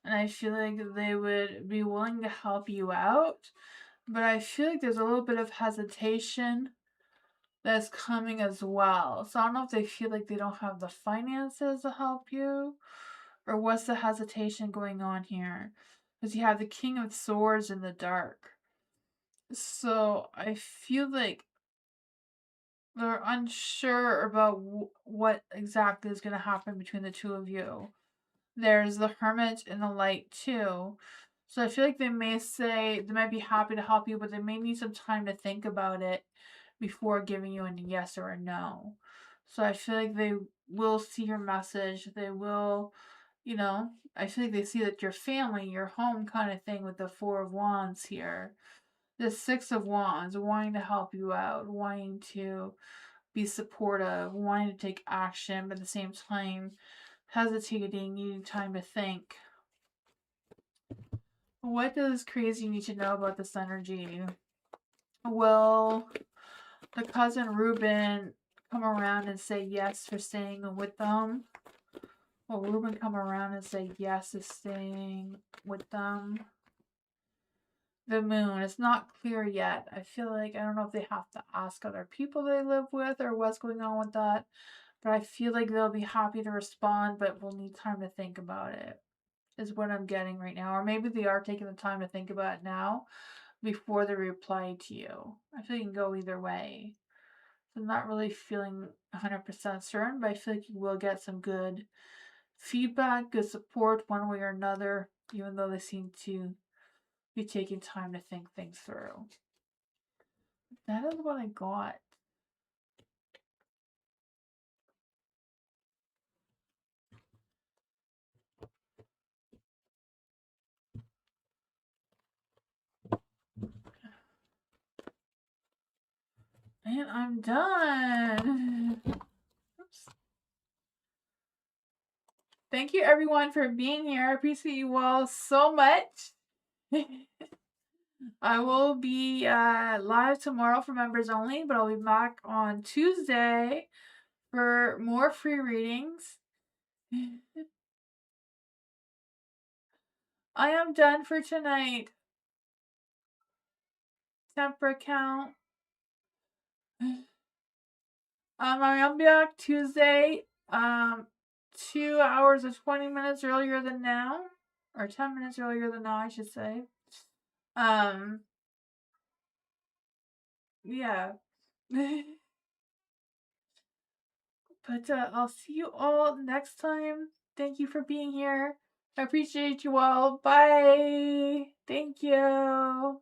And I feel like they would be willing to help you out. But I feel like there's a little bit of hesitation that's coming as well. So I don't know if they feel like they don't have the finances to help you, or what's the hesitation going on here? Because you have the King of Swords in the dark. So I feel like they're unsure about what exactly is going to happen between the two of you. There's the Hermit and the Light too. So I feel like they may say they might be happy to help you, but they may need some time to think about it before giving you a yes or a no. So I feel like they will see your message. They will, I feel like they see that your family, your home kind of thing with the Four of Wands here. The Six of Wands, wanting to help you out, wanting to be supportive, wanting to take action, but at the same time hesitating, needing time to think. What does Crazy need to know about this energy? Will the cousin Ruben come around and say yes for staying with them? Will Ruben come around and say yes to staying with them? The Moon, it's not clear yet. I feel like, I don't know if they have to ask other people they live with or what's going on with that, but I feel like they'll be happy to respond, but we'll need time to think about it, is what I'm getting right now. Or maybe they are taking the time to think about it now before they reply to you. I feel you can go either way. So I'm not really feeling 100% certain, but I feel like you will get some good feedback, good support one way or another, even though they seem to be taking time to think things through. That is what I got. And I'm done. Oops. Thank you everyone for being here. I appreciate you all so much. I will be live tomorrow for members only, but I'll be back on Tuesday for more free readings. I am done for tonight. Temper count. I'll be back Tuesday, 2 hours and 20 minutes earlier than now, or 10 minutes earlier than now, I should say. Yeah. But I'll see you all next time. Thank you for being here. I appreciate you all. Bye. Thank you.